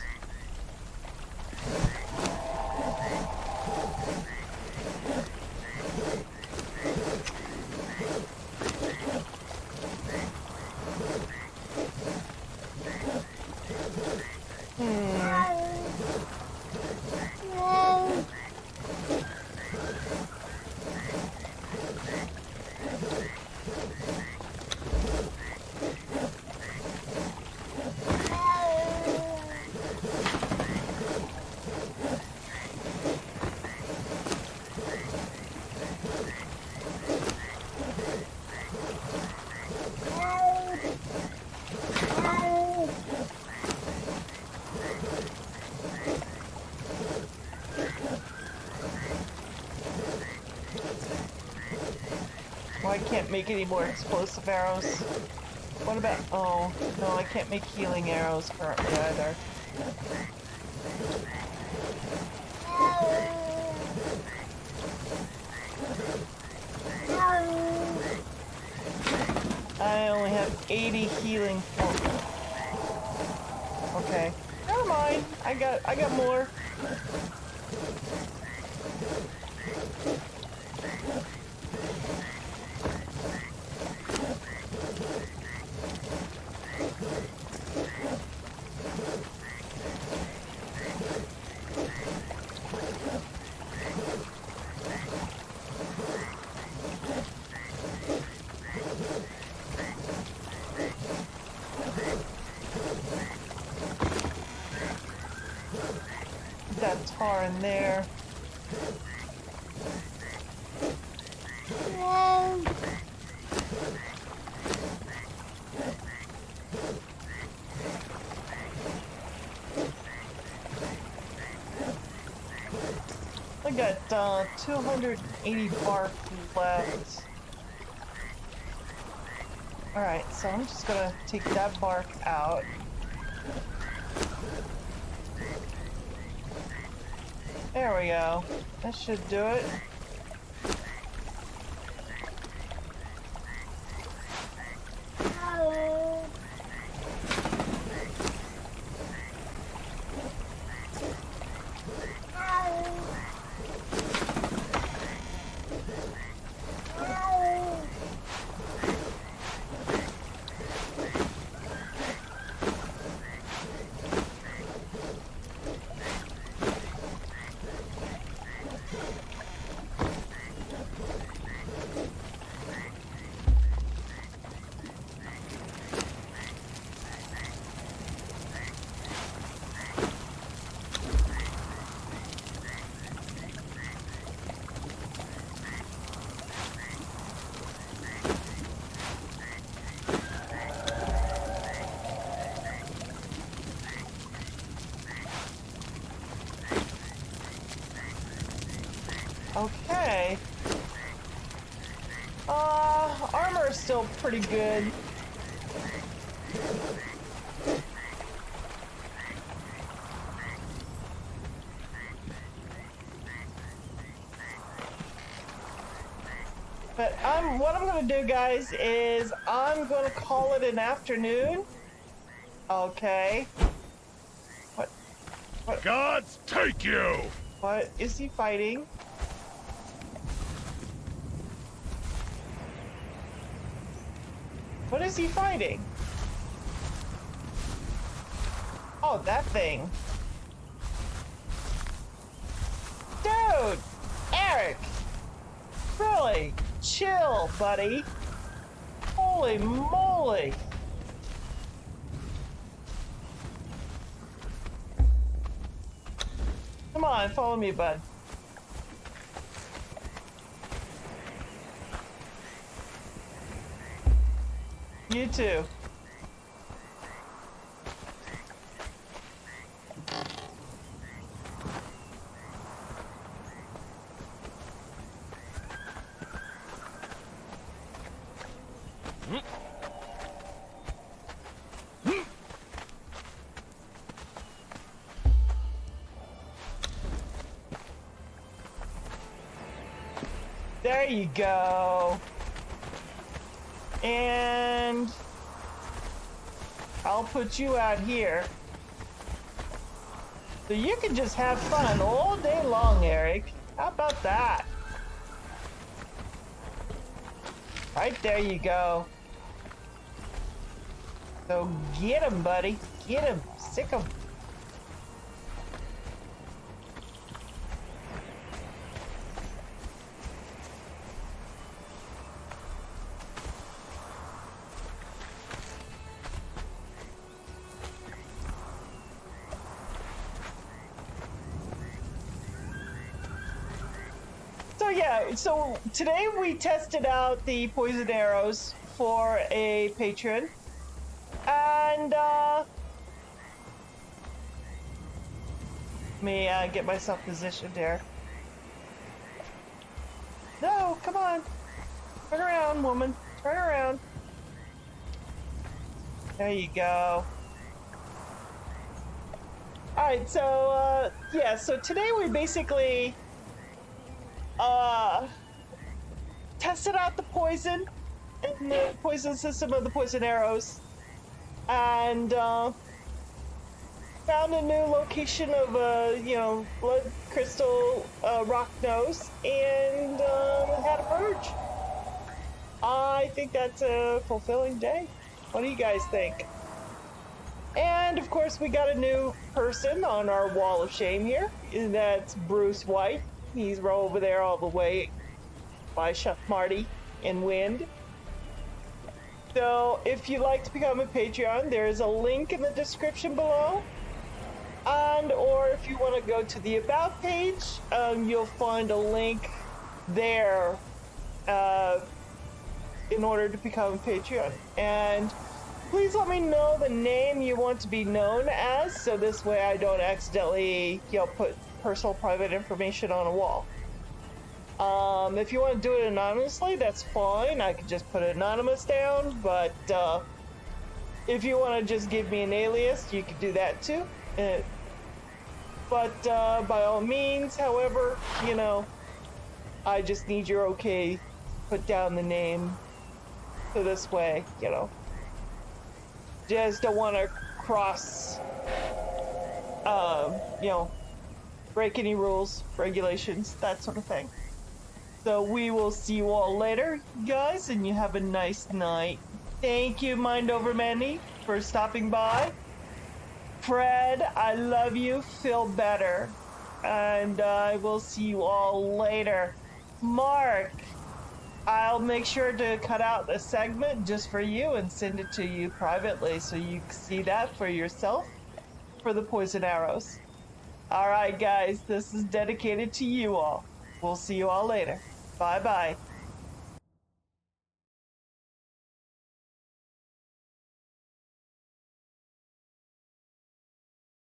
I can't make any more explosive arrows. What about... Oh, no, I can't make healing arrows currently either. I only have 80 healing for... Okay. Never mind. I got more. That tar in there. I got 280 bark left. Alright, so I'm just gonna take that bark out. There we go. That should do it. Okay. Armor is still pretty good. But what I'm gonna do, guys, is I'm gonna call it an afternoon. Okay. What? Gods take you! What is he fighting? What is he fighting? Oh, that thing. Dude! Eric! Really? Chill, buddy. Holy moly! Come on, follow me, bud. You too. There you go. And I'll put you out here. So you can just have fun all day long, Eric. How about that? Right there you go. So get him, buddy. Get him. Sick him. So today we tested out the poison arrows for a patron, and let me get myself positioned here. No, come on, turn around, woman, turn around. There you go. Alright, so, yeah, so today we basically, tested out the poison in the poison system of the poison arrows, and, found a new location of, blood crystal, rock nose, and, had a purge. I think that's a fulfilling day. What do you guys think? And of course, we got a new person on our wall of shame here. And that's Bruce White. He's over there all the way by ChefMarty and Wind. So if you'd like to become a Patreon, there's a link in the description below. And or if you want to go to the About page, you'll find a link there in order to become a Patreon. And please let me know the name you want to be known as, so this way I don't accidentally, put personal private information on a wall. If you want to do it anonymously, that's fine. I could just put anonymous down, but if you want to just give me an alias, you could do that too. But by all means, however, I just need your okay to put down the name, so this way, just don't want to cross, break any rules, regulations, that sort of thing. So we will see you all later, guys, and you have a nice night. Thank you, Mind Over Many, for stopping by. Fred, I love you. Feel better. And I will see you all later. Mark, I'll make sure to cut out a segment just for you and send it to you privately so you can see that for yourself for the poison arrows. All right, guys, this is dedicated to you all. We'll see you all later. Bye-bye.